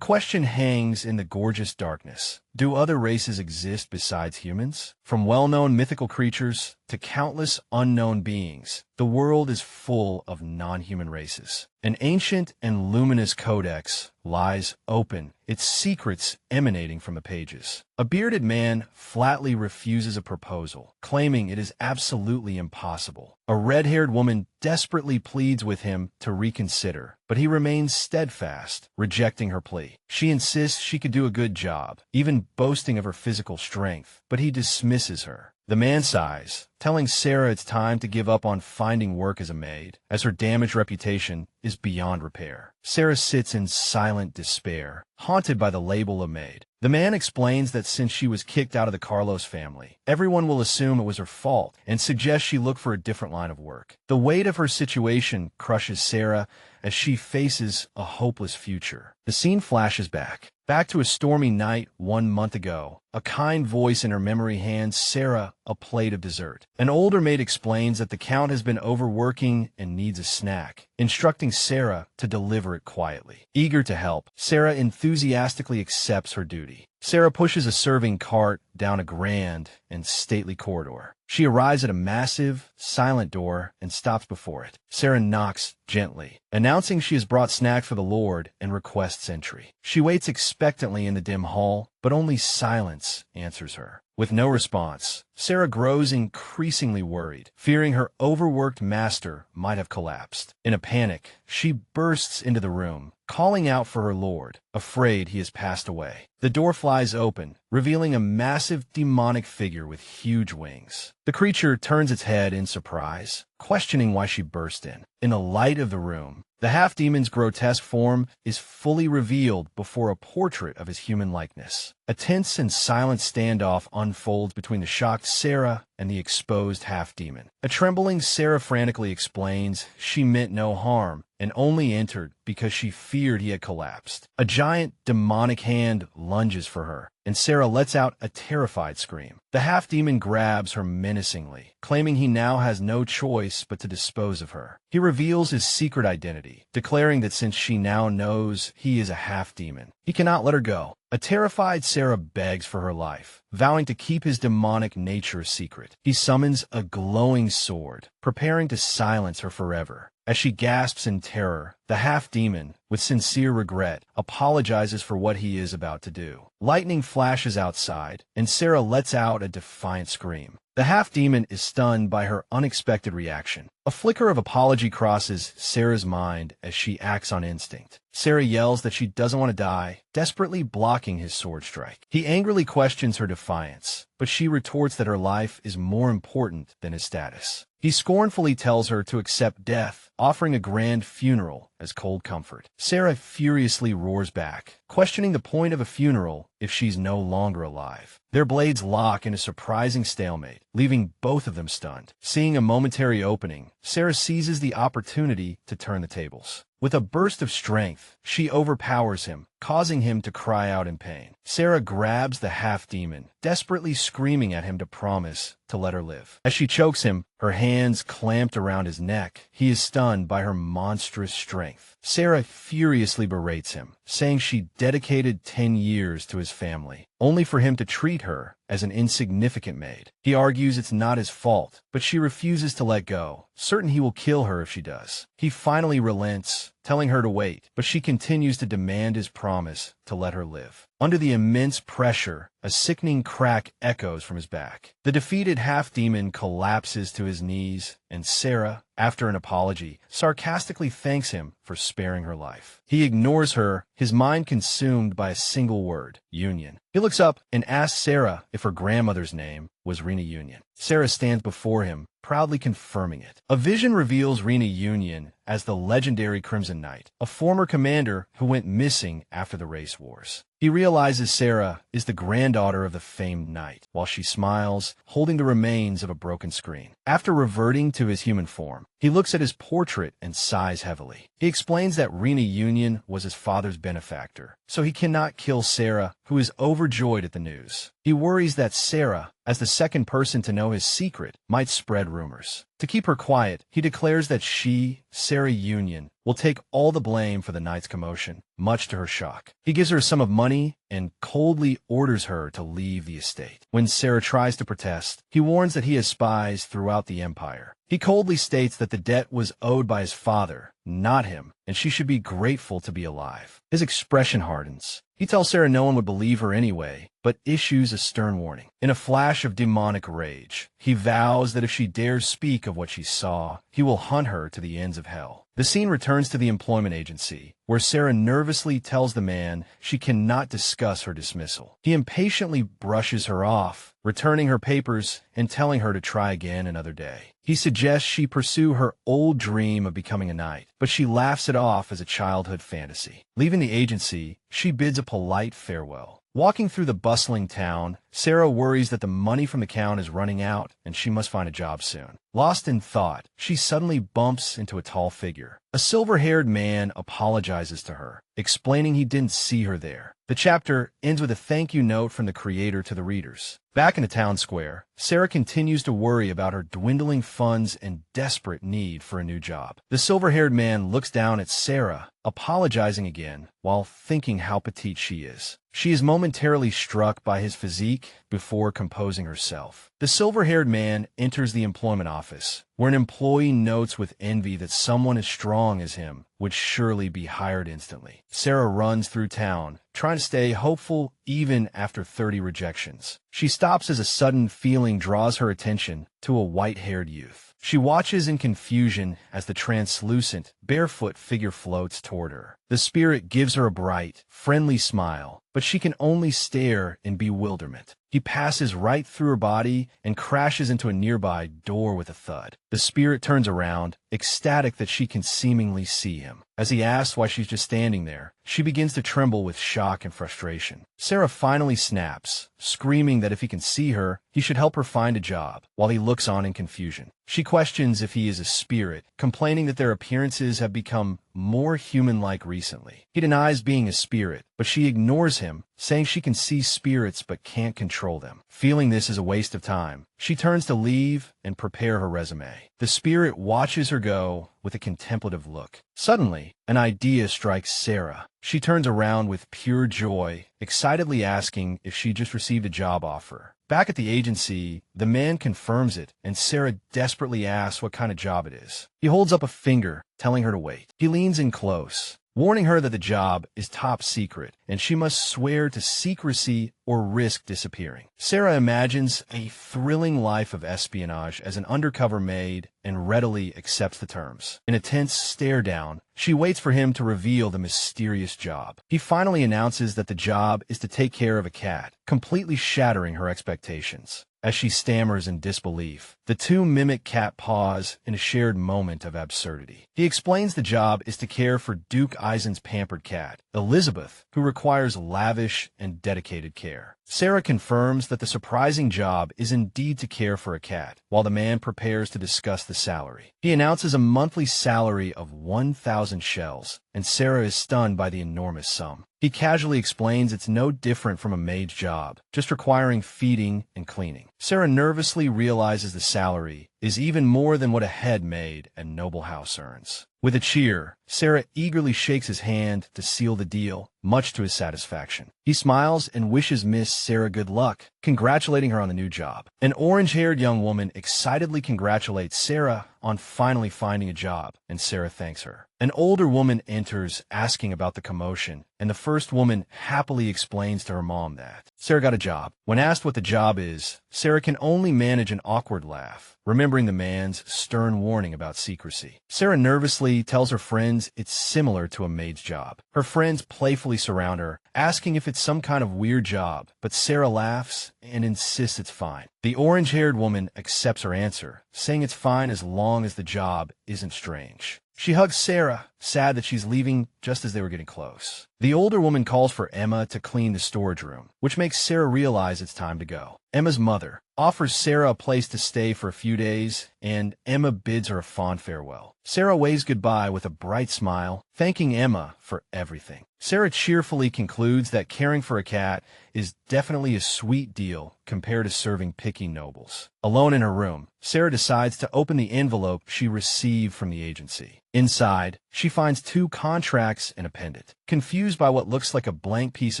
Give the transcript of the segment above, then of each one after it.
question hangs in the gorgeous darkness. Do other races exist besides humans? From well-known mythical creatures to countless unknown beings, the world is full of non-human races. An ancient and luminous codex lies open, its secrets emanating from the pages. A bearded man flatly refuses a proposal, claiming it is absolutely impossible. A red-haired woman desperately pleads with him to reconsider, but he remains steadfast, rejecting her plea. She insists she could do a good job, even boasting of her physical strength, but he dismisses her. The man sighs, telling Sarah it's time to give up on finding work as a maid, as her damaged reputation is beyond repair. Sarah sits in silent despair, haunted by the label of maid. The man explains that since she was kicked out of the Carlos family, everyone will assume it was her fault and suggests she look for a different line of work. The weight of her situation crushes Sarah as she faces a hopeless future. The scene flashes back to a stormy night 1 month ago. A kind voice in her memory hands Sarah a plate of dessert. An older maid explains that the Count has been overworking and needs a snack, instructing Sarah to deliver it quietly. Eager to help, Sarah enthusiastically accepts her duty. Sarah pushes a serving cart down a grand and stately corridor. She arrives at a massive, silent door and stops before it. Sarah knocks gently, announcing she has brought snacks for the Lord and requests entry. She waits expectantly in the dim hall, but only silence answers her. With no response, Sarah grows increasingly worried, fearing her overworked master might have collapsed. In a panic, she bursts into the room, calling out for her lord, afraid he has passed away. The door flies open, revealing a massive demonic figure with huge wings. The creature turns its head in surprise, questioning why she burst in. In the light of the room, the half-demon's grotesque form is fully revealed before a portrait of his human likeness. A tense and silent standoff unfolds between the shocked Sarah and the exposed half-demon. A trembling Sarah frantically explains she meant no harm and only entered because she feared he had collapsed. A giant demonic hand lunges for her, and Sarah lets out a terrified scream. The half-demon grabs her menacingly, claiming he now has no choice but to dispose of her. He reveals his secret identity, declaring that since she now knows he is a half-demon, he cannot let her go. A terrified Sarah begs for her life, vowing to keep his demonic nature secret. He summons a glowing sword, preparing to silence her forever. As she gasps in terror, the half-demon, with sincere regret, apologizes for what he is about to do. Lightning flashes outside, and Sarah lets out a defiant scream. The half-demon is stunned by her unexpected reaction. A flicker of apology crosses Sarah's mind as she acts on instinct. Sarah yells that she doesn't want to die, desperately blocking his sword strike. He angrily questions her defiance, but she retorts that her life is more important than his status. He scornfully tells her to accept death, offering a grand funeral as cold comfort. Sarah furiously roars back, questioning the point of a funeral if she's no longer alive. Their blades lock in a surprising stalemate, leaving both of them stunned. Seeing a momentary opening, Sarah seizes the opportunity to turn the tables. With a burst of strength, she overpowers him, causing him to cry out in pain. Sarah grabs the half-demon, desperately screaming at him to promise to let her live. As she chokes him, her hands clamped around his neck, he is stunned by her monstrous strength. Sarah furiously berates him, saying she dedicated 10 years to his family, only for him to treat her as an insignificant maid. He argues it's not his fault, but she refuses to let go, certain he will kill her if she does. He finally relents, telling her to wait, but she continues to demand his promise to let her live. Under the immense pressure, a sickening crack echoes from his back. The defeated half-demon collapses to his knees, and Sarah, after an apology, sarcastically thanks him for sparing her life. He ignores her, his mind consumed by a single word: union. He looks up and asks Sarah if her grandmother's name was Rena Union. Sarah stands before him, proudly confirming it. A vision reveals Rena Union as the legendary Crimson Knight, a former commander who went missing after the race wars. He realizes Sarah is the granddaughter of the famed knight, while she smiles, holding the remains of a broken screen. After reverting to his human form, he looks at his portrait and sighs heavily. He explains that Rena Union was his father's benefactor, so he cannot kill Sarah, who is overjoyed at the news. He worries that Sarah, as the second person to know his secret might spread rumors. To keep her quiet, he declares that she, Sarah Union, will take all the blame for the night's commotion, much to her shock. He gives her a sum of money and coldly orders her to leave the estate. When Sarah tries to protest, he warns that he has spies throughout the empire. He coldly states that the debt was owed by his father, not him, and she should be grateful to be alive. His expression hardens. He tells Sarah no one would believe her anyway, but issues a stern warning. In a flash of demonic rage, he vows that if she dares speak of what she saw, he will hunt her to the ends of hell. The scene returns to the employment agency, where Sarah nervously tells the man she cannot discuss her dismissal. He impatiently brushes her off, returning her papers and telling her to try again another day. He suggests she pursue her old dream of becoming a knight, but she laughs it off as a childhood fantasy. Leaving the agency, she bids a polite farewell. Walking through the bustling town, Sarah worries that the money from the count is running out and she must find a job soon. Lost in thought, she suddenly bumps into a tall figure. A silver-haired man apologizes to her, explaining he didn't see her there. The chapter ends with a thank you note from the creator to the readers. Back in the town square, Sarah continues to worry about her dwindling funds and desperate need for a new job. The silver-haired man looks down at Sarah, apologizing again, while thinking how petite she is. She is momentarily struck by his physique before composing herself. The silver-haired man enters the employment office, where an employee notes with envy that someone as strong as him would surely be hired instantly. Sarah runs through town, trying to stay hopeful even after 30 rejections. She stops as a sudden feeling draws her attention to a white-haired youth. She watches in confusion as the translucent, barefoot figure floats toward her. The spirit gives her a bright, friendly smile, but she can only stare in bewilderment. He passes right through her body and crashes into a nearby door with a thud. The spirit turns around, ecstatic that she can seemingly see him. As he asks why she's just standing there, she begins to tremble with shock and frustration. Sarah finally snaps, screaming that if he can see her, he should help her find a job, while he looks on in confusion. She questions if he is a spirit, complaining that their appearances have become more human-like recently. He denies being a spirit, but she ignores him, saying she can see spirits but can't control them. Feeling this is a waste of time, she turns to leave and prepare her resume. The spirit watches her go with a contemplative look. Suddenly, an idea strikes Sarah. She turns around with pure joy, excitedly asking if she just received a job offer. Back at the agency, the man confirms it, and Sarah desperately asks what kind of job it is. He holds up a finger, telling her to wait. He leans in close, warning her that the job is top secret, and she must swear to secrecy or risk disappearing. Sarah imagines a thrilling life of espionage as an undercover maid and readily accepts the terms. In a tense stare-down, she waits for him to reveal the mysterious job. He finally announces that the job is to take care of a cat, completely shattering her expectations. As she stammers in disbelief, the two mimic cat pause in a shared moment of absurdity. He explains the job is to care for Duke Eisen's pampered cat, Elizabeth, who requires lavish and dedicated care. Sarah confirms that the surprising job is indeed to care for a cat, while the man prepares to discuss the salary. He announces a monthly salary of 1,000 shells, and Sarah is stunned by the enormous sum. He casually explains it's no different from a maid's job, just requiring feeding and cleaning. Sarah nervously realizes the salary is even more than what a head maid and noble house earns. With a cheer, Sarah eagerly shakes his hand to seal the deal, much to his satisfaction. He smiles and wishes Miss Sarah good luck, congratulating her on the new job. An orange-haired young woman excitedly congratulates Sarah on finally finding a job, and Sarah thanks her. An older woman enters asking about the commotion, and the first woman happily explains to her mom that Sarah got a job. When asked what the job is, Sarah can only manage an awkward laugh, remembering the man's stern warning about secrecy. Sarah nervously tells her friends it's similar to a maid's job. Her friends playfully surround her, asking if it's some kind of weird job, but Sarah laughs and insists it's fine. The orange-haired woman accepts her answer, saying it's fine as long as the job isn't strange. She hugs Sarah, sad that she's leaving just as they were getting close. The older woman calls for Emma to clean the storage room, which makes Sarah realize it's time to go. Emma's mother offers Sarah a place to stay for a few days, and Emma bids her a fond farewell. Sarah waves goodbye with a bright smile, thanking Emma for everything. Sarah cheerfully concludes that caring for a cat is definitely a sweet deal compared to serving picky nobles. Alone in her room, Sarah decides to open the envelope she received from the agency. Inside, she finds 2 contracts and a pendant. Confused by what looks like a blank piece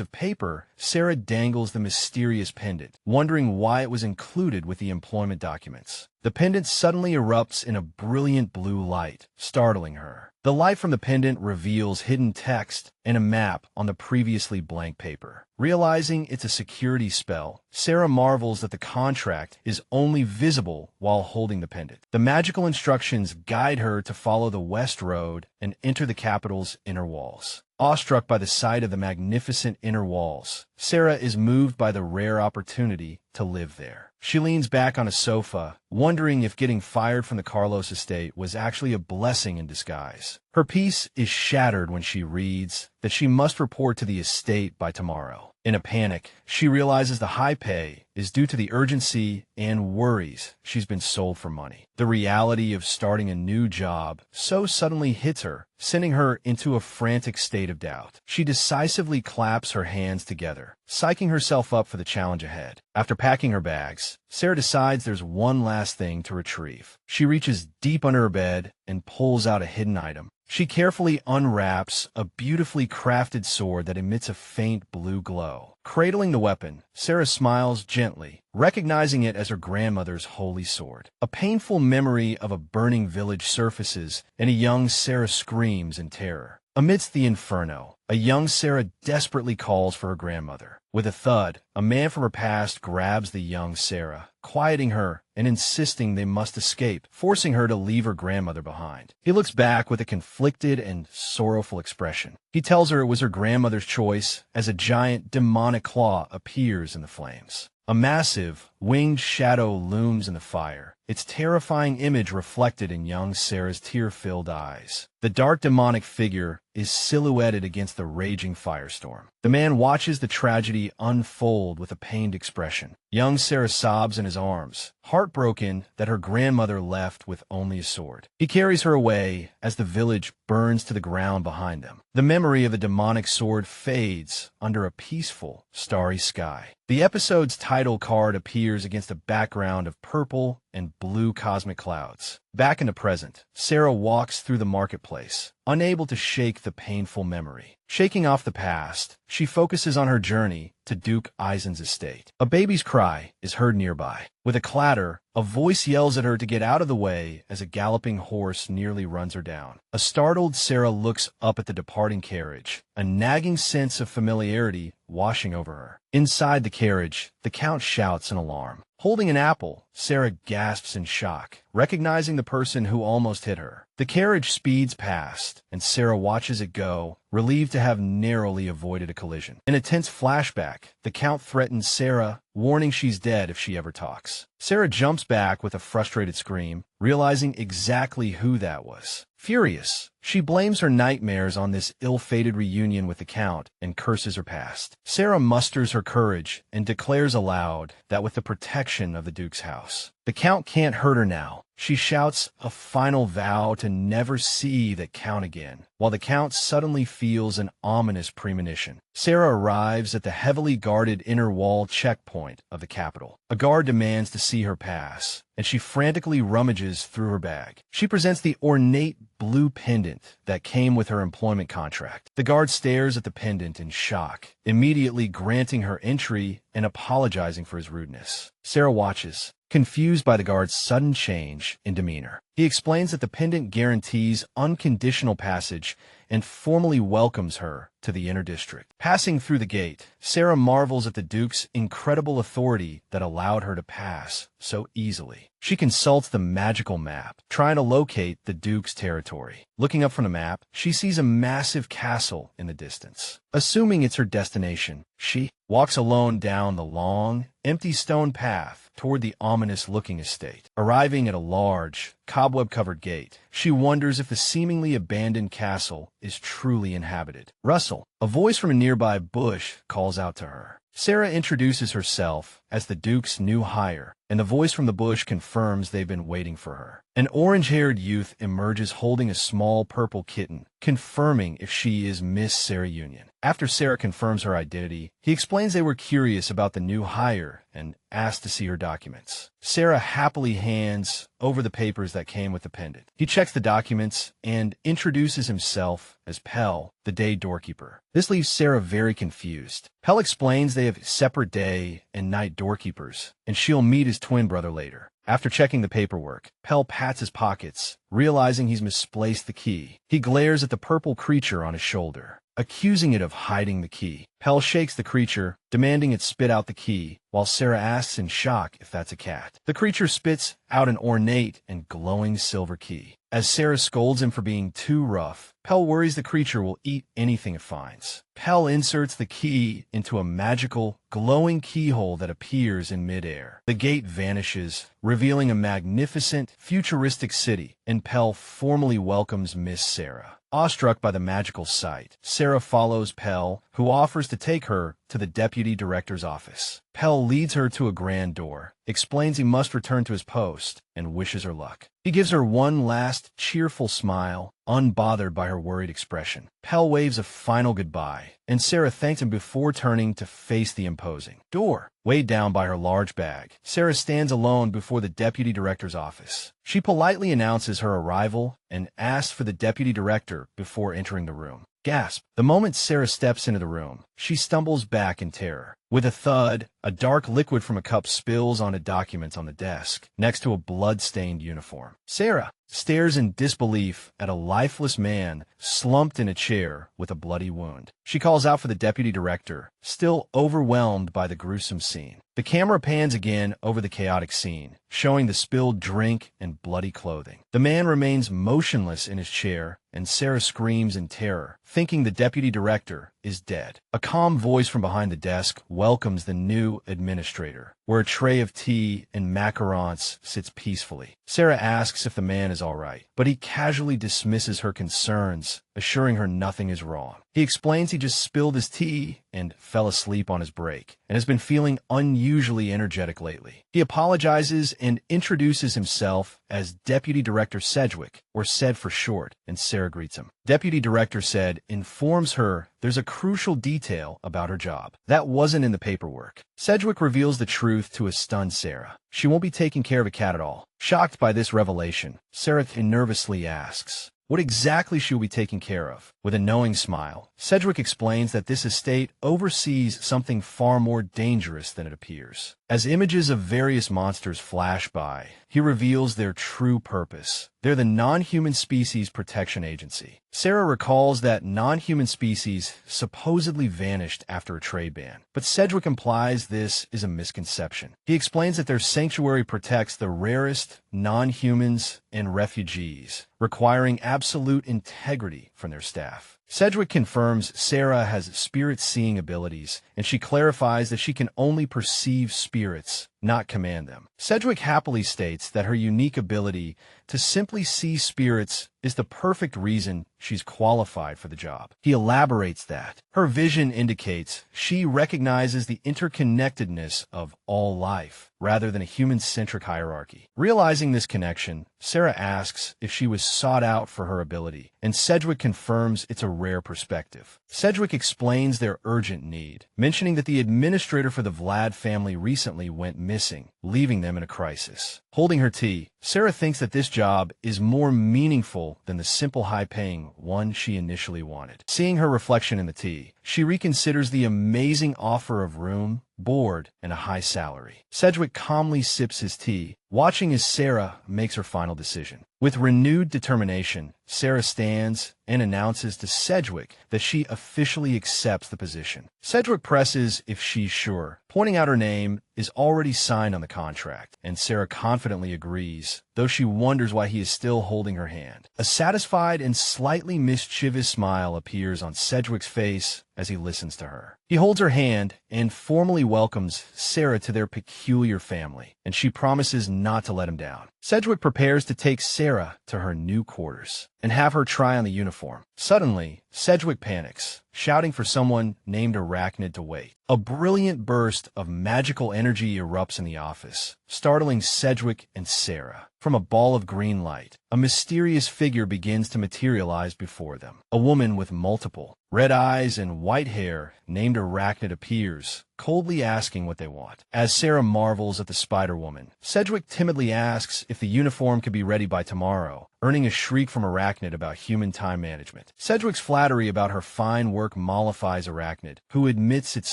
of paper, Sarah dangles the mysterious pendant, wondering why it was included with the employment documents. The pendant suddenly erupts in a brilliant blue light, startling her. The light from the pendant reveals hidden text and a map on the previously blank paper. Realizing it's a security spell, Sarah marvels that the contract is only visible while holding the pendant. The magical instructions guide her to follow the West Road and enter the capital's inner walls. Awestruck by the sight of the magnificent inner walls, Sarah is moved by the rare opportunity to live there. She leans back on a sofa, wondering if getting fired from the Carlos estate was actually a blessing in disguise. Her peace is shattered when she reads that she must report to the estate by tomorrow. In a panic, she realizes the high pay is due to the urgency and worries she's been sold for money. The reality of starting a new job so suddenly hits her, sending her into a frantic state of doubt. She decisively claps her hands together, psyching herself up for the challenge ahead. After packing her bags, Sarah decides there's one last thing to retrieve. She reaches deep under her bed and pulls out a hidden item. She carefully unwraps a beautifully crafted sword that emits a faint blue glow. Cradling the weapon, Sarah smiles gently, recognizing it as her grandmother's holy sword. A painful memory of a burning village surfaces, and a young Sarah screams in terror. Amidst the inferno, a young Sarah desperately calls for her grandmother. With a thud, a man from her past grabs the young Sarah, quieting her and insisting they must escape, forcing her to leave her grandmother behind. He looks back with a conflicted and sorrowful expression. He tells her it was her grandmother's choice as a giant demonic claw appears in the flames. A massive, winged shadow looms in the fire, its terrifying image reflected in young Sarah's tear-filled eyes. The dark demonic figure is silhouetted against the raging firestorm. The man watches the tragedy unfold with a pained expression. Young Sarah sobs in his arms, heartbroken that her grandmother left with only a sword. He carries her away as the village burns to the ground behind them. The memory of the demonic sword fades under a peaceful, starry sky. The episode's title card appears against a background of purple and blue cosmic clouds. Back in the present, Sarah walks through the marketplace, unable to shake the painful memory. Shaking off the past, she focuses on her journey to Duke Eisen's estate. A baby's cry is heard nearby. With a clatter, a voice yells at her to get out of the way as a galloping horse nearly runs her down. A startled Sarah looks up at the departing carriage, a nagging sense of familiarity washing over her. Inside the carriage, the Count shouts in alarm. Holding an apple, Sarah gasps in shock, recognizing the person who almost hit her. The carriage speeds past, and Sarah watches it go, relieved to have narrowly avoided a collision. In a tense flashback, the Count threatens Sarah, warning she's dead if she ever talks. Sarah jumps back with a frustrated scream, realizing exactly who that was. Furious, she blames her nightmares on this ill-fated reunion with the Count and curses her past. Sarah musters her courage and declares aloud that with the protection of the Duke's house, the Count can't hurt her now. She shouts a final vow to never see the Count again, while the Count suddenly feels an ominous premonition. Sarah arrives at the heavily guarded inner wall checkpoint of the capital. A guard demands to see her pass, and she frantically rummages through her bag. She presents the ornate blue pendant that came with her employment contract. The guard stares at the pendant in shock, immediately granting her entry and apologizing for his rudeness. Sarah watches, confused by the guard's sudden change in demeanor. He explains that the pendant guarantees unconditional passage and formally welcomes her to the inner district. Passing through the gate, Sarah marvels at the Duke's incredible authority that allowed her to pass so easily. She consults the magical map, trying to locate the Duke's territory. Looking up from the map, she sees a massive castle in the distance. Assuming it's her destination, she walks alone down the long, empty stone path toward the ominous-looking estate. Arriving at a large, cobweb-covered gate, she wonders if the seemingly abandoned castle is truly inhabited. Rustle, a voice from a nearby bush, calls out to her. Sarah introduces herself as the Duke's new hire, and the voice from the bush confirms they've been waiting for her. An orange-haired youth emerges holding a small purple kitten, confirming if she is Miss Sarah Union. After Sarah confirms her identity, he explains they were curious about the new hire and asked to see her documents. Sarah happily hands over the papers that came with the pendant. He checks the documents and introduces himself as Pell, the day doorkeeper. This leaves Sarah very confused. Pell explains they have separate day and night doorkeepers, and she'll meet his twin brother later. After checking the paperwork, Pell pats his pockets, realizing he's misplaced the key. He glares at the purple creature on his shoulder, accusing it of hiding the key. Pell shakes the creature, demanding it spit out the key, while Sarah asks in shock if that's a cat. The creature spits out an ornate and glowing silver key. As Sarah scolds him for being too rough, Pell worries the creature will eat anything it finds. Pell inserts the key into a magical, glowing keyhole that appears in midair. The gate vanishes, revealing a magnificent, futuristic city, and Pell formally welcomes Miss Sarah. Awestruck by the magical sight, Sarah follows Pell, who offers to take her to the deputy director's office. Pell leads her to a grand door, explains he must return to his post, and wishes her luck. He gives her one last, cheerful smile, unbothered by her worried expression. Pell waves a final goodbye, and Sarah thanks him before turning to face the imposing door. Weighed down by her large bag, Sarah stands alone before the deputy director's office. She politely announces her arrival and asks for the deputy director before entering the room. Gasp! The moment Sarah steps into the room, she stumbles back in terror. With a thud, a dark liquid from a cup spills onto documents on the desk, next to a blood-stained uniform. Sarah stares in disbelief at a lifeless man slumped in a chair with a bloody wound. She calls out for the deputy director, still overwhelmed by the gruesome scene. The camera pans again over the chaotic scene, showing the spilled drink and bloody clothing. The man remains motionless in his chair, and Sarah screams in terror, thinking the deputy director is dead. A calm voice from behind the desk welcomes the new administrator, where a tray of tea and macarons sits peacefully. Sarah asks if the man is all right, but he casually dismisses her concerns, assuring her nothing is wrong. He explains he just spilled his tea and fell asleep on his break, and has been feeling unusually energetic lately. He apologizes and introduces himself as Deputy Director Sedgwick, or Sed for short, and Sarah greets him. Deputy Director Sed informs her there's a crucial detail about her job that wasn't in the paperwork. Sedgwick reveals the truth to a stunned Sarah. She won't be taking care of a cat at all. Shocked by this revelation, Sarah nervously asks what exactly she will be taking care of. With a knowing smile, Sedgwick explains that this estate oversees something far more dangerous than it appears. As images of various monsters flash by, he reveals their true purpose. They're the Non-Human Species Protection Agency. Sarah recalls that non-human species supposedly vanished after a trade ban, but Sedgwick implies this is a misconception. He explains that their sanctuary protects the rarest non-humans and refugees, requiring absolute integrity from their staff. Sedgwick confirms Sarah has spirit-seeing abilities, and she clarifies that she can only perceive spirits, not command them. Sedgwick happily states that her unique ability to simply see spirits is the perfect reason she's qualified for the job. He elaborates that her vision indicates she recognizes the interconnectedness of all life, rather than a human-centric hierarchy. Realizing this connection, Sarah asks if she was sought out for her ability, and Sedgwick confirms it's a rare perspective. Sedgwick explains their urgent need, mentioning that the administrator for the Vlad family recently went missing, leaving them in a crisis. Holding her tea, Sarah thinks that this job is more meaningful than the simple high-paying one she initially wanted. Seeing her reflection in the tea, she reconsiders the amazing offer of room, board, and a high salary. Sedgwick calmly sips his tea, watching as Sarah makes her final decision. With renewed determination, Sarah stands and announces to Sedgwick that she officially accepts the position. Sedgwick presses if she's sure, pointing out her name is already signed on the contract, and Sarah confidently agrees, though she wonders why he is still holding her hand. A satisfied and slightly mischievous smile appears on Sedgwick's face as he listens to her. He holds her hand and formally welcomes Sarah to their peculiar family, and she promises not to let him down. Sedgwick prepares to take Sarah to her new quarters and have her try on the uniform. Suddenly, Sedgwick panics, shouting for someone named Arachnid to wait. A brilliant burst of magical energy erupts in the office, startling Sedgwick and Sarah. From a ball of green light, a mysterious figure begins to materialize before them. A woman with multiple red eyes and white hair named Arachnid appears, coldly asking what they want. As Sarah marvels at the Spider-Woman, Sedgwick timidly asks if the uniform could be ready by tomorrow, earning a shriek from Arachnid about human time management. Sedgwick's flattery about her fine work mollifies Arachnid, who admits its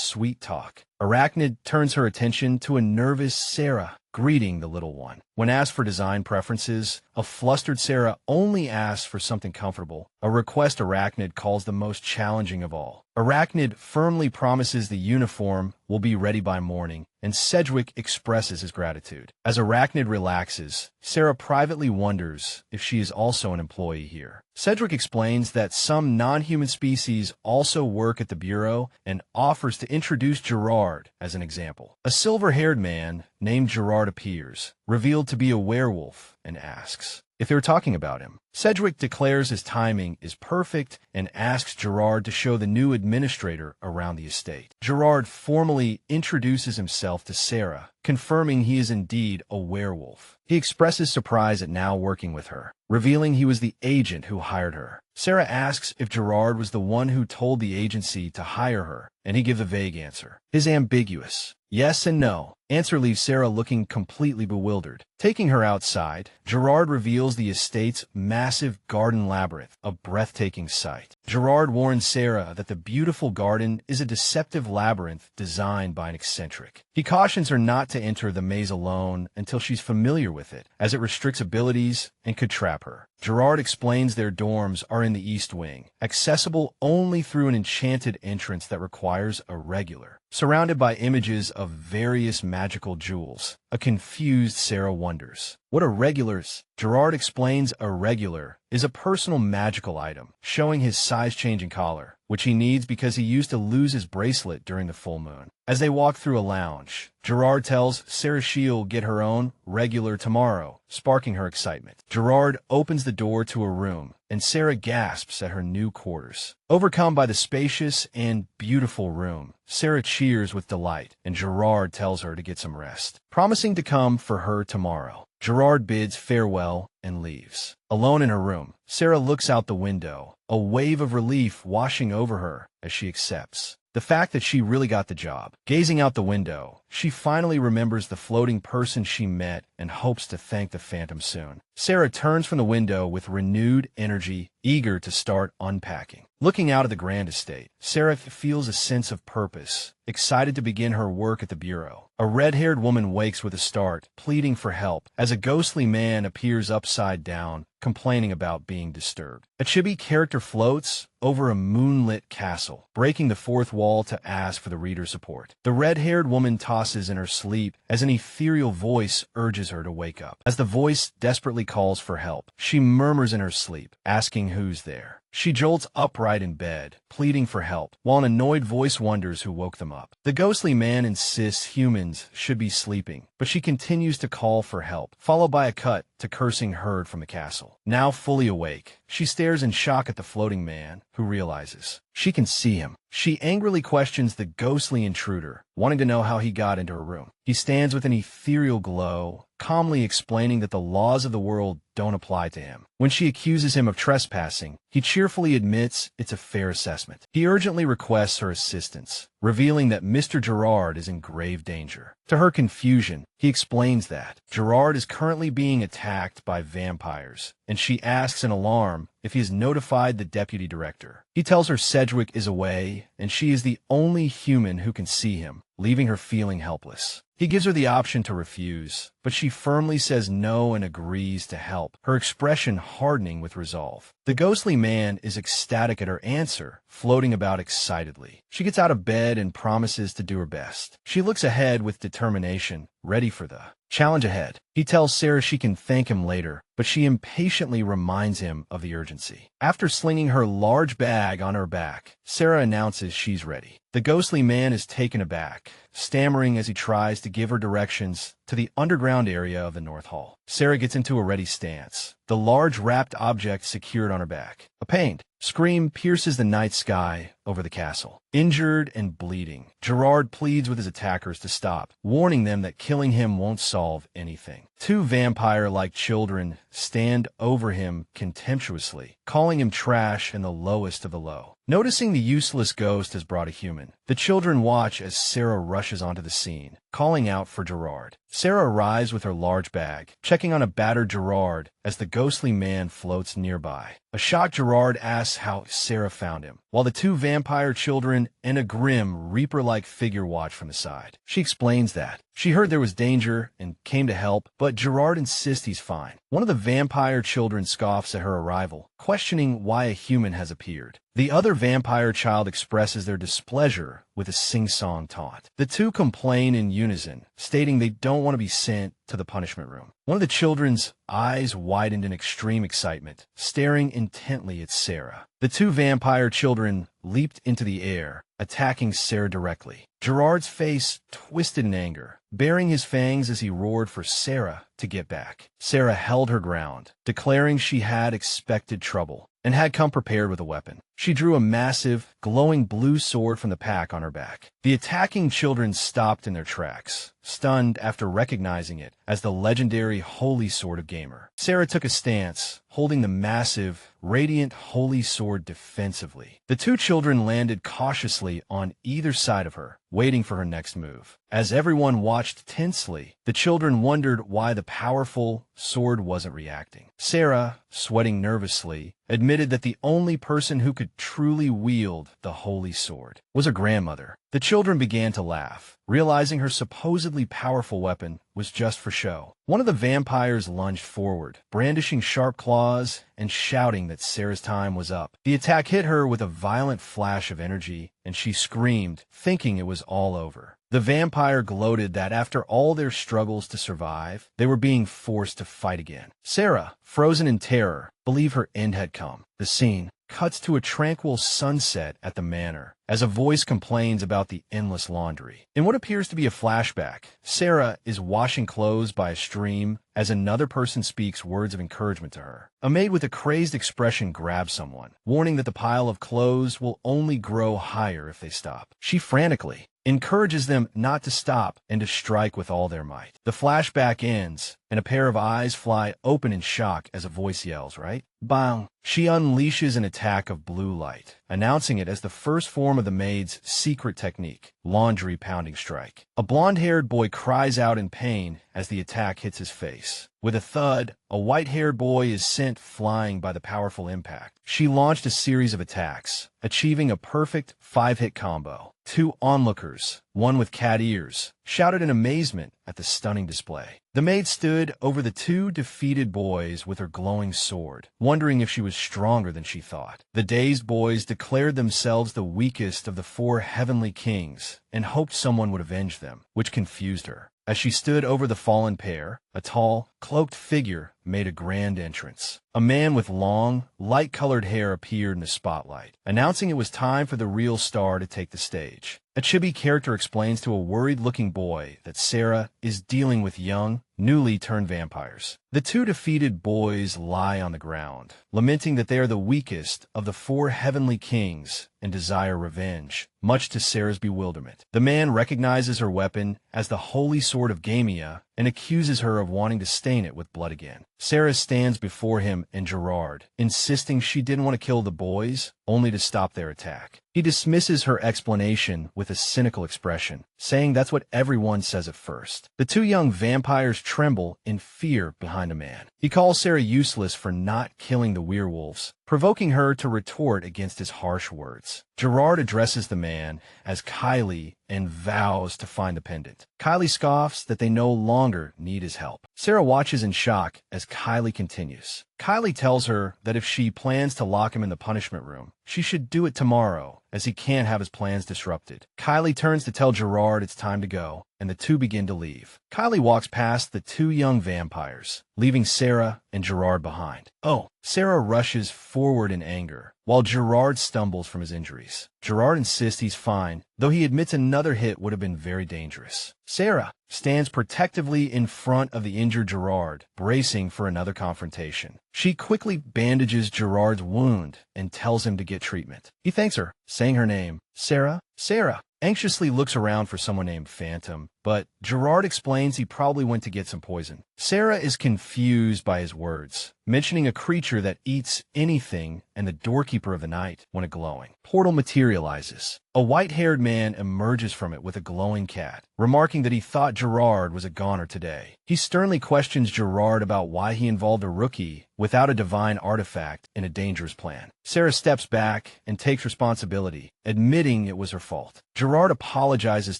sweet talk. Arachnid turns her attention to a nervous Sarah, greeting the little one. When asked for design preferences, a flustered Sarah only asks for something comfortable, a request Arachnid calls the most challenging of all. Arachnid firmly promises the uniform will be ready by morning, and Sedgwick expresses his gratitude. As Arachnid relaxes, Sarah privately wonders if she is also an employee here. Sedgwick explains that some non-human species also work at the Bureau and offers to introduce Gerard as an example. A silver-haired man named Gerard appears, revealed to be a werewolf, and asks if they were talking about him. Sedgwick declares his timing is perfect and asks Gerard to show the new administrator around the estate. Gerard formally introduces himself to Sarah, confirming he is indeed a werewolf. He expresses surprise at now working with her, revealing he was the agent who hired her. Sarah asks if Gerard was the one who told the agency to hire her, and he gives a vague answer. His ambiguous yes and no answer leaves Sarah looking completely bewildered. Taking her outside, Gerard reveals the estate's massive garden labyrinth, a breathtaking sight. Gerard warns Sarah that the beautiful garden is a deceptive labyrinth designed by an eccentric. He cautions her not to enter the maze alone until she's familiar with it, as it restricts abilities and could trap her. Gerard explains their dorms are in the East Wing, accessible only through an enchanted entrance that requires a regular. Surrounded by images of various magical jewels, a confused Sarah wonders, what are regulars? Gerard explains a regular is a personal magical item, showing his size-changing collar, which he needs because he used to lose his bracelet during the full moon. As they walk through a lounge, Gerard tells Sarah she'll get her own regular tomorrow, sparking her excitement. Gerard opens the door to a room, and Sarah gasps at her new quarters. Overcome by the spacious and beautiful room, Sarah cheers with delight, and Gerard tells her to get some rest, promising to come for her tomorrow. Gerard bids farewell and leaves. Alone in her room, Sarah looks out the window, a wave of relief washing over her as she accepts the fact that she really got the job. Gazing out the window, she finally remembers the floating person she met and hopes to thank the Phantom soon. Sarah turns from the window with renewed energy, eager to start unpacking. Looking out at the grand estate, Sarah feels a sense of purpose, excited to begin her work at the Bureau. A red-haired woman wakes with a start, pleading for help, as a ghostly man appears upside down, complaining about being disturbed. A chibi character floats over a moonlit castle, breaking the fourth wall to ask for the reader's support. The red-haired woman tosses in her sleep as an ethereal voice urges her to wake up. As the voice desperately calls for help, she murmurs in her sleep, asking who's there. She jolts upright in bed, pleading for help, while an annoyed voice wonders who woke them up. The ghostly man insists humans should be sleeping, but she continues to call for help, followed by a cut to cursing heard from the castle. Now fully awake, she stares in shock at the floating man, who realizes she can see him. She angrily questions the ghostly intruder, wanting to know how he got into her room. He stands with an ethereal glow, calmly explaining that the laws of the world don't apply to him. When she accuses him of trespassing, he cheerfully admits it's a fair assessment. He urgently requests her assistance, revealing that Mr. Gerard is in grave danger. To her confusion, he explains that Gerard is currently being attacked by vampires, and she asks in alarm if he has notified the deputy director. He tells her Sedgwick is away, and she is the only human who can see him. leaving her feeling helpless. He gives her the option to refuse, but she firmly says no and agrees to help, her expression hardening with resolve. The ghostly man is ecstatic at her answer, floating about excitedly. She gets out of bed and promises to do her best. She looks ahead with determination, ready for the challenge ahead. He tells Sarah she can thank him later, but she impatiently reminds him of the urgency. After slinging her large bag on her back, Sarah announces she's ready. The ghostly man is taken aback, stammering as he tries to give her directions to the underground area of the North Hall. Sarah gets into a ready stance, the large wrapped object secured on her back. A pained scream pierces the night sky over the castle. Injured and bleeding, Gerard pleads with his attackers to stop, warning them that killing him won't solve anything. Two vampire-like children stand over him contemptuously, calling him trash and the lowest of the low. Noticing the useless ghost has brought a human, the children watch as Sarah rushes onto the scene, calling out for Gerard. Sarah arrives with her large bag, checking on a battered Gerard as the ghostly man floats nearby. A shocked Gerard asks how Sarah found him, while the two vampire children and a grim, reaper-like figure watch from the side. She explains that she heard there was danger and came to help, but Gerard insists he's fine. One of the vampire children scoffs at her arrival, questioning why a human has appeared. The other vampire child expresses their displeasure with a sing-song taunt. The two complain in unison, stating they don't want to be sent to the punishment room. One of the children's eyes widened in extreme excitement, staring intently at Sarah. The two vampire children leaped into the air, attacking Sarah directly. Gerard's face twisted in anger, baring his fangs as he roared for Sarah to get back. Sarah held her ground, declaring she had expected trouble and had come prepared with a weapon. She drew a massive, glowing blue sword from the pack on her back. The attacking children stopped in their tracks, stunned after recognizing it as the legendary Holy Sword of Gamer. Sarah took a stance, holding the massive, radiant Holy Sword defensively. The two children landed cautiously on either side of her, waiting for her next move. As everyone watched tensely, the children wondered why the powerful sword wasn't reacting. Sarah, sweating nervously, admitted that the only person who could truly wield the Holy Sword was her grandmother. The children began to laugh, realizing her supposedly powerful weapon was just for show. One of the vampires lunged forward, brandishing sharp claws and shouting that Sarah's time was up. The attack hit her with a violent flash of energy, and she screamed, thinking it was all over. The vampire gloated that after all their struggles to survive, they were being forced to fight again. Sarah, frozen in terror, believed her end had come. The scene cuts to a tranquil sunset at the manor, as a voice complains about the endless laundry. In what appears to be a flashback, Sarah is washing clothes by a stream as another person speaks words of encouragement to her. A maid with a crazed expression grabs someone, warning that the pile of clothes will only grow higher if they stop. She frantically encourages them not to stop and to strike with all their might. The flashback ends, and a pair of eyes fly open in shock as a voice yells, right? Bang! She unleashes an attack of blue light, announcing it as the first form of the maid's secret technique, laundry pounding strike. A blonde-haired boy cries out in pain as the attack hits his face. With a thud, a white-haired boy is sent flying by the powerful impact. She launched a series of attacks, achieving a perfect 5-hit combo. Two onlookers, one with cat ears, shouted in amazement at the stunning display. The maid stood over the two defeated boys with her glowing sword, wondering if she was stronger than she thought. The dazed boys declared themselves the weakest of the 4 heavenly kings and hoped someone would avenge them, which confused her. As she stood over the fallen pair, a tall, cloaked figure made a grand entrance. A man with long, light-colored hair appeared in the spotlight, announcing it was time for the real star to take the stage. A chibi character explains to a worried-looking boy that Sarah is dealing with young, newly turned vampires. The two defeated boys lie on the ground, lamenting that they are the weakest of the 4 heavenly kings and desire revenge, much to Sarah's bewilderment. The man recognizes her weapon as the Holy Sword of Gamia and accuses her of wanting to stain it with blood again. Sarah stands before him and Gerard, insisting she didn't want to kill the boys, only to stop their attack. He dismisses her explanation with a cynical expression, saying that's what everyone says at first. The two young vampires tremble in fear behind a man. He calls Sarah useless for not killing the werewolves, provoking her to retort against his harsh words. Gerard addresses the man as Kylie and vows to find the pendant. Kylie scoffs that they no longer need his help. Sarah watches in shock as Kylie continues. Kylie tells her that if she plans to lock him in the punishment room, she should do it tomorrow, as he can't have his plans disrupted. Kylie turns to tell Gerard it's time to go, and the two begin to leave. Kylie walks past the two young vampires, leaving Sarah and Gerard behind. Oh, Sarah rushes forward in anger, while Gerard stumbles from his injuries. Gerard insists he's fine, though he admits another hit would have been very dangerous. Sarah stands protectively in front of the injured Gerard, bracing for another confrontation. She quickly bandages Gerard's wound and tells him to get treatment. He thanks her, saying her name, Sarah. Sarah anxiously looks around for someone named Phantom, but Gerard explains he probably went to get some poison. Sarah is confused by his words, mentioning a creature that eats anything and the doorkeeper of the night when a glowing portal materializes. A white-haired man emerges from it with a glowing cat, remarking that he thought Gerard was a goner today. He sternly questions Gerard about why he involved a rookie without a divine artifact in a dangerous plan. Sarah steps back and takes responsibility, admitting it was her fault. Gerard apologizes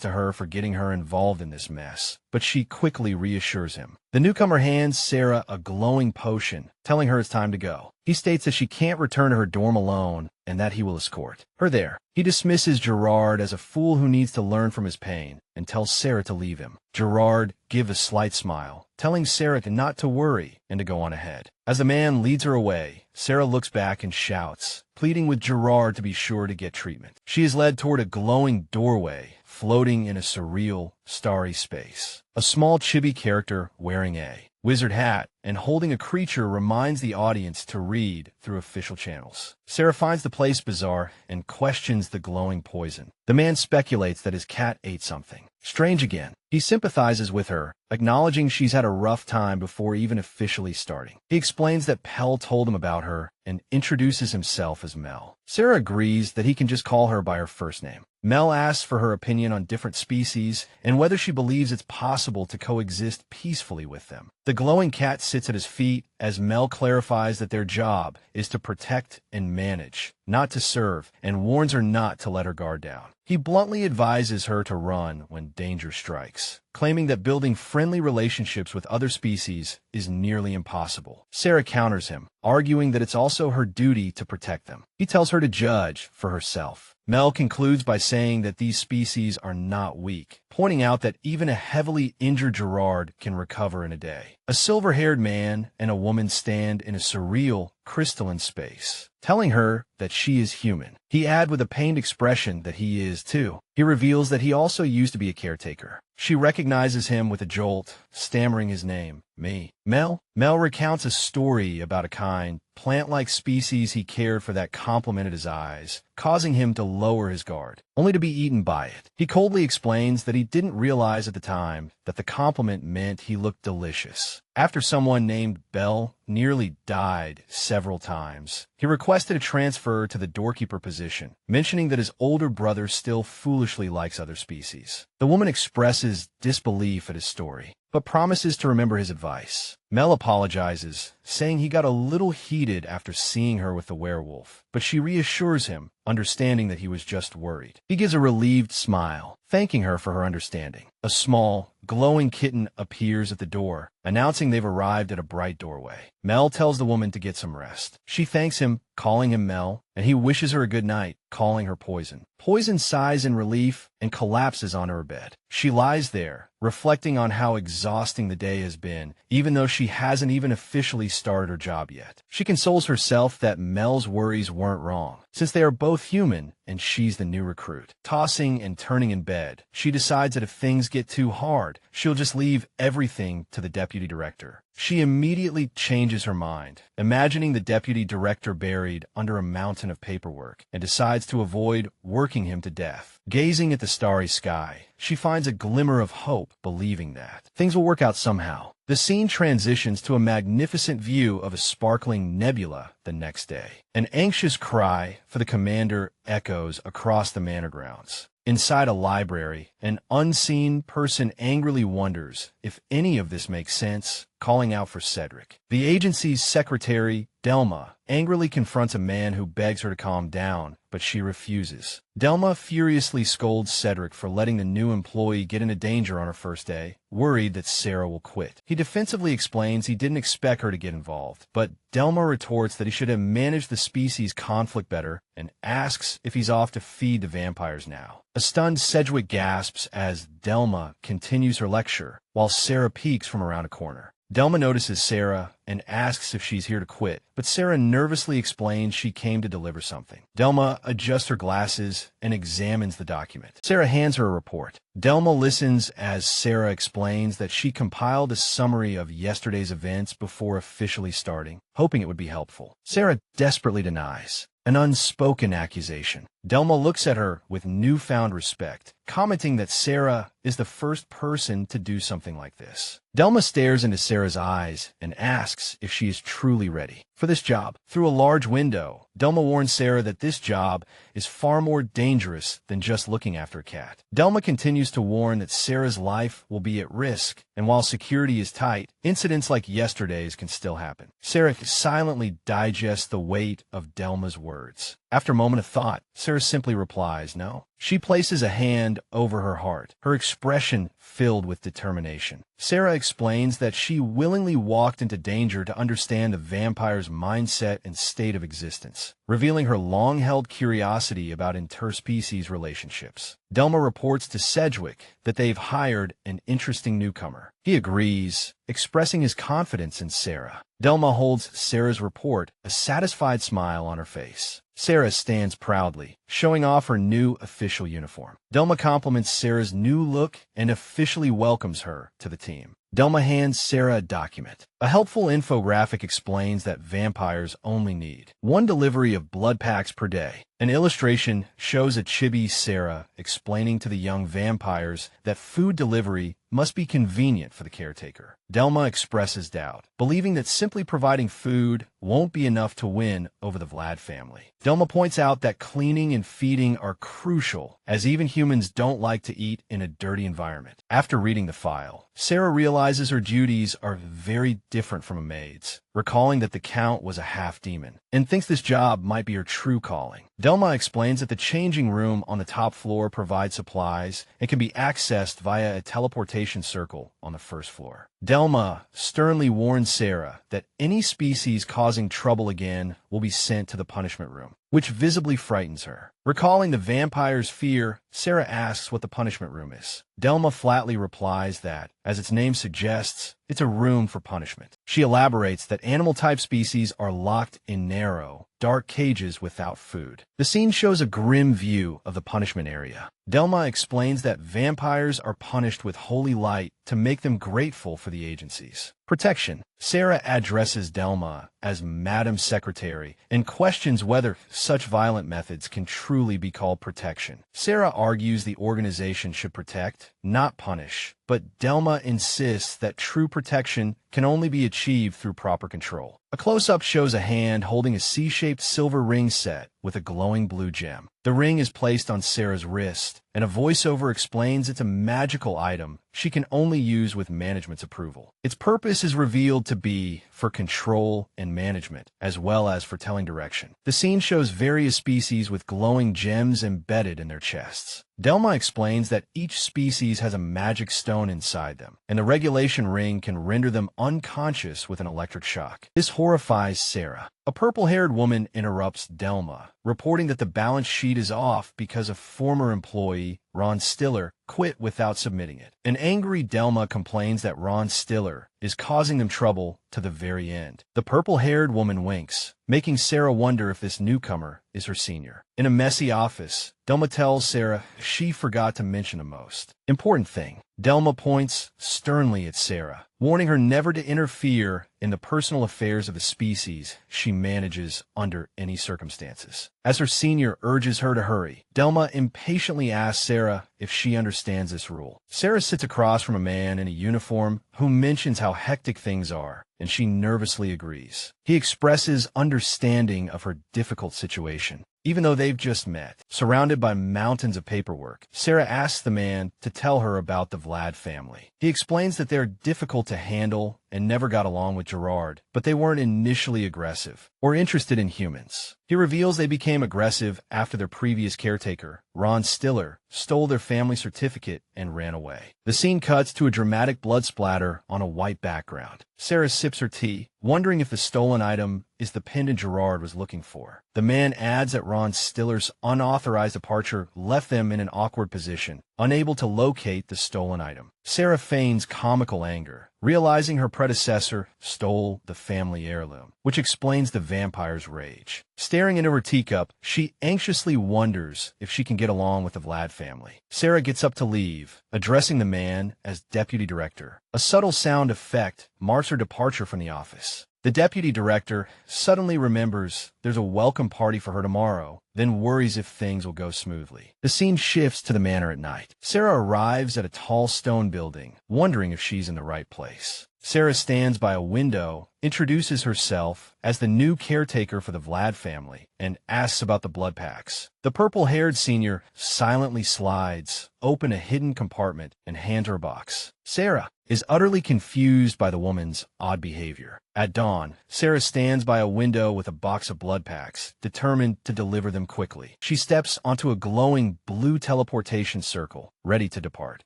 to her for getting her involved in this mess, but she quickly reassures him. The newcomer hands Sarah a glowing potion, telling her it's time to go. He states that she can't return to her dorm alone and that he will escort her there. He dismisses Gerard as a fool who needs to learn from his pain and tells Sarah to leave him. Gerard gives a slight smile, telling Sarah not to worry and to go on ahead. As the man leads her away, Sarah looks back and shouts, pleading with Gerard to be sure to get treatment. She is led toward a glowing doorway, floating in a surreal, starry space. A small chibi character wearing a wizard hat and holding a creature reminds the audience to read through official channels. Sarah finds the place bizarre and questions the glowing poison. The man speculates that his cat ate something strange again. He sympathizes with her, acknowledging she's had a rough time before even officially starting. He explains that Pell told him about her and introduces himself as Mel. Sarah agrees that he can just call her by her first name. Mel asks for her opinion on different species and whether she believes it's possible to coexist peacefully with them. The glowing cat sits at his feet as Mel clarifies that their job is to protect and manage, not to serve, and warns her not to let her guard down. He bluntly advises her to run when danger strikes, claiming that building friendly relationships with other species is nearly impossible. Sarah counters him, arguing that it's also her duty to protect them. He tells her to judge for herself. Mel concludes by saying that these species are not weak, pointing out that even a heavily injured Gerard can recover in a day. A silver-haired man and a woman stand in a surreal, crystalline space, telling her that she is human. He adds with a pained expression that he is too. He reveals that he also used to be a caretaker. She recognizes him with a jolt, stammering his name, me. Mel recounts a story about a kind, plant-like species he cared for that complimented his eyes, causing him to lower his guard, only to be eaten by it. He coldly explains that he didn't realize at the time that the compliment meant he looked delicious. After someone named Belle nearly died several times, he requested a transfer to the doorkeeper position, mentioning that his older brother still foolishly likes other species. The woman expresses disbelief at his story, but promises to remember his advice. Mel apologizes, saying he got a little heated after seeing her with the werewolf, but she reassures him, understanding that he was just worried. He gives a relieved smile, thanking her for her understanding. A small, glowing kitten appears at the door, announcing they've arrived at a bright doorway. Mel tells the woman to get some rest. She thanks him, calling him Mel, and he wishes her a good night, calling her Poison. Poison sighs in relief and collapses onto her bed. She lies there, reflecting on how exhausting the day has been, even though she hasn't even officially started her job yet. She consoles herself that Mel's worries weren't wrong, since they are both human and she's the new recruit. Tossing and turning in bed, she decides that if things get too hard, she'll just leave everything to the deputy director. She immediately changes her mind, imagining the deputy director buried under a mountain of paperwork, and decides to avoid working him to death. Gazing at the starry sky, she finds a glimmer of hope, believing that things will work out somehow. The scene transitions to a magnificent view of a sparkling nebula the next day. An anxious cry for the commander echoes across the manor grounds. Inside a library, An unseen person angrily wonders if any of this makes sense, calling out for Cedric. The agency's secretary, Delma, angrily confronts a man who begs her to calm down, but she refuses. Delma furiously scolds Cedric for letting the new employee get into danger on her first day, worried that Sarah will quit. He defensively explains he didn't expect her to get involved, but Delma retorts that he should have managed the species conflict better and asks if he's off to feed the vampires now. A stunned Sedgwick gasps as Delma continues her lecture, while Sarah peeks from around a corner. Delma notices Sarah and asks if she's here to quit, but Sarah nervously explains she came to deliver something. Delma adjusts her glasses and examines the document. Sarah hands her a report. Delma listens as Sarah explains that she compiled a summary of yesterday's events before officially starting, hoping it would be helpful. Sarah desperately denies, an unspoken accusation. Delma looks at her with newfound respect, commenting that Sarah is the first person to do something like this. Delma stares into Sarah's eyes and asks if she is truly ready for this job. Through a large window, Delma warns Sarah that this job is far more dangerous than just looking after a cat. Delma continues to warn that Sarah's life will be at risk, and while security is tight, incidents like yesterday's can still happen. Sarah silently digests the weight of Delma's words. After a moment of thought, Sarah simply replies, no. She places a hand over her heart, her expression filled with determination. Sarah explains that she willingly walked into danger to understand the vampire's mindset and state of existence, revealing her long-held curiosity about interspecies relationships. Delma reports to Sedgwick that they've hired an interesting newcomer. He agrees, expressing his confidence in Sarah. Delma holds Sarah's report, a satisfied smile on her face. Sarah stands proudly, showing off her new official uniform. Delma compliments Sarah's new look and officially welcomes her to the team. Delma hands Sarah a document. A helpful infographic explains that vampires only need one delivery of blood packs per day. An illustration shows a chibi Sarah explaining to the young vampires that food delivery must be convenient for the caretaker. Delma expresses doubt, believing that simply providing food won't be enough to win over the Vlad family. Delma points out that cleaning and feeding are crucial, as even humans don't like to eat in a dirty environment. After reading the file, Sarah realizes her duties are very different from a maid's, recalling that the Count was a half-demon, and thinks this job might be her true calling. Delma explains that the changing room on the top floor provides supplies and can be accessed via a teleportation circle on the first floor. Delma sternly warns Sarah that any species causing trouble again will be sent to the punishment room, which visibly frightens her. Recalling the vampire's fear, Sarah asks what the punishment room is. Delma flatly replies that, as its name suggests, it's a room for punishment. She elaborates that animal-type species are locked in narrow, dark cages without food. The scene shows a grim view of the punishment area. Delma explains that vampires are punished with holy light to make them grateful for the agency's protection. Sarah addresses Delma as Madam Secretary and questions whether such violent methods can truly be called protection. Sarah argues the organization should protect, not punish, but Delma insists that true protection can only be achieved through proper control. A close-up shows a hand holding a C-shaped silver ring set with a glowing blue gem. The ring is placed on Sarah's wrist, and a voiceover explains it's a magical item she can only use with management's approval. Its purpose is revealed to be for control and management, as well as for telling direction. The scene shows various species with glowing gems embedded in their chests. Delma explains that each species has a magic stone inside them, and the regulation ring can render them unconscious with an electric shock. This horrifies Sarah. A purple-haired woman interrupts Delma, reporting that the balance sheet is off because a former employee, Ron Stiller, quit without submitting it. An angry Delma complains that Ron Stiller is causing them trouble to the very end. The purple-haired woman winks, making Sarah wonder if this newcomer is her senior. In a messy office, Delma tells Sarah she forgot to mention the most important thing. Delma points sternly at Sarah, warning her never to interfere in the personal affairs of a species she manages under any circumstances. As her senior urges her to hurry, Delma impatiently asks Sarah if she understands this rule. Sarah sits across from a man in a uniform who mentions how hectic things are, and she nervously agrees. He expresses understanding of her difficult situation, even though they've just met. Surrounded by mountains of paperwork, Sarah asks the man to tell her about the Vlad family. He explains that they're difficult to handle and never got along with Gerard, but they weren't initially aggressive or interested in humans. He reveals they became aggressive after their previous caretaker, Ron Stiller, stole their family certificate and ran away. The scene cuts to a dramatic blood splatter on a white background. Sarah sips her tea, wondering if the stolen item is the pendant Gerard was looking for. The man adds that Ron Stiller's unauthorized departure left them in an awkward position, unable to locate the stolen item. Sarah feigns comical anger, realizing her predecessor stole the family heirloom, which explains the vampire's rage. Staring into her teacup, she anxiously wonders if she can get along with the Vlad family. Sarah gets up to leave, addressing the man as deputy director. A subtle sound effect marks her departure from the office. The deputy director suddenly remembers there's a welcome party for her tomorrow, then worries if things will go smoothly. The scene shifts to the manor at night. Sarah arrives at a tall stone building, wondering if she's in the right place. Sarah stands by a window, introduces herself as the new caretaker for the Vlad family, and asks about the blood packs. The purple-haired senior silently slides open a hidden compartment and hands her a box. Sarah is utterly confused by the woman's odd behavior. At dawn, Sarah stands by a window with a box of blood packs, determined to deliver them quickly. She steps onto a glowing blue teleportation circle, ready to depart.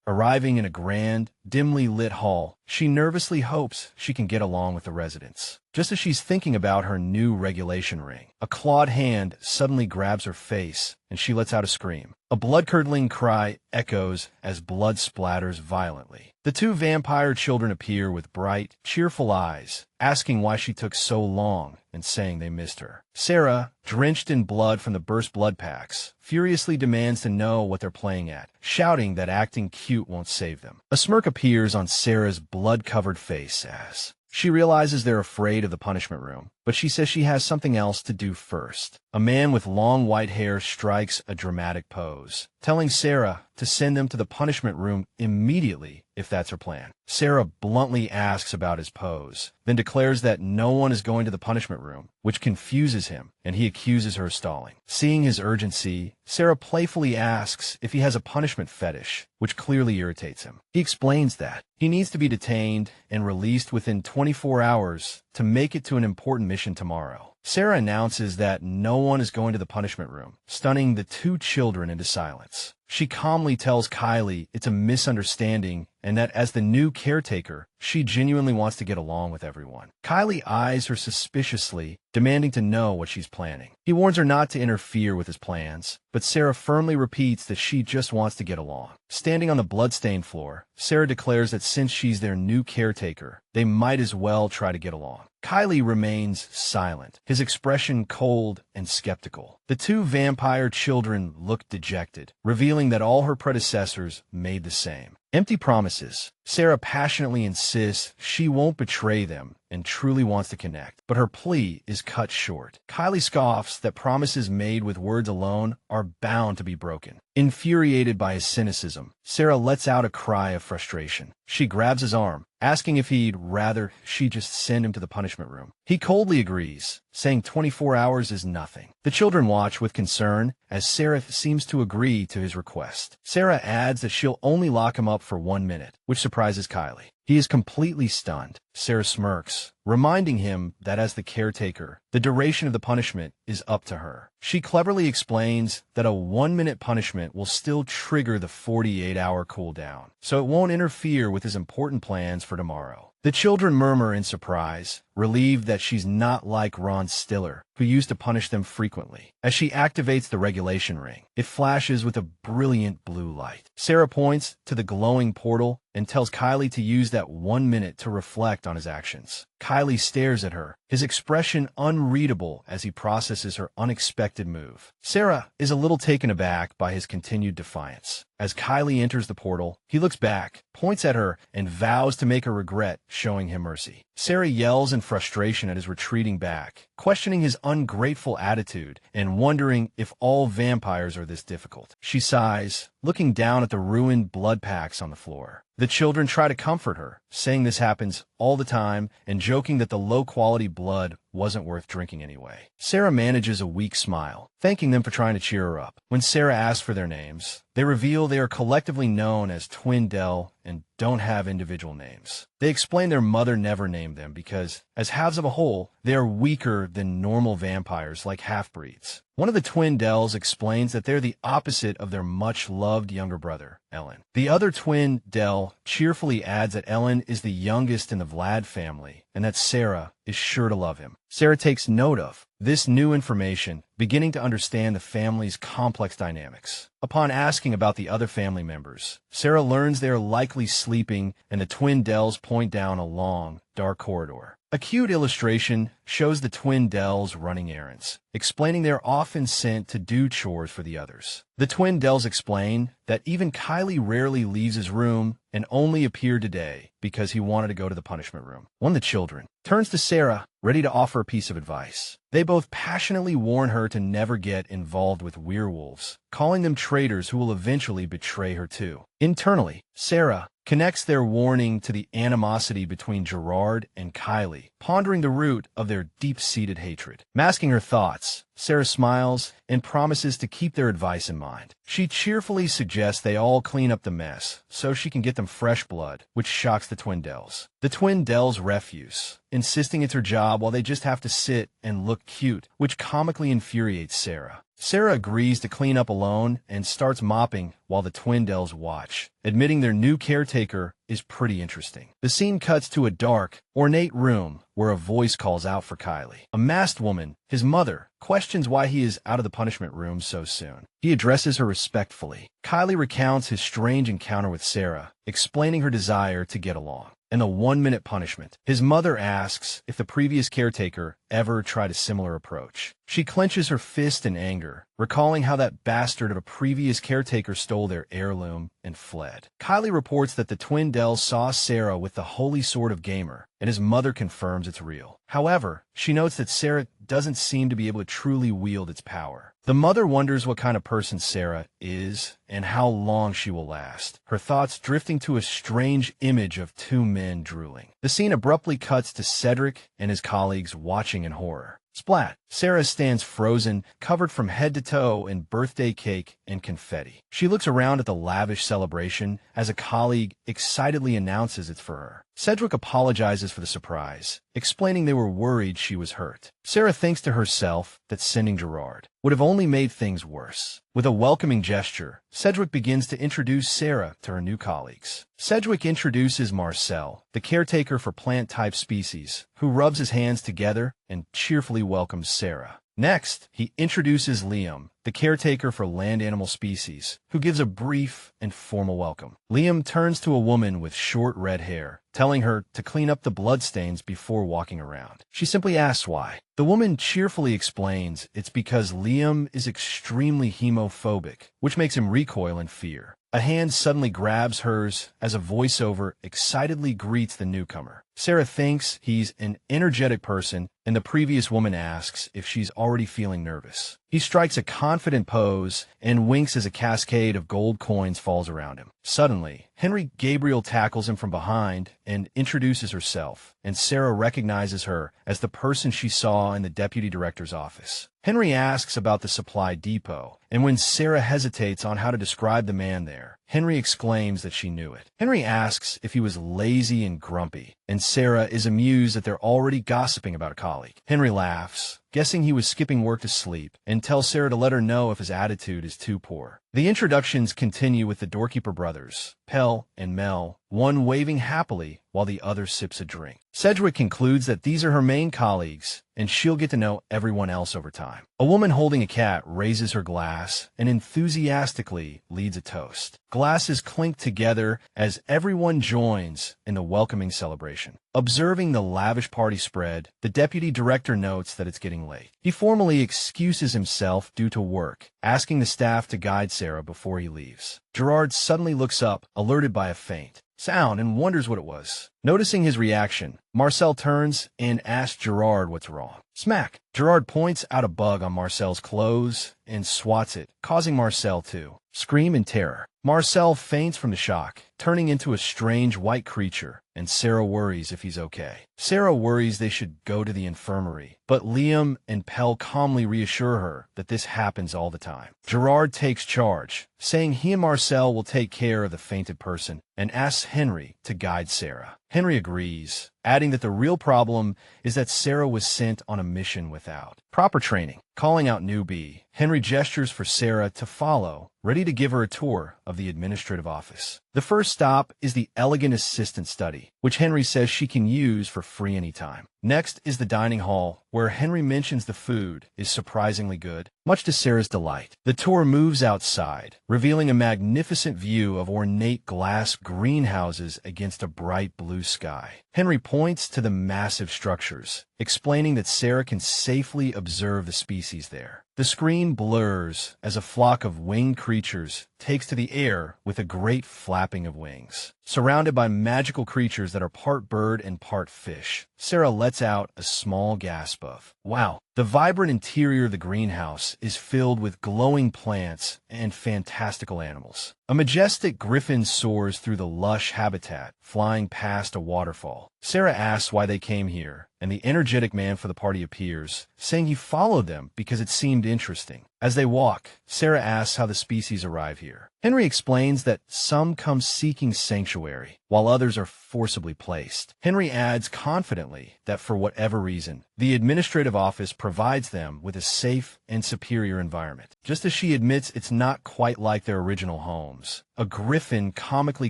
Arriving in a grand, dimly lit hall, she nervously hopes she can get along with the residents. Just as she's thinking about her new regulation ring, a clawed hand suddenly grabs her face, and she lets out a scream. A blood-curdling cry echoes as blood splatters violently. The two vampire children appear with bright, cheerful eyes, asking why she took so long and saying they missed her. Sarah, drenched in blood from the burst blood packs, furiously demands to know what they're playing at, shouting that acting cute won't save them. A smirk appears on Sarah's blood-covered face as she realizes they're afraid of the punishment room, but she says she has something else to do first. A man with long white hair strikes a dramatic pose, telling Sarah to send them to the punishment room immediately if that's her plan. Sarah bluntly asks about his pose, then declares that no one is going to the punishment room, which confuses him, and he accuses her of stalling. Seeing his urgency, Sarah playfully asks if he has a punishment fetish, which clearly irritates him. He explains that he needs to be detained and released within 24 hours to make it to an important mission tomorrow. Sarah announces that no one is going to the punishment room, stunning the two children into silence. She calmly tells Kylie it's a misunderstanding and that as the new caretaker, she genuinely wants to get along with everyone. Kylie eyes her suspiciously, demanding to know what she's planning. He warns her not to interfere with his plans, but Sarah firmly repeats that she just wants to get along. Standing on the bloodstained floor, Sarah declares that since she's their new caretaker, they might as well try to get along. Kylie remains silent, his expression cold and skeptical. The two vampire children look dejected, revealing that all her predecessors made the same. Empty promises. Sarah passionately insists she won't betray them and truly wants to connect, but her plea is cut short. Kylie scoffs that promises made with words alone are bound to be broken. Infuriated by his cynicism, Sarah lets out a cry of frustration. She grabs his arm, asking if he'd rather she just send him to the punishment room. He coldly agrees, saying 24 hours is nothing. The children watch with concern as Sarah seems to agree to his request. Sarah adds that she'll only lock him up for 1 minute, which surprises Kylie. He is completely stunned. Sarah smirks, reminding him that as the caretaker, the duration of the punishment is up to her. She cleverly explains that a 1-minute punishment will still trigger the 48-hour cooldown, so it won't interfere with his important plans for tomorrow. The children murmur in surprise, relieved that she's not like Ron Stiller, who used to punish them frequently. As she activates the regulation ring, it flashes with a brilliant blue light. Sarah points to the glowing portal and tells Kylie to use that 1 minute to reflect on his actions. Kylie stares at her, his expression unreadable as he processes her unexpected move. Sarah is a little taken aback by his continued defiance. As Kylie enters the portal, he looks back, points at her, and vows to make her regret showing him mercy. Sarah yells in frustration at his retreating back, questioning his ungrateful attitude and wondering if all vampires are this difficult. She sighs, looking down at the ruined blood packs on the floor. The children try to comfort her, saying this happens all the time and joking that the low-quality blood wasn't worth drinking anyway. Sarah manages a weak smile, thanking them for trying to cheer her up. When Sarah asks for their names, they reveal they are collectively known as Twin Dell and don't have individual names. They explain their mother never named them because, as halves of a whole, they are weaker than normal vampires like half-breeds. One of the twin Dells explains that they're the opposite of their much-loved younger brother, Ellen. The other twin Dell cheerfully adds that Ellen is the youngest in the Vlad family and that Sarah is sure to love him. Sarah takes note of this new information, beginning to understand the family's complex dynamics. Upon asking about the other family members, Sarah learns they are likely sleeping and the twin Dells point down a long, dark corridor. A cute illustration shows the twin Dells running errands, explaining they're often sent to do chores for the others. The twin Dells explain that even Kylie rarely leaves his room and only appeared today because he wanted to go to the punishment room. One of the children turns to Sarah, ready to offer a piece of advice. They both passionately warn her to never get involved with werewolves, calling them traitors who will eventually betray her too. Internally, Sarah connects their warning to the animosity between Gerard and Kylie, pondering the root of their deep-seated hatred. Masking her thoughts, Sarah smiles and promises to keep their advice in mind. She cheerfully suggests they all clean up the mess so she can get them fresh blood, which shocks the twin Dells. The twin Dells refuse, insisting it's her job while they just have to sit and look cute, which comically infuriates Sarah. Sarah agrees to clean up alone and starts mopping while the twin Dells watch, admitting their new caretaker is pretty interesting. The scene cuts to a dark, ornate room where a voice calls out for Kylie. A masked woman, his mother, questions why he is out of the punishment room so soon. He addresses her respectfully. Kylie recounts his strange encounter with Sarah, explaining her desire to get along. In the 1-minute punishment, his mother asks if the previous caretaker ever tried a similar approach. She clenches her fist in anger, recalling how that bastard of a previous caretaker stole their heirloom and fled. Kylie reports that the twin Dells saw Sarah with the holy sword of Gamer, and his mother confirms it's real. However, she notes that Sarah doesn't seem to be able to truly wield its power. The mother wonders what kind of person Sarah is and how long she will last, her thoughts drifting to a strange image of two men drooling. The scene abruptly cuts to Cedric and his colleagues watching in horror. Splat! Sarah stands frozen, covered from head to toe in birthday cake and confetti. She looks around at the lavish celebration as a colleague excitedly announces it's for her. Cedric apologizes for the surprise, explaining they were worried she was hurt. Sarah thinks to herself that sending Gerard would have only made things worse. With a welcoming gesture, Cedric begins to introduce Sarah to her new colleagues. Cedric introduces Marcel, the caretaker for plant-type species, who rubs his hands together and cheerfully welcomes Sarah. Next, he introduces Liam, the caretaker for land animal species, who gives a brief and formal welcome. Liam turns to a woman with short red hair, telling her to clean up the bloodstains before walking around. She simply asks why. The woman cheerfully explains it's because Liam is extremely hemophobic, which makes him recoil in fear. A hand suddenly grabs hers as a voiceover excitedly greets the newcomer. Sarah thinks he's an energetic person, and the previous woman asks if she's already feeling nervous. He strikes a confident pose and winks as a cascade of gold coins falls around him. Suddenly, Henry Gabriel tackles him from behind and introduces herself, and Sarah recognizes her as the person she saw in the deputy director's office. Henry asks about the supply depot, and when Sarah hesitates on how to describe the man there, Henry exclaims that she knew it. Henry asks if he was lazy and grumpy, and Sarah is amused that they're already gossiping about a colleague. Henry laughs, guessing he was skipping work to sleep, and tells Sarah to let her know if his attitude is too poor. The introductions continue with the doorkeeper brothers, Pell and Mel, one waving happily while the other sips a drink. Cedric concludes that these are her main colleagues, and she'll get to know everyone else over time. A woman holding a cat raises her glass and enthusiastically leads a toast. Glasses clink together as everyone joins in the welcoming celebration. Observing the lavish party spread, the deputy director notes that it's getting late. He formally excuses himself due to work, asking the staff to guide Sarah before he leaves. Gerard suddenly looks up, alerted by a faint sound, and wonders what it was. Noticing his reaction, Marcel turns and asks Gerard what's wrong. Smack! Gerard points out a bug on Marcel's clothes and swats it, causing Marcel to scream in terror. Marcel faints from the shock, turning into a strange white creature, and Sarah worries if he's okay. Sarah worries they should go to the infirmary, but Liam and Pell calmly reassure her that this happens all the time. Gerard takes charge, saying he and Marcel will take care of the fainted person, and asks Henry to guide Sarah. Henry agrees, adding that the real problem is that Sarah was sent on a mission without proper training. Calling out newbie, Henry gestures for Sarah to follow, ready to give her a tour of the administrative office. The first stop is the elegant assistant study, which Henry says she can use for free anytime. Next is the dining hall, where Henry mentions the food is surprisingly good, much to Sarah's delight. The tour moves outside, revealing a magnificent view of ornate glass greenhouses against a bright blue sky. Henry points to the massive structures, explaining that Sarah can safely observe the species there. The screen blurs as a flock of winged creatures takes to the air with a great flapping of wings. Surrounded by magical creatures that are part bird and part fish, Sarah lets out a small gasp of, "Wow." The vibrant interior of the greenhouse is filled with glowing plants and fantastical animals. A majestic griffin soars through the lush habitat, flying past a waterfall. Sarah asks why they came here, and the energetic man for the party appears, saying he followed them because it seemed interesting. As they walk, Sarah asks how the species arrive here. Henry explains that some come seeking sanctuary, while others are forcibly placed. Henry adds confidently that for whatever reason, the administrative office provides them with a safe and superior environment. Just as she admits it's not quite like their original homes, a griffin comically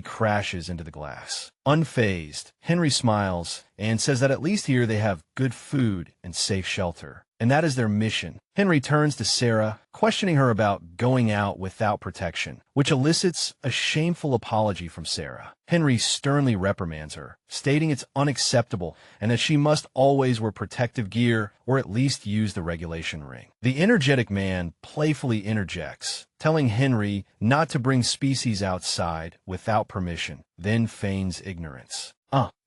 crashes into the glass. Unfazed, Henry smiles and says that at least here they have good food and safe shelter, and that is their mission. Henry turns to Sarah, questioning her about going out without protection, which elicits a shameful apology from Sarah. Henry sternly reprimands her, stating it's unacceptable and that she must always wear protective gear or at least use the regulation ring. The energetic man playfully interjects, telling Henry not to bring species outside without permission, then feigns ignorance.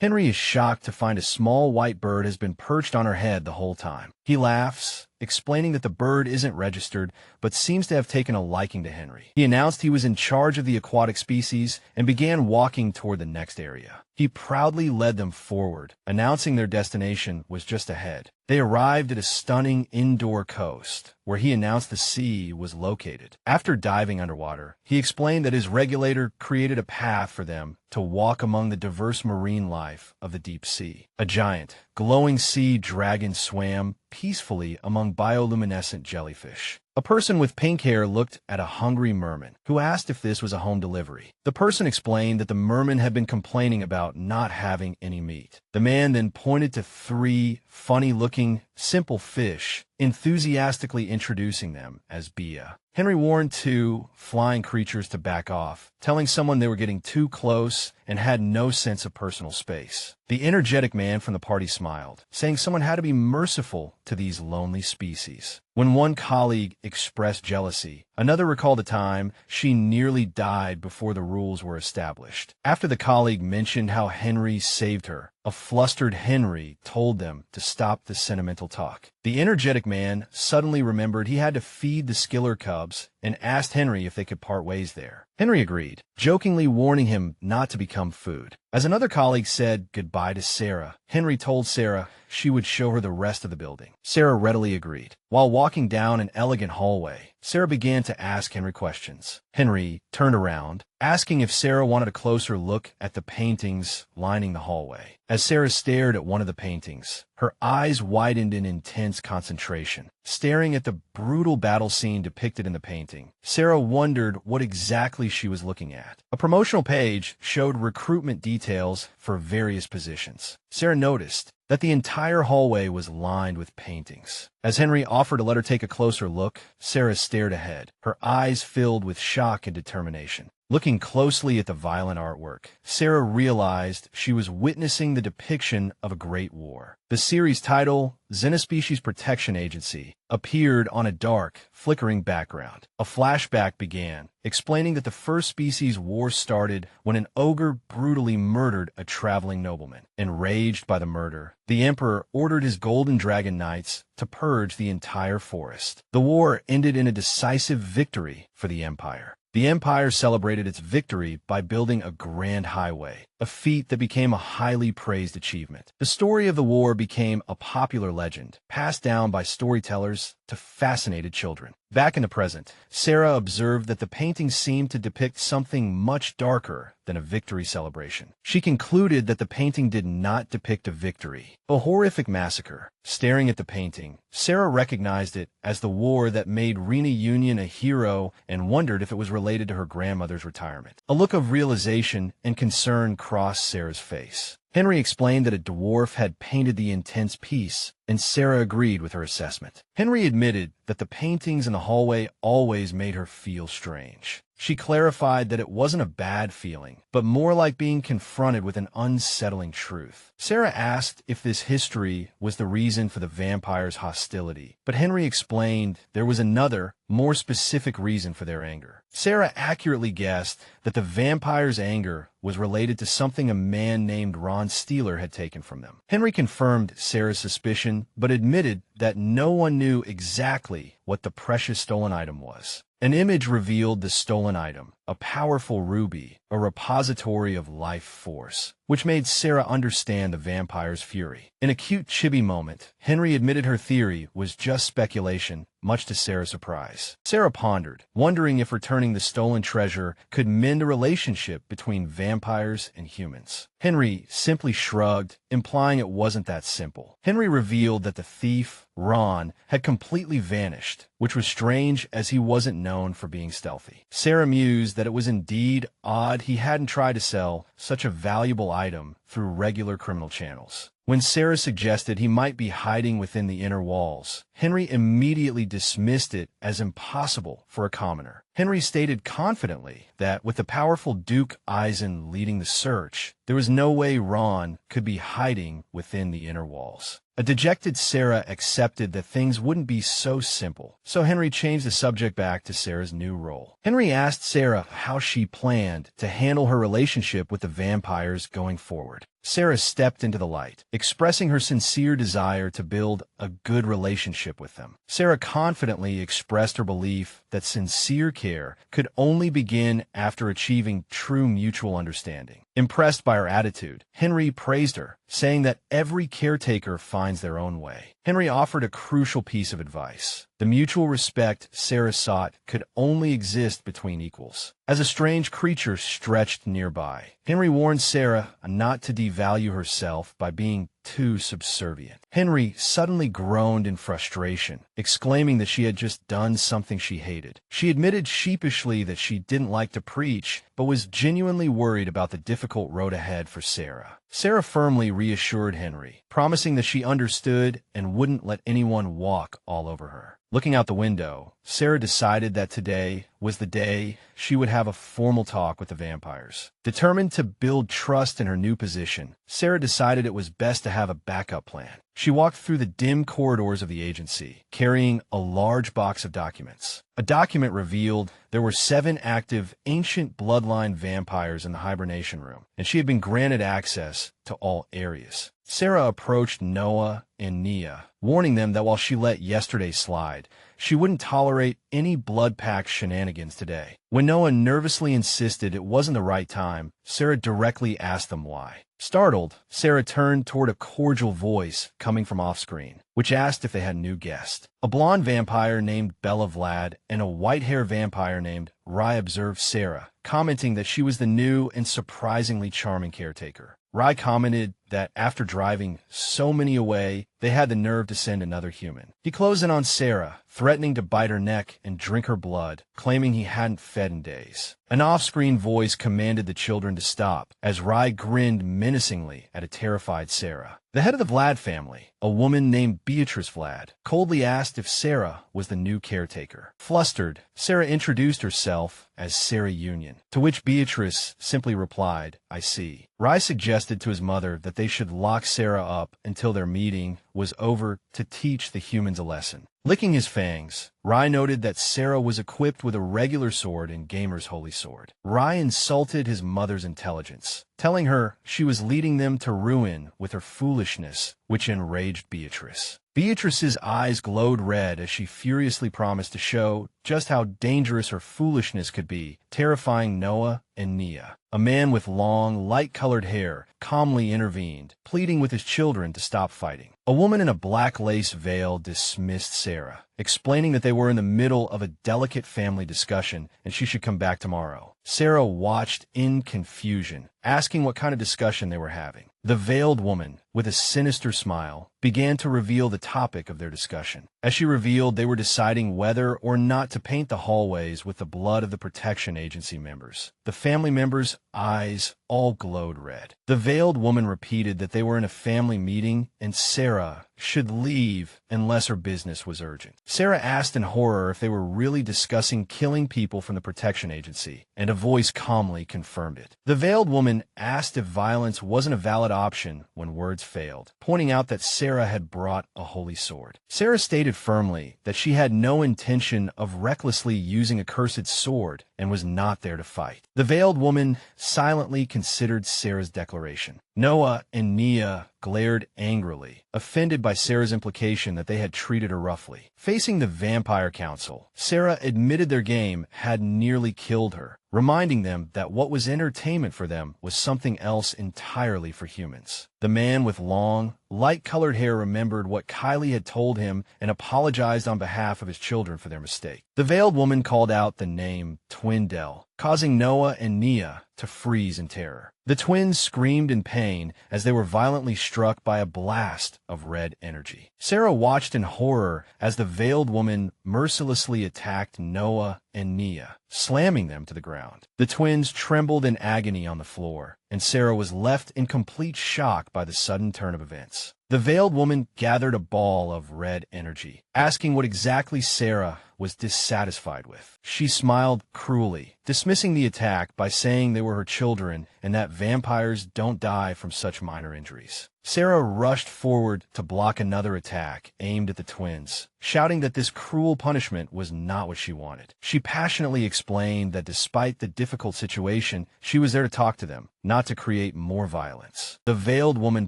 Henry is shocked to find a small white bird has been perched on her head the whole time. He laughs, explaining that the bird isn't registered, but seems to have taken a liking to Henry. He announced he was in charge of the aquatic species and began walking toward the next area. He proudly led them forward, announcing their destination was just ahead. They arrived at a stunning indoor coast, where he announced the sea was located. After diving underwater, he explained that his regulator created a path for them to walk among the diverse marine life of the deep sea. A giant, glowing sea dragon swam peacefully among bioluminescent jellyfish. A person with pink hair looked at a hungry merman, who asked if this was a home delivery. The person explained that the merman had been complaining about not having any meat. The man then pointed to 3 funny-looking, simple fish, enthusiastically introducing them as Bia. Henry warned 2 flying creatures to back off, telling someone they were getting too close and had no sense of personal space. The energetic man from the party smiled, saying someone had to be merciful to these lonely species. When one colleague expressed jealousy, another recalled a time she nearly died before the rules were established. After the colleague mentioned how Henry saved her, a flustered Henry told them to stop the sentimental talk. The energetic man suddenly remembered he had to feed the Skiller cubs and asked Henry if they could part ways there. Henry agreed, jokingly warning him not to become food. As another colleague said goodbye to Sarah, Henry told Sarah she would show her the rest of the building. Sarah readily agreed. While walking down an elegant hallway, Sarah began to ask Henry questions. Henry turned around, asking if Sarah wanted a closer look at the paintings lining the hallway. As Sarah stared at one of the paintings, her eyes widened in intense concentration. Staring at the brutal battle scene depicted in the painting, Sarah wondered what exactly she was looking at. A promotional page showed recruitment details for various positions. Sarah noticed that the entire hallway was lined with paintings. As Henry offered to let her take a closer look, Sarah stared ahead, her eyes filled with shock and determination. Looking closely at the violent artwork, Sarah realized she was witnessing the depiction of a great war. The series title, Xenospecies Protection Agency, appeared on a dark, flickering background. A flashback began, explaining that the first species war started when an ogre brutally murdered a traveling nobleman. Enraged by the murder, the emperor ordered his golden dragon knights to purge the entire forest. The war ended in a decisive victory for the empire. The Empire celebrated its victory by building a grand highway, a feat that became a highly praised achievement. The story of the war became a popular legend, passed down by storytellers to fascinated children. Back in the present, Sarah observed that the painting seemed to depict something much darker than a victory celebration. She concluded that the painting did not depict a victory, a horrific massacre. Staring at the painting, Sarah recognized it as the war that made Rena Union a hero and wondered if it was related to her grandmother's retirement. A look of realization and concern crossed Sarah's face. Henry explained that a dwarf had painted the intense piece, and Sarah agreed with her assessment. Henry admitted that the paintings in the hallway always made her feel strange. She clarified that it wasn't a bad feeling, but more like being confronted with an unsettling truth. Sarah asked if this history was the reason for the vampires' hostility, but Henry explained there was another, more specific reason for their anger. Sarah accurately guessed that the vampires' anger was related to something a man named Ron Steeler had taken from them. Henry confirmed Sarah's suspicion, but admitted that no one knew exactly what the precious stolen item was. An image revealed the stolen item, a powerful ruby, a repository of life force, which made Sarah understand the vampire's fury. In a cute chibi moment, Henry admitted her theory was just speculation, much to Sarah's surprise. Sarah pondered, wondering if returning the stolen treasure could mend a relationship between vampires and humans. Henry simply shrugged, implying it wasn't that simple. Henry revealed that the thief, Ron, had completely vanished, which was strange as he wasn't known for being stealthy. Sarah mused that it was indeed odd he hadn't tried to sell such a valuable item through regular criminal channels. When Sarah suggested he might be hiding within the inner walls, Henry immediately dismissed it as impossible for a commoner. Henry stated confidently that with the powerful Duke Eisen leading the search, there was no way Ron could be hiding within the inner walls. A dejected Sarah accepted that things wouldn't be so simple, so Henry changed the subject back to Sarah's new role. Henry asked Sarah how she planned to handle her relationship with the vampires going forward. Sarah stepped into the light, expressing her sincere desire to build a good relationship with them. Sarah confidently expressed her belief that sincere care could only begin after achieving true mutual understanding. Impressed by her attitude, Henry praised her, saying that every caretaker finds their own way. Henry offered a crucial piece of advice. The mutual respect Sarah sought could only exist between equals. As a strange creature stretched nearby, Henry warned Sarah not to devalue herself by being too subservient. Henry suddenly groaned in frustration, exclaiming that she had just done something she hated. She admitted sheepishly that she didn't like to preach, but was genuinely worried about the difficult road ahead for Sarah. Sarah firmly reassured Henry, promising that she understood and wouldn't let anyone walk all over her. Looking out the window, Sarah decided that today was the day she would have a formal talk with the vampires. Determined to build trust in her new position, Sarah decided it was best to have a backup plan. She walked through the dim corridors of the agency, carrying a large box of documents. A document revealed there were 7 active ancient bloodline vampires in the hibernation room, and she had been granted access to all areas. Sarah approached Noah and Nia, warning them that while she let yesterday slide, she wouldn't tolerate any blood-pact shenanigans today. When Noah nervously insisted it wasn't the right time, Sarah directly asked them why. Startled, Sarah turned toward a cordial voice coming from off-screen, which asked if they had a new guest. A blonde vampire named Bella Vlad and a white-hair vampire named Rye observed Sarah, commenting that she was the new and surprisingly charming caretaker. Rye commented that after driving so many away, they had the nerve to send another human. He closed in on Sarah, threatening to bite her neck and drink her blood, claiming he hadn't fed in days. An off-screen voice commanded the children to stop, as Rye grinned menacingly at a terrified Sarah. The head of the Vlad family, a woman named Beatrice Vlad, coldly asked if Sarah was the new caretaker. Flustered, Sarah introduced herself as Sarah Union, to which Beatrice simply replied, "I see." Rye suggested to his mother that they should lock Sarah up until their meeting was over to teach the humans a lesson. Licking his fangs, Rye noted that Sarah was equipped with a regular sword and Gamer's holy sword. Rye insulted his mother's intelligence, telling her she was leading them to ruin with her foolishness, which enraged Beatrice. Beatrice's eyes glowed red as she furiously promised to show just how dangerous her foolishness could be, terrifying Noah and Nia. A man with long, light-colored hair calmly intervened, pleading with his children to stop fighting. A woman in a black lace veil dismissed Sarah, explaining that they were in the middle of a delicate family discussion and she should come back tomorrow. Sarah watched in confusion, asking what kind of discussion they were having. The veiled woman, with a sinister smile, began to reveal the topic of their discussion. As she revealed, they were deciding whether or not to paint the hallways with the blood of the protection agency members. The family members' eyes all glowed red. The veiled woman repeated that they were in a family meeting and Sarah should leave unless her business was urgent. Sarah asked in horror if they were really discussing killing people from the protection agency, and a voice calmly confirmed it. The veiled woman asked if violence wasn't a valid option when words failed, pointing out that Sarah had brought a holy sword. Sarah stated firmly that she had no intention of recklessly using a cursed sword and was not there to fight. The veiled woman silently considered Sarah's declaration. Noah and Nia glared angrily, offended by Sarah's implication that they had treated her roughly. Facing the Vampire Council, Sarah admitted their game had nearly killed her, reminding them that what was entertainment for them was something else entirely for humans. The man with long, light-colored hair remembered what Kylie had told him and apologized on behalf of his children for their mistake. The veiled woman called out the name Twindell, causing Noah and Nia to freeze in terror. The twins screamed in pain as they were violently struck by a blast of red energy. Sarah watched in horror as the veiled woman mercilessly attacked Noah and Nia, slamming them to the ground. The twins trembled in agony on the floor, and Sarah was left in complete shock by the sudden turn of events. The veiled woman gathered a ball of red energy, asking what exactly Sarah was dissatisfied with. She smiled cruelly, dismissing the attack by saying they were her children and that vampires don't die from such minor injuries. Sarah rushed forward to block another attack aimed at the twins, shouting that this cruel punishment was not what she wanted. She passionately explained that despite the difficult situation, she was there to talk to them, not to create more violence. The veiled woman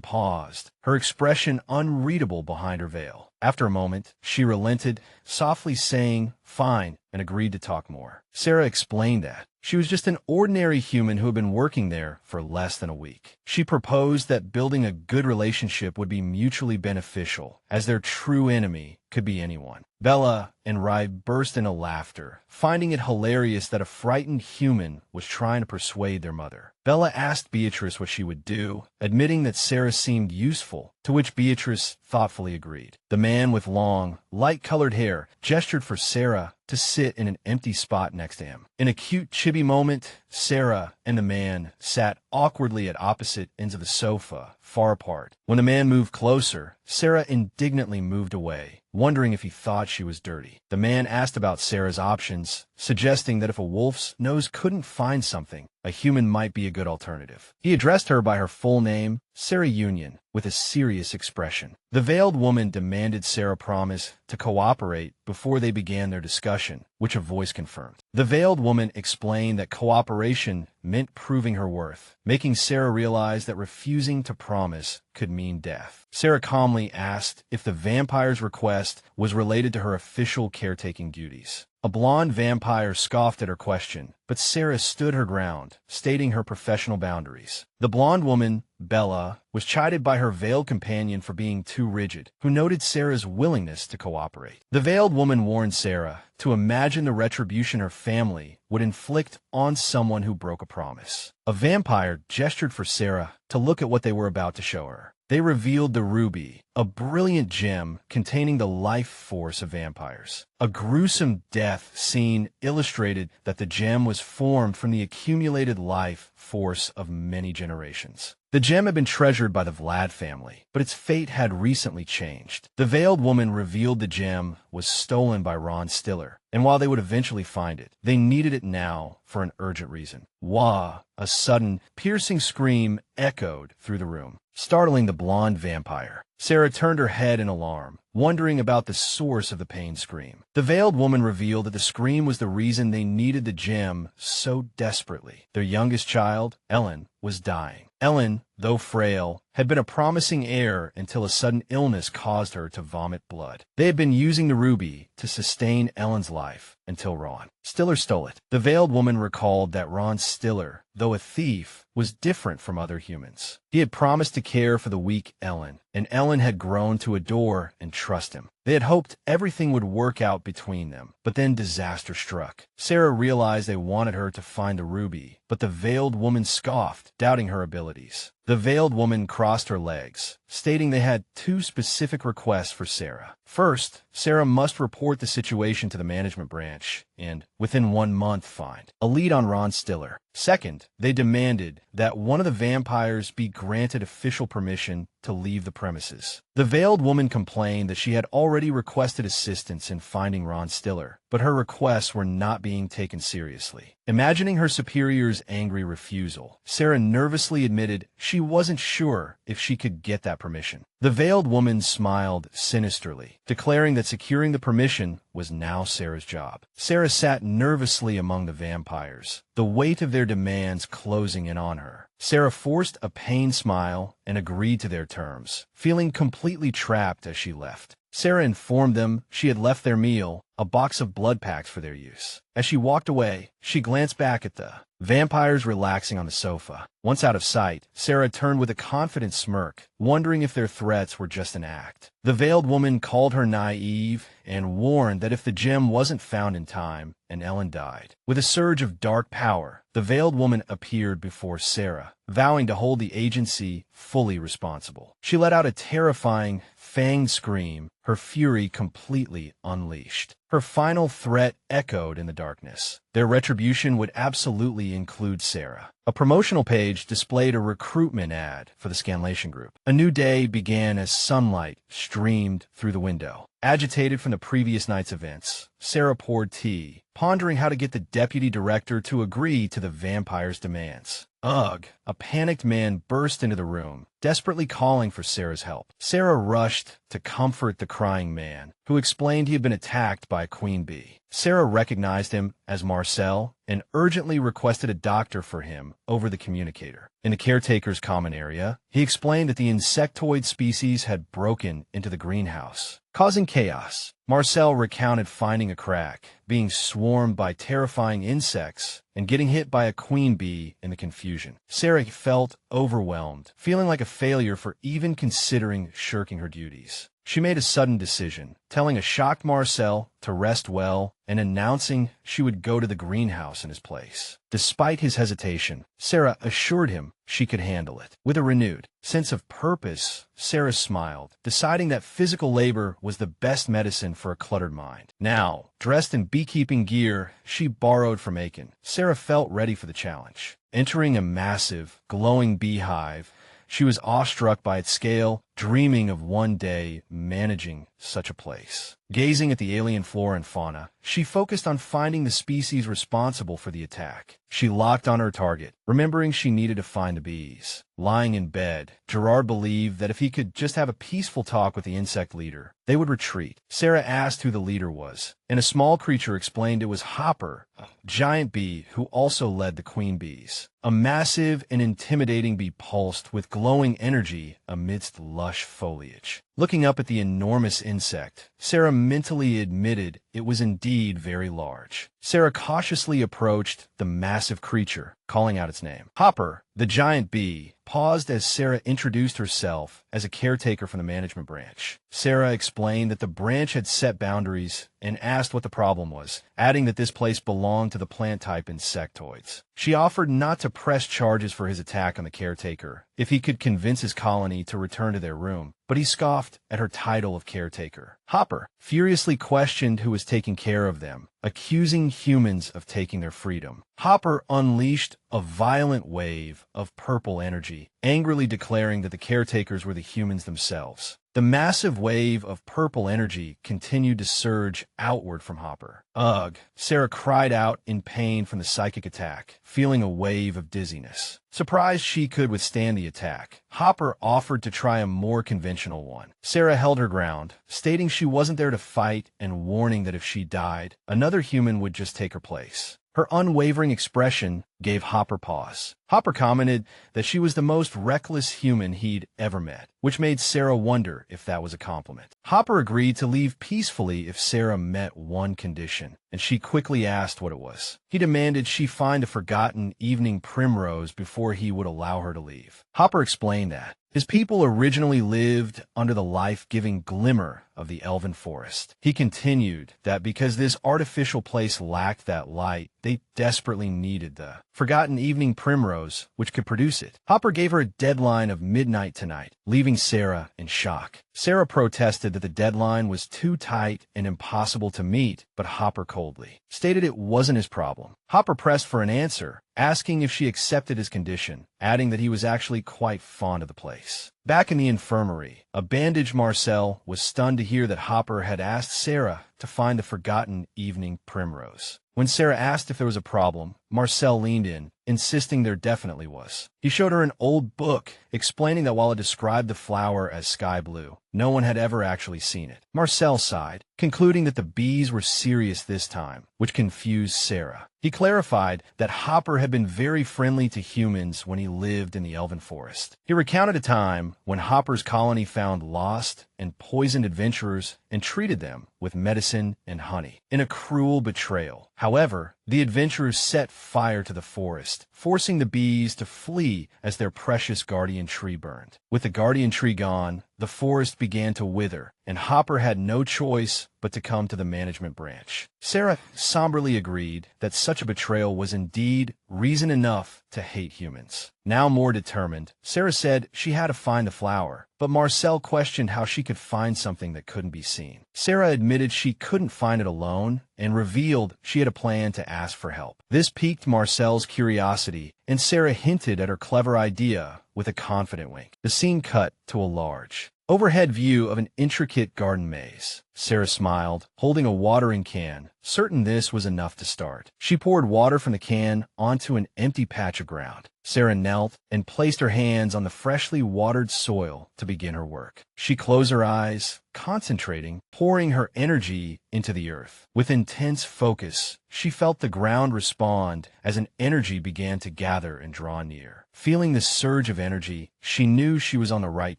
paused, her expression unreadable behind her veil. After a moment, she relented, softly saying, "Fine," and agreed to talk more. Sarah explained that she was just an ordinary human who had been working there for less than a week. She proposed that building a good relationship would be mutually beneficial, as their true enemy could be anyone. Bella and Rai burst into laughter, finding it hilarious that a frightened human was trying to persuade their mother. Bella asked Beatrice what she would do, admitting that Sarah seemed useful, to which Beatrice thoughtfully agreed. The man with long, light-colored hair gestured for Sarah to sit in an empty spot next to him. In a cute chibi moment, Sarah and the man sat awkwardly at opposite ends of the sofa, far apart. When the man moved closer, Sarah indignantly moved away, wondering if he thought she was dirty. The man asked about Sarah's options, suggesting that if a wolf's nose couldn't find something, a human might be a good alternative. He addressed her by her full name, Sarah Union, with a serious expression. The veiled woman demanded Sarah promise to cooperate before they began their discussion, which a voice confirmed. The veiled woman explained that cooperation meant proving her worth, making Sarah realize that refusing to promise could mean death. Sarah calmly asked if the vampire's request was related to her official caretaking duties. A blonde vampire scoffed at her question, but Sarah stood her ground, stating her professional boundaries. The blonde woman, Bella, was chided by her veiled companion for being too rigid, who noted Sarah's willingness to cooperate. The veiled woman warned Sarah to imagine the retribution her family would inflict on someone who broke a promise. A vampire gestured for Sarah to look at what they were about to show her. They revealed the ruby, a brilliant gem containing the life force of vampires. A gruesome death scene illustrated that the gem was formed from the accumulated life force of many generations. The gem had been treasured by the Vlad family, but its fate had recently changed. The veiled woman revealed the gem was stolen by Ron Stiller, and while they would eventually find it, they needed it now for an urgent reason. Wah! A sudden, piercing scream echoed through the room, startling the blonde vampire. Sarah turned her head in alarm, wondering about the source of the pain scream. The veiled woman revealed that the scream was the reason they needed the gem so desperately. Their youngest child, Ellen, was dying. Ellen though frail, had been a promising heir until a sudden illness caused her to vomit blood. They had been using the ruby to sustain Ellen's life until Ron Stiller stole it. The veiled woman recalled that Ron Stiller, though a thief, was different from other humans. He had promised to care for the weak Ellen, and Ellen had grown to adore and trust him. They had hoped everything would work out between them, but then disaster struck. Sarah realized they wanted her to find the ruby, but the veiled woman scoffed, doubting her abilities. The veiled woman crossed her legs, stating they had two specific requests for Sarah. First, Sarah must report the situation to the management branch and, within 1 month, find a lead on Ron Stiller. Second, they demanded that one of the vampires be granted official permission to leave the premises. The veiled woman complained that she had already requested assistance in finding Ron Stiller, but her requests were not being taken seriously. Imagining her superior's angry refusal, Sarah nervously admitted she wasn't sure if she could get that permission. The veiled woman smiled sinisterly, declaring that securing the permission was now Sarah's job. Sarah sat nervously among the vampires, the weight of their demands closing in on her. Sarah forced a pained smile and agreed to their terms, feeling completely trapped as she left. Sarah informed them she had left their meal, a box of blood packs for their use. As she walked away, she glanced back at the vampires relaxing on the sofa. Once out of sight, Sarah turned with a confident smirk, wondering if their threats were just an act. The veiled woman called her naive and warned that if the gem wasn't found in time, and Ellen died. With a surge of dark power, the veiled woman appeared before Sarah, vowing to hold the agency fully responsible. She let out a terrifying, fanged scream, her fury completely unleashed. Her final threat echoed in the darkness. Their retribution would absolutely include Sarah. A promotional page displayed a recruitment ad for the Scanlation Group. A new day began as sunlight streamed through the window. Agitated from the previous night's events, Sarah poured tea, pondering how to get the deputy director to agree to the vampire's demands. Ugh! A panicked man burst into the room, desperately calling for Sarah's help. Sarah rushed to comfort the crying man, who explained he had been attacked by a queen bee. Sarah recognized him as Marcel and urgently requested a doctor for him over the communicator. In the caretaker's common area, he explained that the insectoid species had broken into the greenhouse, causing chaos. Marcel recounted finding a crack, being swarmed by terrifying insects, and getting hit by a queen bee in the confusion. Sarah felt overwhelmed, feeling like a failure for even considering shirking her duties. She made a sudden decision, telling a shocked Marcel to rest well and announcing she would go to the greenhouse in his place. Despite his hesitation, Sarah assured him she could handle it. With a renewed sense of purpose, Sarah smiled, deciding that physical labor was the best medicine for a cluttered mind. Now, dressed in beekeeping gear she borrowed from Aiken, Sarah felt ready for the challenge. Entering a massive, glowing beehive, she was awestruck by its scale, dreaming of one day managing such a place. Gazing at the alien flora and fauna, she focused on finding the species responsible for the attack. She locked on her target, remembering she needed to find the bees. Lying in bed, Gerard believed that if he could just have a peaceful talk with the insect leader, they would retreat. Sarah asked who the leader was, and a small creature explained it was Hopper, a giant bee who also led the queen bees. A massive and intimidating bee pulsed with glowing energy amidst lush foliage. Looking up at the enormous insect, Sarah mentally admitted it was indeed very large. Sarah cautiously approached the massive creature, calling out its name. Hopper, the giant bee, paused as Sarah introduced herself as a caretaker from the management branch. Sarah explained that the branch had set boundaries and asked what the problem was, adding that this place belonged to the plant-type insectoids. She offered not to press charges for his attack on the caretaker if he could convince his colony to return to their room, but he scoffed at her title of caretaker. Hopper furiously questioned who was taking care of them, accusing humans of taking their freedom. Hopper unleashed a violent wave of purple energy, angrily declaring that the caretakers were the humans themselves. The massive wave of purple energy continued to surge outward from Hopper. Ugh! Sarah cried out in pain from the psychic attack, feeling a wave of dizziness. Surprised she could withstand the attack, Hopper offered to try a more conventional one. Sarah held her ground, stating she wasn't there to fight and warning that if she died, another human would just take her place. Her unwavering expression gave Hopper pause. Hopper commented that she was the most reckless human he'd ever met, which made Sarah wonder if that was a compliment. Hopper agreed to leave peacefully if Sarah met one condition, and she quickly asked what it was. He demanded she find a forgotten evening primrose before he would allow her to leave. Hopper explained that his people originally lived under the life-giving glimmer of the elven forest. He continued that because this artificial place lacked that light, they desperately needed the forgotten evening primrose, which could produce it. Hopper gave her a deadline of midnight tonight, leaving Sarah in shock. Sarah protested that the deadline was too tight and impossible to meet, but Hopper coldly stated it wasn't his problem. Hopper pressed for an answer, asking if she accepted his condition, adding that he was actually quite fond of the place. Back in the infirmary, a bandaged Marcel was stunned to hear that Hopper had asked Sarah to find the forgotten evening primrose. When Sarah asked if there was a problem, Marcel leaned in, insisting there definitely was. He showed her an old book, explaining that while it described the flower as sky blue, no one had ever actually seen it. Marcel sighed, concluding that the bees were serious this time, which confused Sarah. He clarified that Hopper had been very friendly to humans when he lived in the elven forest. He recounted a time when Hopper's colony found lost and poisoned adventurers and treated them with medicine and honey, in a cruel betrayal. However, the adventurers set fire to the forest, forcing the bees to flee as their precious guardian tree burned. With the guardian tree gone, the forest began to wither, and Hopper had no choice but to come to the management branch. Sarah somberly agreed that such a betrayal was indeed reason enough to hate humans. Now more determined, Sarah said she had to find the flower, but Marcel questioned how she could find something that couldn't be seen. Sarah admitted she couldn't find it alone and revealed she had a plan to ask for help. This piqued Marcel's curiosity, and Sarah hinted at her clever idea with a confident wink. The scene cut to a large, overhead view of an intricate garden maze. Sarah smiled, holding a watering can, certain this was enough to start. She poured water from the can onto an empty patch of ground. Sarah knelt and placed her hands on the freshly watered soil to begin her work. She closed her eyes, concentrating, pouring her energy into the earth. With intense focus, she felt the ground respond as an energy began to gather and draw near. Feeling this surge of energy, she knew she was on the right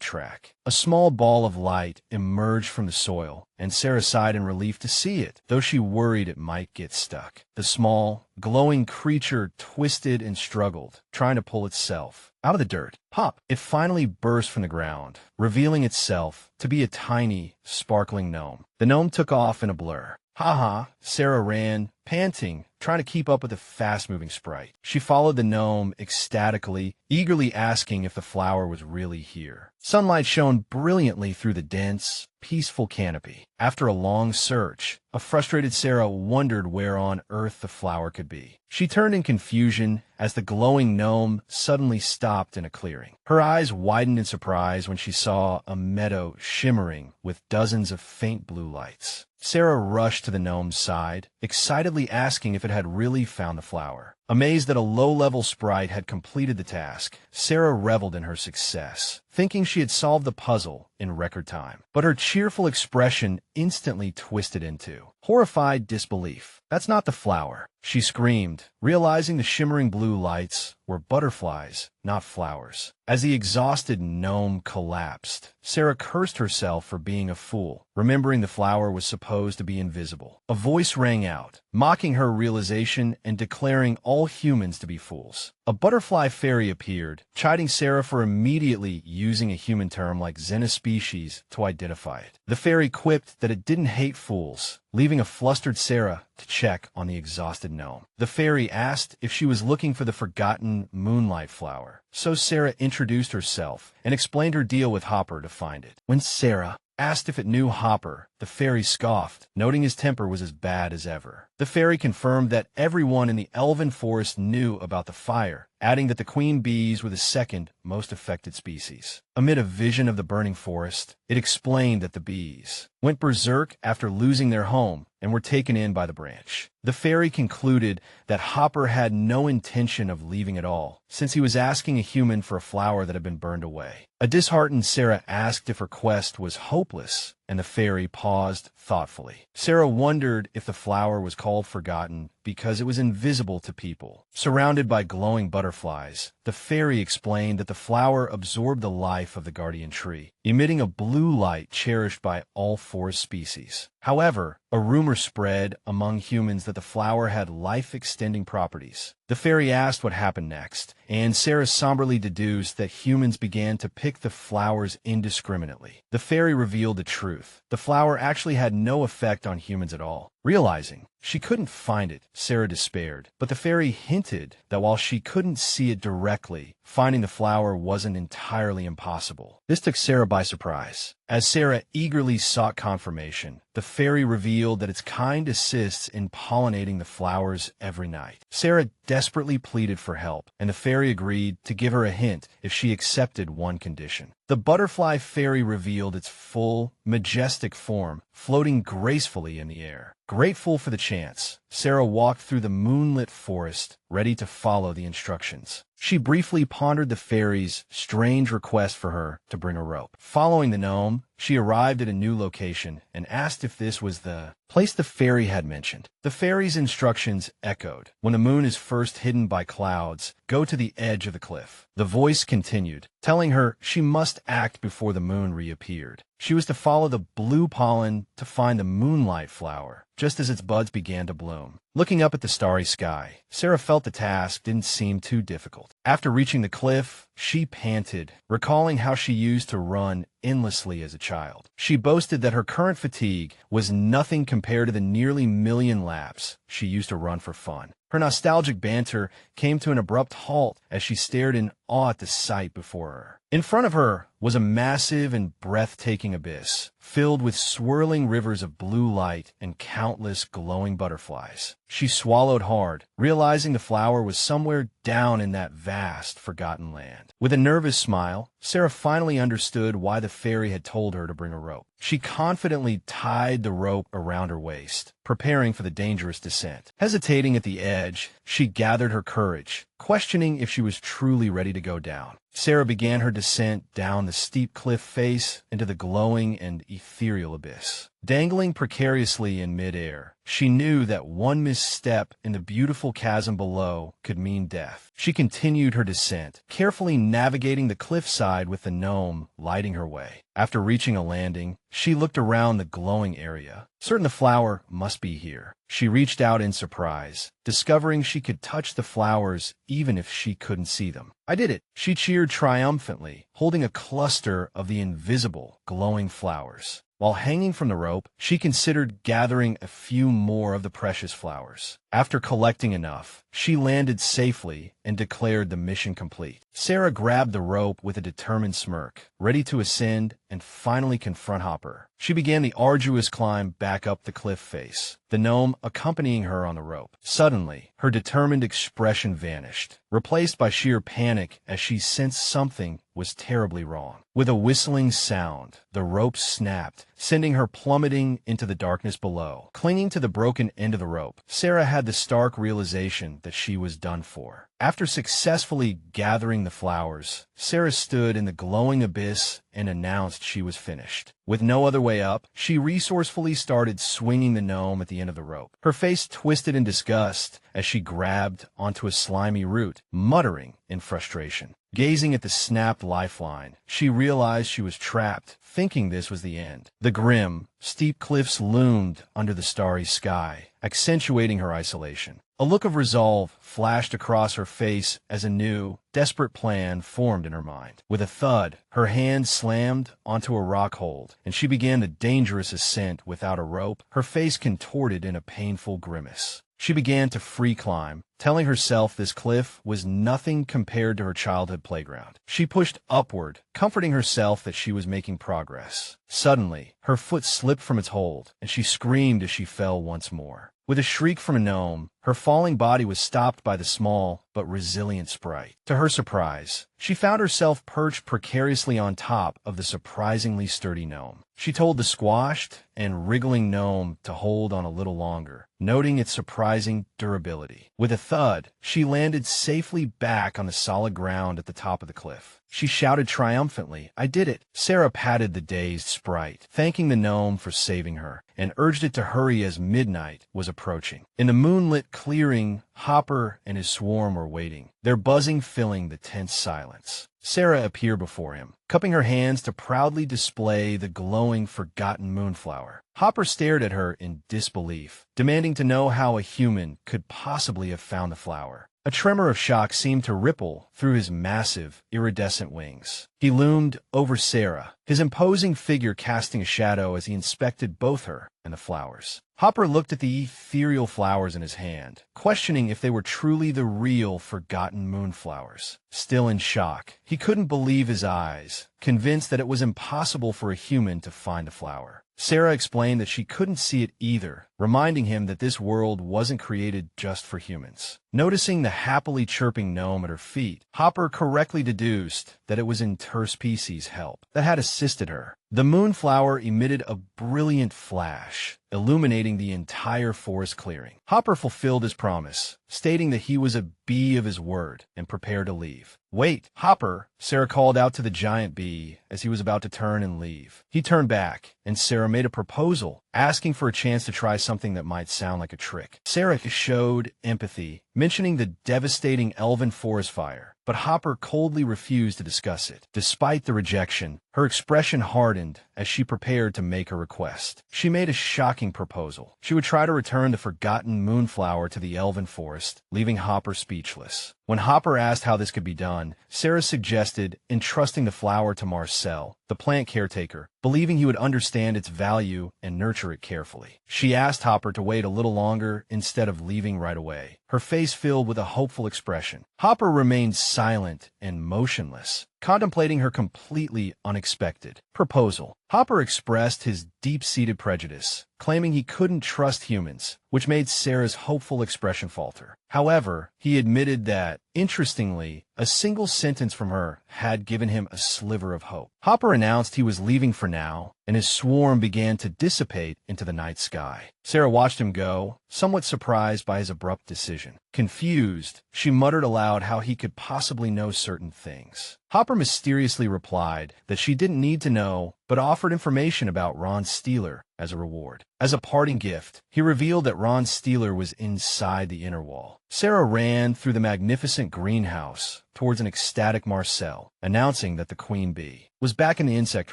track. A small ball of light emerged from the soil, and Sarah sighed in relief to see it, though she worried it might get stuck. The small, glowing creature twisted and struggled, trying to pull itself out of the dirt. Pop! It finally burst from the ground, revealing itself to be a tiny, sparkling gnome. The gnome took off in a blur. Ha! Sarah ran, panting, trying to keep up with the fast-moving sprite. She followed the gnome ecstatically, eagerly asking if the flower was really here. Sunlight shone brilliantly through the dense, peaceful canopy. After a long search, a frustrated Sarah wondered where on earth the flower could be. She turned in confusion as the glowing gnome suddenly stopped in a clearing. Her eyes widened in surprise when she saw a meadow shimmering with dozens of faint blue lights. Sarah rushed to the gnome's side, excitedly asking if it had really found the flower. Amazed that a low-level sprite had completed the task, Sarah reveled in her success, thinking she had solved the puzzle in record time. But her cheerful expression instantly twisted into horrified disbelief. "That's not the flower," she screamed, realizing the shimmering blue lights were butterflies, not flowers. As the exhausted gnome collapsed, Sarah cursed herself for being a fool, remembering the flower was supposed to be invisible. A voice rang out, mocking her realization and declaring all humans to be fools. A butterfly fairy appeared, chiding Sarah for immediately using a human term like xenospecies to identify it. The fairy quipped that it didn't hate fools, leaving a flustered Sarah to check on the exhausted gnome. The fairy asked if she was looking for the forgotten moonlight flower, so Sarah introduced herself and explained her deal with Hopper to find it. When Sarah asked if it knew Hopper, the fairy scoffed, noting his temper was as bad as ever. The fairy confirmed that everyone in the elven forest knew about the fire, adding that the queen bees were the second most affected species. Amid a vision of the burning forest, it explained that the bees went berserk after losing their home and were taken in by the branch. The fairy concluded that Hopper had no intention of leaving at all, since he was asking a human for a flower that had been burned away. A disheartened Sarah asked if her quest was hopeless, and the fairy paused thoughtfully. Sarah wondered if the flower was called Forgotten because it was invisible to people. Surrounded by glowing butterflies, the fairy explained that the flower absorbed the life of the guardian tree, emitting a blue light cherished by all forest species. However, a rumor spread among humans that the flower had life-extending properties. The fairy asked what happened next, and Sarah somberly deduced that humans began to pick the flowers indiscriminately. The fairy revealed the truth. The flower actually had no effect on humans at all. Realizing she couldn't find it, Sarah despaired, but the fairy hinted that while she couldn't see it directly, finding the flower wasn't entirely impossible. This took Sarah by surprise. As Sarah eagerly sought confirmation, the fairy revealed that its kind assists in pollinating the flowers every night. Sarah desperately pleaded for help, and the fairy agreed to give her a hint if she accepted one condition. The butterfly fairy revealed its full, majestic form, floating gracefully in the air. Grateful for the chance, Sarah walked through the moonlit forest, ready to follow the instructions. She briefly pondered the fairy's strange request for her to bring a rope. Following the gnome, she arrived at a new location and asked if this was the place the fairy had mentioned. The fairy's instructions echoed. When the moon is first hidden by clouds, go to the edge of the cliff. The voice continued, telling her she must act before the moon reappeared. She was to follow the blue pollen to find the moonlight flower, just as its buds began to bloom. Looking up at the starry sky, Sarah felt the task didn't seem too difficult. After reaching the cliff, she panted, recalling how she used to run endlessly as a child. She boasted that her current fatigue was nothing compared to the nearly 1,000,000 laps she used to run for fun. Her nostalgic banter came to an abrupt halt as she stared in awe at the sight before her. In front of her was a massive and breathtaking abyss, filled with swirling rivers of blue light and countless glowing butterflies. She swallowed hard, realizing the flower was somewhere down in that vast, forgotten land. With a nervous smile, Sarah finally understood why the fairy had told her to bring a rope. She confidently tied the rope around her waist, preparing for the dangerous descent. Hesitating at the edge, she gathered her courage, questioning if she was truly ready to go down. Sarah began her descent down the steep cliff face into the glowing and ethereal abyss. Dangling precariously in midair, she knew that one misstep in the beautiful chasm below could mean death. She continued her descent, carefully navigating the cliffside with the gnome lighting her way. After reaching a landing, she looked around the glowing area, certain the flower must be here. She reached out in surprise, discovering she could touch the flowers even if she couldn't see them. "I did it!" She cheered triumphantly, holding a cluster of the invisible, glowing flowers. While hanging from the rope, she considered gathering a few more of the precious flowers. After collecting enough, she landed safely and declared the mission complete. Sarah grabbed the rope with a determined smirk, ready to ascend and finally confront Hopper. She began the arduous climb back up the cliff face, the gnome accompanying her on the rope. Suddenly, her determined expression vanished, replaced by sheer panic as she sensed something was terribly wrong. With a whistling sound, the rope snapped, sending her plummeting into the darkness below. Clinging to the broken end of the rope, Sarah had the stark realization that she was done for. After successfully gathering the flowers, Sarah stood in the glowing abyss and announced she was finished. With no other way up, she resourcefully started swinging the gnome at the end of the rope. Her face twisted in disgust as she grabbed onto a slimy root, muttering in frustration. Gazing at the snapped lifeline, she realized she was trapped, thinking this was the end. The grim, steep cliffs loomed under the starry sky, accentuating her isolation. A look of resolve flashed across her face as a new, desperate plan formed in her mind. With a thud, her hand slammed onto a rock hold, and she began the dangerous ascent without a rope, her face contorted in a painful grimace. She began to free climb, telling herself this cliff was nothing compared to her childhood playground. She pushed upward, comforting herself that she was making progress. Suddenly, her foot slipped from its hold, and she screamed as she fell once more. With a shriek from a gnome, her falling body was stopped by the small but resilient sprite. To her surprise, she found herself perched precariously on top of the surprisingly sturdy gnome. She told the squashed and wriggling gnome to hold on a little longer, noting its surprising durability. With a thud, she landed safely back on the solid ground at the top of the cliff. She shouted triumphantly, "I did it!" Sarah patted the dazed sprite, thanking the gnome for saving her, and urged it to hurry as midnight was approaching. In the moonlit clearing, Hopper and his swarm were waiting, their buzzing filling the tense silence. Sarah appeared before him, cupping her hands to proudly display the glowing, forgotten moonflower. Hopper stared at her in disbelief, demanding to know how a human could possibly have found the flower. A tremor of shock seemed to ripple through his massive, iridescent wings. He loomed over Sarah, his imposing figure casting a shadow as he inspected both her and the flowers. Hopper looked at the ethereal flowers in his hand, questioning if they were truly the real, forgotten moonflowers. Still in shock, he couldn't believe his eyes, convinced that it was impossible for a human to find the flower. Sarah explained that she couldn't see it either, reminding him that this world wasn't created just for humans. Noticing the happily chirping gnome at her feet, Hopper correctly deduced that it was interspecies help that had assisted her. The moonflower emitted a brilliant flash, illuminating the entire forest clearing. Hopper fulfilled his promise, stating that he was a bee of his word and prepared to leave. "Wait, Hopper," Sarah called out to the giant bee as he was about to turn and leave. He turned back, and Sarah made a proposal, asking for a chance to try something that might sound like a trick. Sarah showed empathy, mentioning the devastating elven forest fire, but Hopper coldly refused to discuss it. Despite the rejection, her expression hardened as she prepared to make her request. She made a shocking proposal. She would try to return the forgotten moonflower to the elven forest, leaving Hopper speechless. When Hopper asked how this could be done, Sarah suggested entrusting the flower to Marcel, the plant caretaker, believing he would understand its value and nurture it carefully. She asked Hopper to wait a little longer instead of leaving right away, her face filled with a hopeful expression. Hopper remained silent and motionless, contemplating her completely unexpected proposal. Hopper expressed his deep-seated prejudice, claiming he couldn't trust humans, which made Sarah's hopeful expression falter. However, he admitted that, interestingly, a single sentence from her had given him a sliver of hope. Hopper announced he was leaving for now, and his swarm began to dissipate into the night sky. Sarah watched him go, somewhat surprised by his abrupt decision. Confused, she muttered aloud how he could possibly know certain things. Hopper mysteriously replied that she didn't need to know, but offered information about Ron Steeler as a reward. As a parting gift, he revealed that Ron Steeler was inside the inner wall. Sarah ran through the magnificent greenhouse towards an ecstatic Marcel, announcing that the queen bee was back in the insect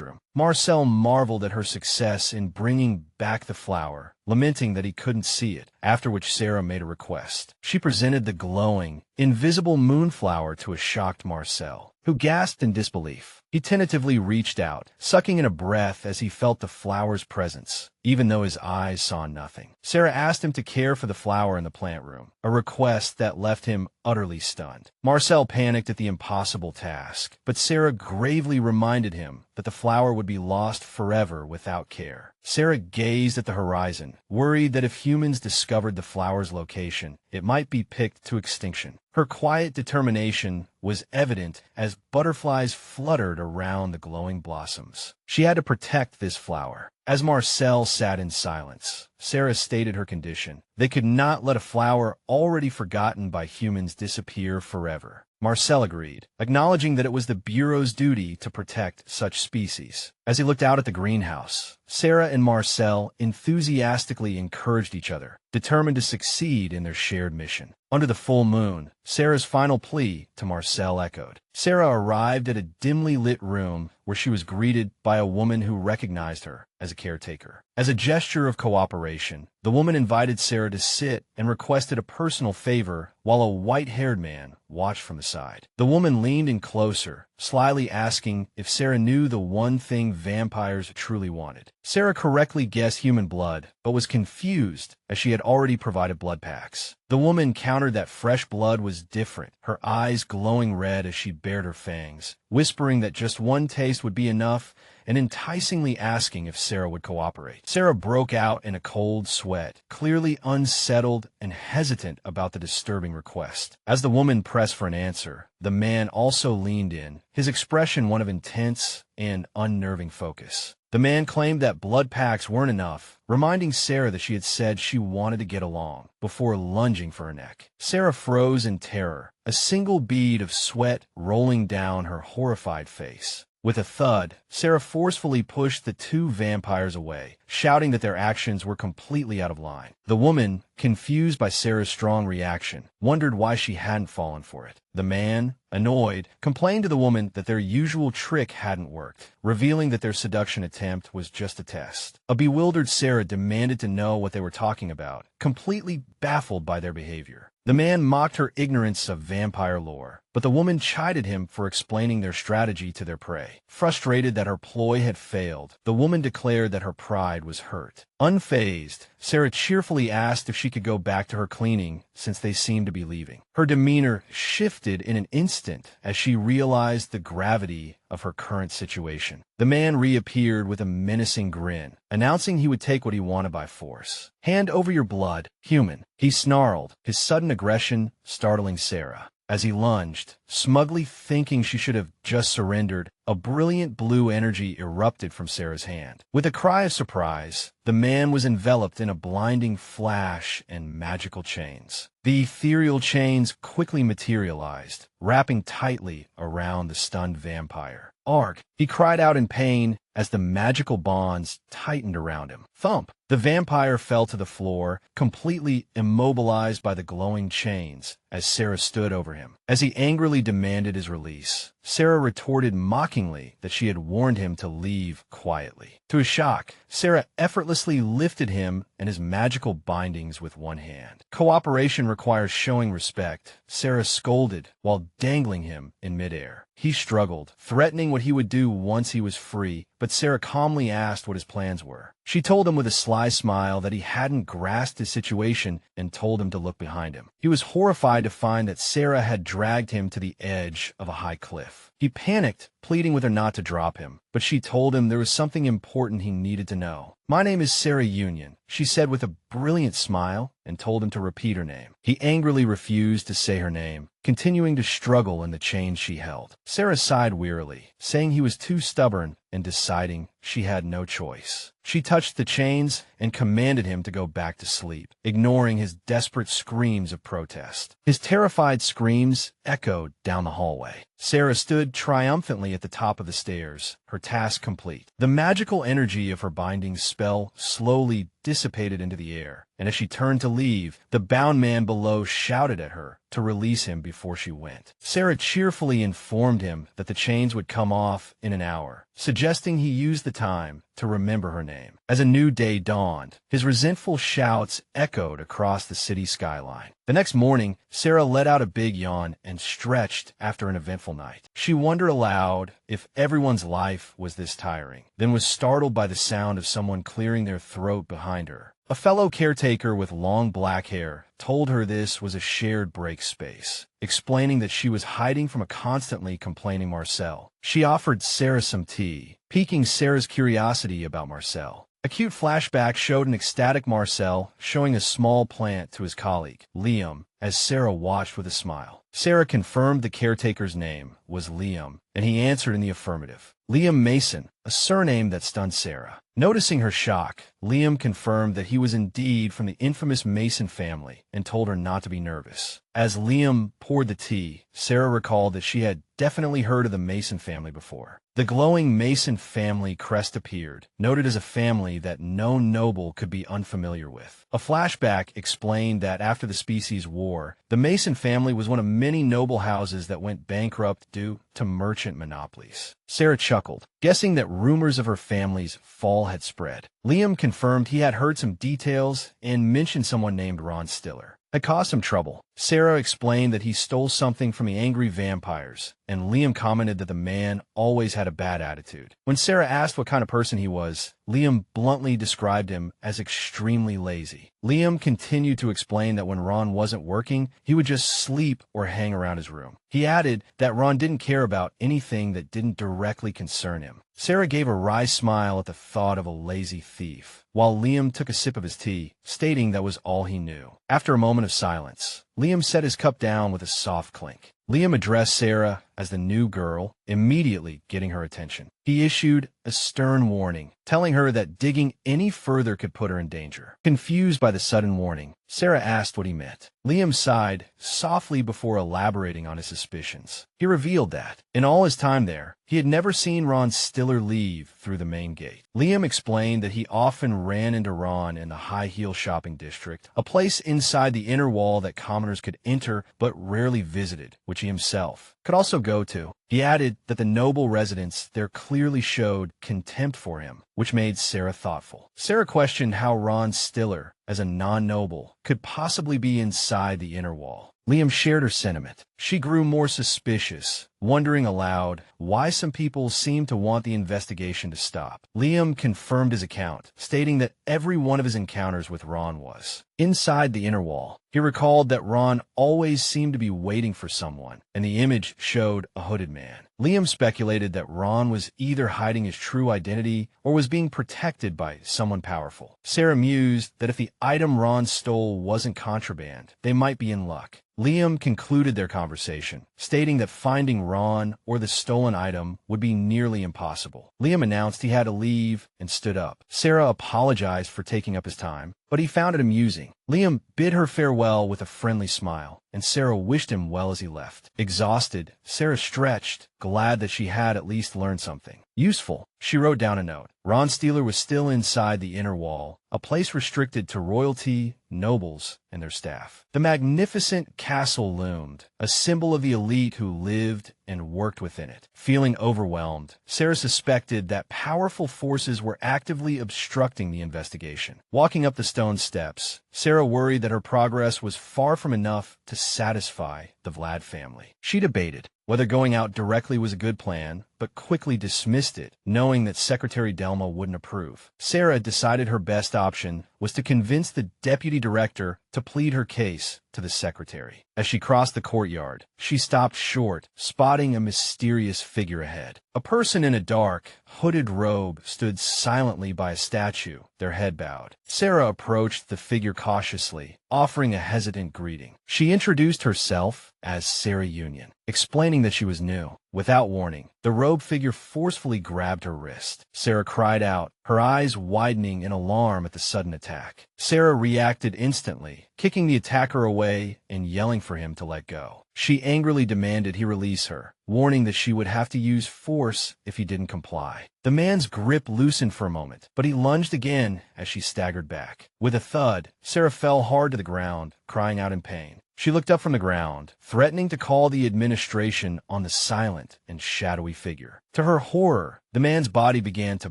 room. Marcel marveled at her success in bringing back the flower, lamenting that he couldn't see it, after which Sarah made a request. She presented the glowing, invisible moonflower to a shocked Marcel, who gasped in disbelief. He tentatively reached out, sucking in a breath as he felt the flower's presence, even though his eyes saw nothing. Sarah asked him to care for the flower in the plant room, a request that left him utterly stunned. Marcel panicked at the impossible task, but Sarah gravely reminded him that the flower would be lost forever without care. Sarah gazed at the horizon, worried that if humans discovered the flower's location, it might be picked to extinction. Her quiet determination was evident as butterflies fluttered around the glowing blossoms. She had to protect this flower. As Marcel sat in silence, Sarah stated her condition. They could not let a flower already forgotten by humans disappear forever. Marcel agreed, acknowledging that it was the Bureau's duty to protect such species. As he looked out at the greenhouse, Sarah and Marcel enthusiastically encouraged each other, determined to succeed in their shared mission. Under the full moon, Sarah's final plea to Marcel echoed. Sarah arrived at a dimly lit room where she was greeted by a woman who recognized her as a caretaker. As a gesture of cooperation, the woman invited Sarah to sit and requested a personal favor while a white-haired man watched from the side. The woman leaned in closer, slyly asking if Sarah knew the one thing vampires truly wanted. Sarah correctly guessed human blood, but was confused as she had already provided blood packs. The woman countered that fresh blood was different, her eyes glowing red as she bared her fangs, whispering that just one taste would be enough and enticingly asking if Sarah would cooperate. Sarah broke out in a cold sweat, clearly unsettled and hesitant about the disturbing request. As the woman pressed for an answer, the man also leaned in, his expression one of intense and unnerving focus. The man claimed that blood packs weren't enough, reminding Sarah that she had said she wanted to get along, before lunging for her neck. Sarah froze in terror, a single bead of sweat rolling down her horrified face. With a thud, Sarah forcefully pushed the two vampires away, shouting that their actions were completely out of line. The woman, confused by Sarah's strong reaction, wondered why she hadn't fallen for it. The man, annoyed, complained to the woman that their usual trick hadn't worked, revealing that their seduction attempt was just a test. A bewildered Sarah demanded to know what they were talking about, completely baffled by their behavior. The man mocked her ignorance of vampire lore, but the woman chided him for explaining their strategy to their prey. Frustrated that her ploy had failed, the woman declared that her pride was hurt. Unfazed, Sarah cheerfully asked if she could go back to her cleaning since they seemed to be leaving. Her demeanor shifted in an instant as she realized the gravity of her current situation. The man reappeared with a menacing grin, announcing he would take what he wanted by force. "Hand over your blood, human," he snarled, his sudden aggression startling Sarah. As he lunged, smugly thinking she should have just surrendered, a brilliant blue energy erupted from Sarah's hand. With a cry of surprise, the man was enveloped in a blinding flash and magical chains. The ethereal chains quickly materialized, wrapping tightly around the stunned vampire. "Arg!" he cried out in pain as the magical bonds tightened around him. Thump! The vampire fell to the floor, completely immobilized by the glowing chains, as Sarah stood over him. As he angrily demanded his release, Sarah retorted mockingly that she had warned him to leave quietly. To his shock, Sarah effortlessly lifted him and his magical bindings with one hand. Cooperation requires showing respect, Sarah scolded while dangling him in midair. He struggled, threatening what he would do once he was free, but Sarah calmly asked what his plans were. She told him with a sly smile that he hadn't grasped his situation and told him to look behind him. He was horrified to find that Sarah had dragged him to the edge of a high cliff. He panicked, pleading with her not to drop him, but she told him there was something important he needed to know. "My name is Sarah Union," she said with a brilliant smile, and told him to repeat her name. He angrily refused to say her name, continuing to struggle in the chains she held. Sarah sighed wearily, saying he was too stubborn and deciding she had no choice. She touched the chains and commanded him to go back to sleep, ignoring his desperate screams of protest. His terrified screams echoed down the hallway. Sarah stood triumphantly at the top of the stairs, her task complete. The magical energy of her binding spell slowly dissipated into the air, and as she turned to leave, the bound man below shouted at her to release him before she went. Sarah cheerfully informed him that the chains would come off in an hour, suggesting he use the time to remember her name. As a new day dawned, his resentful shouts echoed across the city skyline. The next morning, Sarah let out a big yawn and stretched after an eventful night. She wondered aloud if everyone's life was this tiring, then was startled by the sound of someone clearing their throat behind her. A fellow caretaker with long black hair told her this was a shared break space, explaining that she was hiding from a constantly complaining Marcel. She offered Sarah some tea, piquing Sarah's curiosity about Marcel. A cute flashback showed an ecstatic Marcel showing a small plant to his colleague, Liam, as Sarah watched with a smile. Sarah confirmed the caretaker's name was Liam, and he answered in the affirmative. Liam Mason, a surname that stunned Sarah. Noticing her shock, Liam confirmed that he was indeed from the infamous Mason family and told her not to be nervous. As Liam poured the tea, Sarah recalled that she had definitely heard of the Mason family before. The glowing Mason family crest appeared, noted as a family that no noble could be unfamiliar with. A flashback explained that after the Species War, the Mason family was one of many noble houses that went bankrupt due to merchant monopolies. Sarah chuckled, guessing that rumors of her family's fall had spread. Liam confirmed he had heard some details and mentioned someone named Ron Stiller. It caused some trouble. Sarah explained that he stole something from the angry vampires, and Liam commented that the man always had a bad attitude. When Sarah asked what kind of person he was, Liam bluntly described him as extremely lazy. Liam continued to explain that when Ron wasn't working, he would just sleep or hang around his room. He added that Ron didn't care about anything that didn't directly concern him. Sarah gave a wry smile at the thought of a lazy thief, while Liam took a sip of his tea, stating that was all he knew. After a moment of silence, Liam set his cup down with a soft clink. Liam addressed Sarah as the new girl, immediately getting her attention. He issued a stern warning, telling her that digging any further could put her in danger. Confused by the sudden warning, Sarah asked what he meant. Liam sighed softly before elaborating on his suspicions. He revealed that, in all his time there, he had never seen Ron Stiller leave through the main gate. Liam explained that he often ran into Ron in the high-heel shopping district, a place inside the inner wall that commoners could enter but rarely visited, which he himself could also go to. He added that the noble residents there clearly showed contempt for him, which made Sarah thoughtful. Sarah questioned how Ron Stiller, as a non-noble, could possibly be inside the inner wall. Liam shared her sentiment. She grew more suspicious, wondering aloud why some people seemed to want the investigation to stop. Liam confirmed his account, stating that every one of his encounters with Ron was inside the inner wall. He recalled that Ron always seemed to be waiting for someone, and the image showed a hooded man. Liam speculated that Ron was either hiding his true identity or was being protected by someone powerful. Sarah mused that if the item Ron stole wasn't contraband, they might be in luck. Liam concluded their conversation, stating that finding Ron or the stolen item would be nearly impossible. Liam announced he had to leave and stood up. Sarah apologized for taking up his time, but he found it amusing. Liam bid her farewell with a friendly smile, and Sarah wished him well as he left. Exhausted, Sarah stretched, glad that she had at least learned something useful. She wrote down a note. Ron Stiller was still inside the inner wall, a place restricted to royalty, nobles, and their staff. The magnificent castle loomed, a symbol of the elite who lived and worked within it. Feeling overwhelmed, Sarah suspected that powerful forces were actively obstructing the investigation. Walking up the stone steps, Sarah worried that her progress was far from enough to satisfy the Vlad family. She debated whether going out directly was a good plan, but quickly dismissed it, knowing that Secretary Delma wouldn't approve. Sarah decided her best option was to convince the deputy director to plead her case to the secretary. As she crossed the courtyard, she stopped short, spotting a mysterious figure ahead. A person in a dark, hooded robe stood silently by a statue, their head bowed. Sarah approached the figure cautiously, offering a hesitant greeting. She introduced herself as Sarah Union, explaining that she was new. Without warning, the robed figure forcefully grabbed her wrist. Sarah cried out, her eyes widening in alarm at the sudden attack. Sarah reacted instantly, kicking the attacker away and yelling for him to let go. She angrily demanded he release her, warning that she would have to use force if he didn't comply. The man's grip loosened for a moment, but he lunged again as she staggered back. With a thud, Sarah fell hard to the ground, crying out in pain. She looked up from the ground, threatening to call the administration on the silent and shadowy figure. To her horror, the man's body began to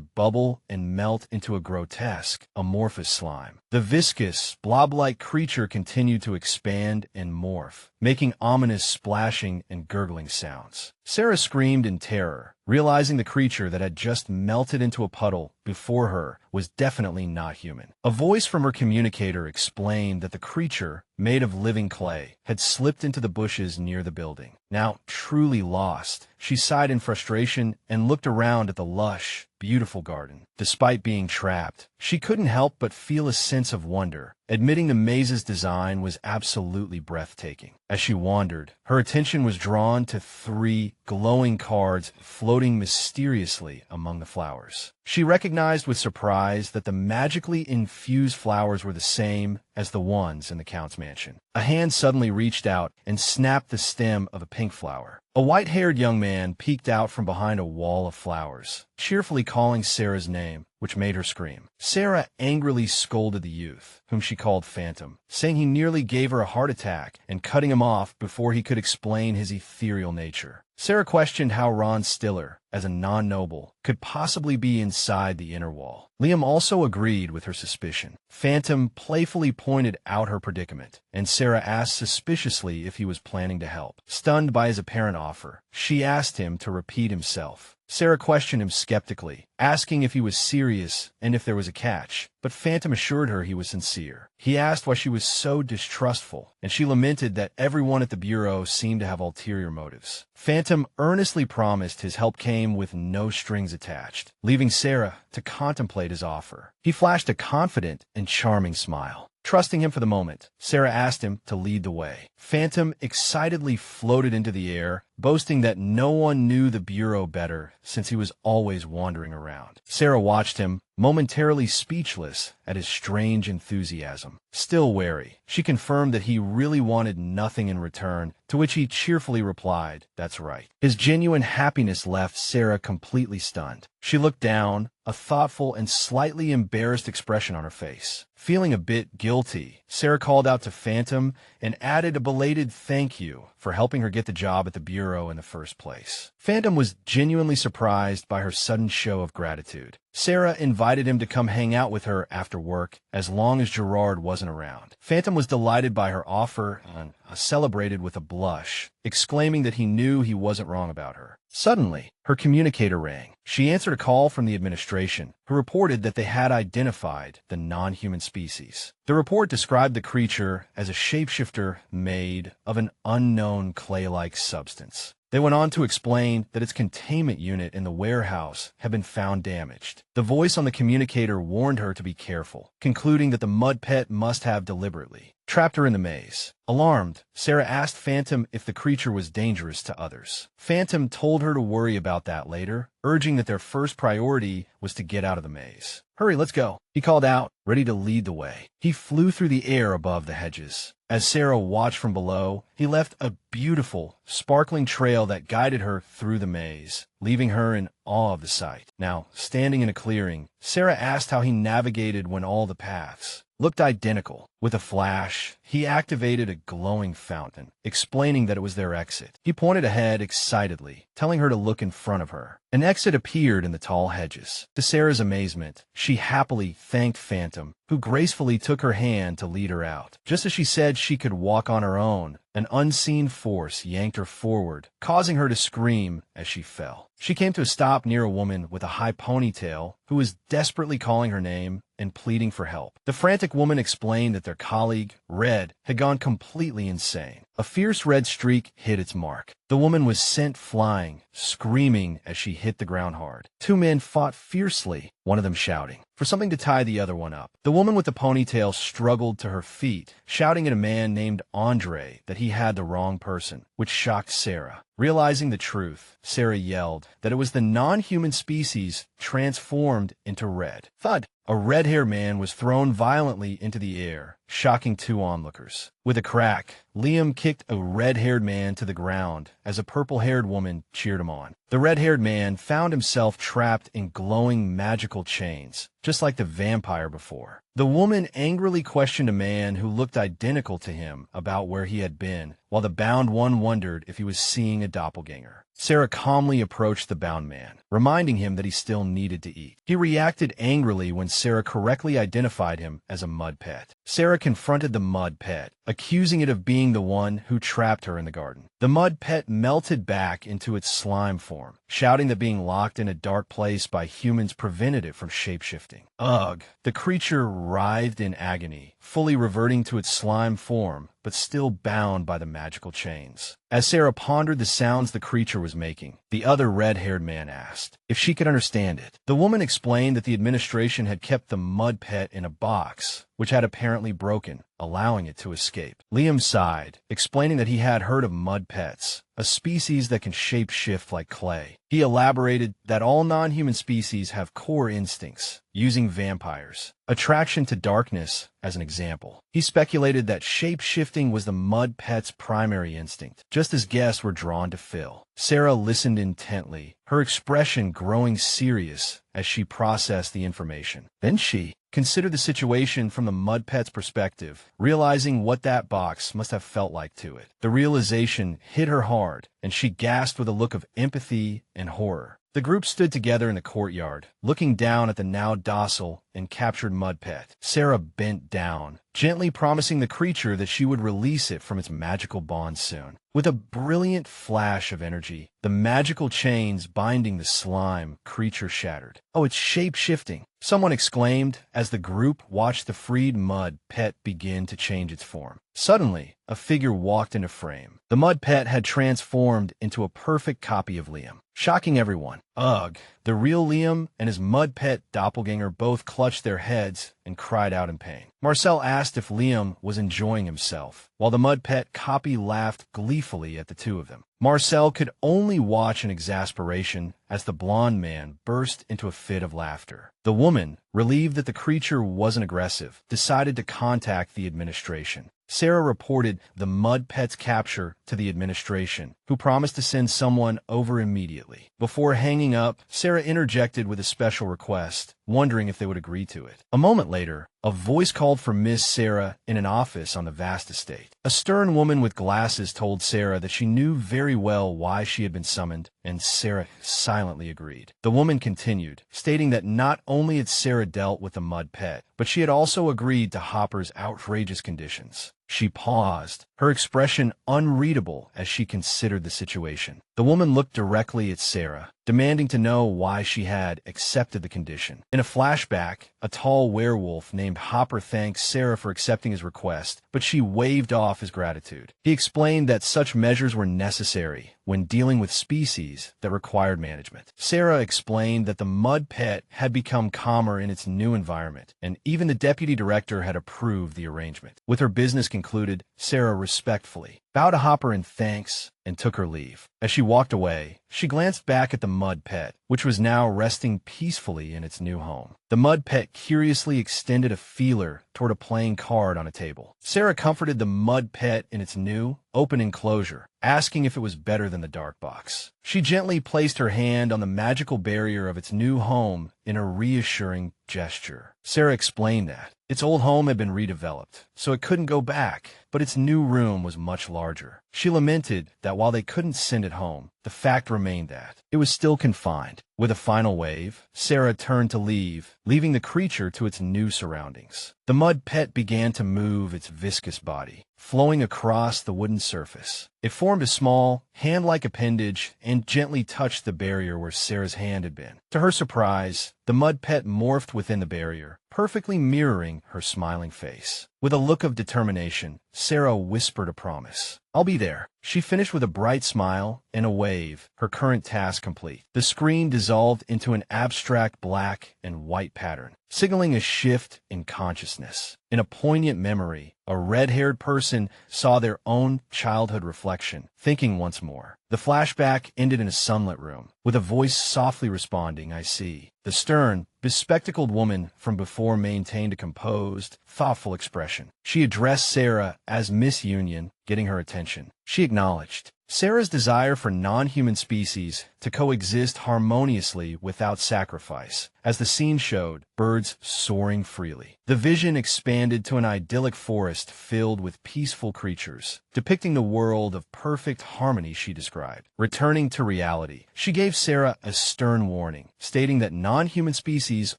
bubble and melt into a grotesque, amorphous slime. The viscous, blob-like creature continued to expand and morph, making ominous splashing and gurgling sounds. Sarah screamed in terror, realizing the creature that had just melted into a puddle before her was definitely not human. A voice from her communicator explained that the creature, made of living clay, had slipped into the bushes near the building. Now truly lost, she sighed in frustration and looked around at the lush, beautiful garden. Despite being trapped, she couldn't help but feel a sense of wonder, admitting the maze's design was absolutely breathtaking. As she wandered, her attention was drawn to 3 glowing cards floating mysteriously among the flowers. She recognized with surprise that the magically infused flowers were the same as the ones in the Count's mansion. A hand suddenly reached out and snapped the stem of a pink flower. A white-haired young man peeked out from behind a wall of flowers, cheerfully calling Sarah's name, which made her scream. Sarah angrily scolded the youth, whom she called Phantom, saying he nearly gave her a heart attack and cutting him off before he could explain his ethereal nature. Sarah questioned how Ron Stiller, as a non-noble, could possibly be inside the inner wall. Liam also agreed with her suspicion. Phantom playfully pointed out her predicament, and Sarah asked suspiciously if he was planning to help. Stunned by his apparent offer, she asked him to repeat himself. Sarah questioned him skeptically, asking if he was serious and if there was a catch, but Phantom assured her he was sincere. He asked why she was so distrustful, and she lamented that everyone at the Bureau seemed to have ulterior motives. Phantom earnestly promised his help came with no strings attached, leaving Sarah to contemplate his offer. He flashed a confident and charming smile. Trusting him for the moment, Sarah asked him to lead the way. Phantom excitedly floated into the air, boasting that no one knew the bureau better since he was always wandering around. Sarah watched him, momentarily speechless at his strange enthusiasm. Still wary, she confirmed that he really wanted nothing in return, to which he cheerfully replied, "That's right." His genuine happiness left Sarah completely stunned. She looked down, a thoughtful and slightly embarrassed expression on her face. Feeling a bit guilty, Sarah called out to Phantom and added a belated thank you for helping her get the job at the bureau in the first place. Phantom was genuinely surprised by her sudden show of gratitude. Sarah invited him to come hang out with her after work as long as Gerard wasn't around. Phantom was delighted by her offer and celebrated with a blush, exclaiming that he knew he wasn't wrong about her. Suddenly, her communicator rang. She answered a call from the administration, who reported that they had identified the non-human species. The report described the creature as a shapeshifter made of an unknown clay-like substance. They went on to explain that its containment unit in the warehouse had been found damaged. The voice on the communicator warned her to be careful, concluding that the mud pet must have deliberately trapped her in the maze. Alarmed, Sarah asked Phantom if the creature was dangerous to others. Phantom told her to worry about that later, urging that their first priority was to get out of the maze. "Hurry, let's go," he called out, ready to lead the way. He flew through the air above the hedges. As Sarah watched from below, he left a beautiful, sparkling trail that guided her through the maze, leaving her in awe of the sight. Now, standing in a clearing, Sarah asked how he navigated when all the paths looked identical. With a flash, he activated a glowing fountain, explaining that it was their exit. He pointed ahead excitedly, telling her to look in front of her. An exit appeared in the tall hedges. To Sarah's amazement, she happily thanked Phantom, who gracefully took her hand to lead her out. Just as she said she could walk on her own, an unseen force yanked her forward, causing her to scream as she fell. She came to a stop near a woman with a high ponytail who was desperately calling her name and pleading for help. The frantic woman explained that their colleague, Red, had gone completely insane. A fierce red streak hit its mark. The woman was sent flying, screaming as she hit the ground hard. Two men fought fiercely, one of them shouting for something to tie the other one up. The woman with the ponytail struggled to her feet, shouting at a man named Andre that he had the wrong person, which shocked Sarah. Realizing the truth, Sarah yelled that it was the non-human species transformed into red. Thud! A red-haired man was thrown violently into the air, shocking two onlookers. With a crack, Liam kicked a red-haired man to the ground as a purple-haired woman cheered him on. The red-haired man found himself trapped in glowing magical chains, just like the vampire before. The woman angrily questioned a man who looked identical to him about where he had been, while the bound one wondered if he was seeing a doppelganger. Sarah calmly approached the bound man, reminding him that he still needed to eat. He reacted angrily when Sarah correctly identified him as a mud pet. Sarah confronted the mud pet, accusing it of being the one who trapped her in the garden. The mud pet melted back into its slime form, shouting that being locked in a dark place by humans prevented it from shapeshifting. Ugh! The creature writhed in agony, fully reverting to its slime form, but still bound by the magical chains. As Sarah pondered the sounds the creature was making, the other red-haired man asked if she could understand it. The woman explained that the administration had kept the mud pet in a box, which had apparently broken, allowing it to escape. Liam sighed, explaining that he had heard of mud pets, a species that can shape-shift like clay. He elaborated that all non-human species have core instincts, using vampires' attraction to darkness as an example. He speculated that shape-shifting was the mud pet's primary instinct, just as guests were drawn to Phil. Sarah listened intently, her expression growing serious as she processed the information. Then she considered the situation from the mud pet's perspective, realizing what that box must have felt like to it. The realization hit her hard, and she gasped with a look of empathy and horror. The group stood together in the courtyard, looking down at the now docile and captured mud pet. Sarah bent down, gently promising the creature that she would release it from its magical bond soon. With a brilliant flash of energy, the magical chains binding the slime creature shattered. "Oh, it's shape-shifting!" someone exclaimed as the group watched the freed mud pet begin to change its form. Suddenly, a figure walked into frame. The mud pet had transformed into a perfect copy of Liam. shocking everyone. Ugh. The real Liam and his mud pet doppelganger both clutched their heads and cried out in pain. Marcel asked if Liam was enjoying himself, while the mud pet copy laughed gleefully at the two of them. Marcel could only watch in exasperation as the blonde man burst into a fit of laughter. The woman, relieved that the creature wasn't aggressive, decided to contact the administration. Sarah reported the mud pet's capture to the administration, who promised to send someone over immediately. Before hanging up, Sarah interjected with a special request, wondering if they would agree to it. A moment later, a voice called for Miss Sarah in an office on the vast estate. A stern woman with glasses told Sarah that she knew very well why she had been summoned, and Sarah silently agreed. The woman continued, stating that not only had Sarah dealt with the mud pet, but she had also agreed to Hopper's outrageous conditions. She paused, her expression unreadable as she considered the situation. The woman looked directly at Sarah, demanding to know why she had accepted the condition. In a flashback, a tall werewolf named Hopper thanked Sarah for accepting his request, but she waved off his gratitude. He explained that such measures were necessary when dealing with species that required management. Sarah explained that the mud pet had become calmer in its new environment, and even the deputy director had approved the arrangement. With her business concluded, Sarah respectfully bowed to Hopper in thanks and took her leave. As she walked away, she glanced back at the mud pet, which was now resting peacefully in its new home. The mud pet curiously extended a feeler toward a playing card on a table. Sarah comforted the mud pet in its new, open enclosure, asking if it was better than the dark box. She gently placed her hand on the magical barrier of its new home in a reassuring gesture. Sarah explained that its old home had been redeveloped, so it couldn't go back, but its new room was much larger. She lamented that while they couldn't send it home, the fact remained that it was still confined. With a final wave, Sarah turned to leave, leaving the creature to its new surroundings. The mud pet began to move its viscous body, flowing across the wooden surface. It formed a small, hand-like appendage and gently touched the barrier where Sarah's hand had been. To her surprise, the mud pet morphed within the barrier, perfectly mirroring her smiling face. With a look of determination, Sarah whispered a promise. "I'll be there." She finished with a bright smile and a wave, her current task complete. The screen dissolved into an abstract black and white pattern, signaling a shift in consciousness. In a poignant memory, a red-haired person saw their own childhood reflection, thinking once more. The flashback ended in a sunlit room, with a voice softly responding, "I see." The stern, bespectacled woman from before maintained a composed, thoughtful expression. She addressed Sarah as Miss Union, getting her attention. She acknowledged Sarah's desire for non-human species to coexist harmoniously without sacrifice. As the scene showed, birds soaring freely. The vision expanded to an idyllic forest filled with peaceful creatures, depicting the world of perfect harmony she described. Returning to reality, she gave Sarah a stern warning, stating that non-human species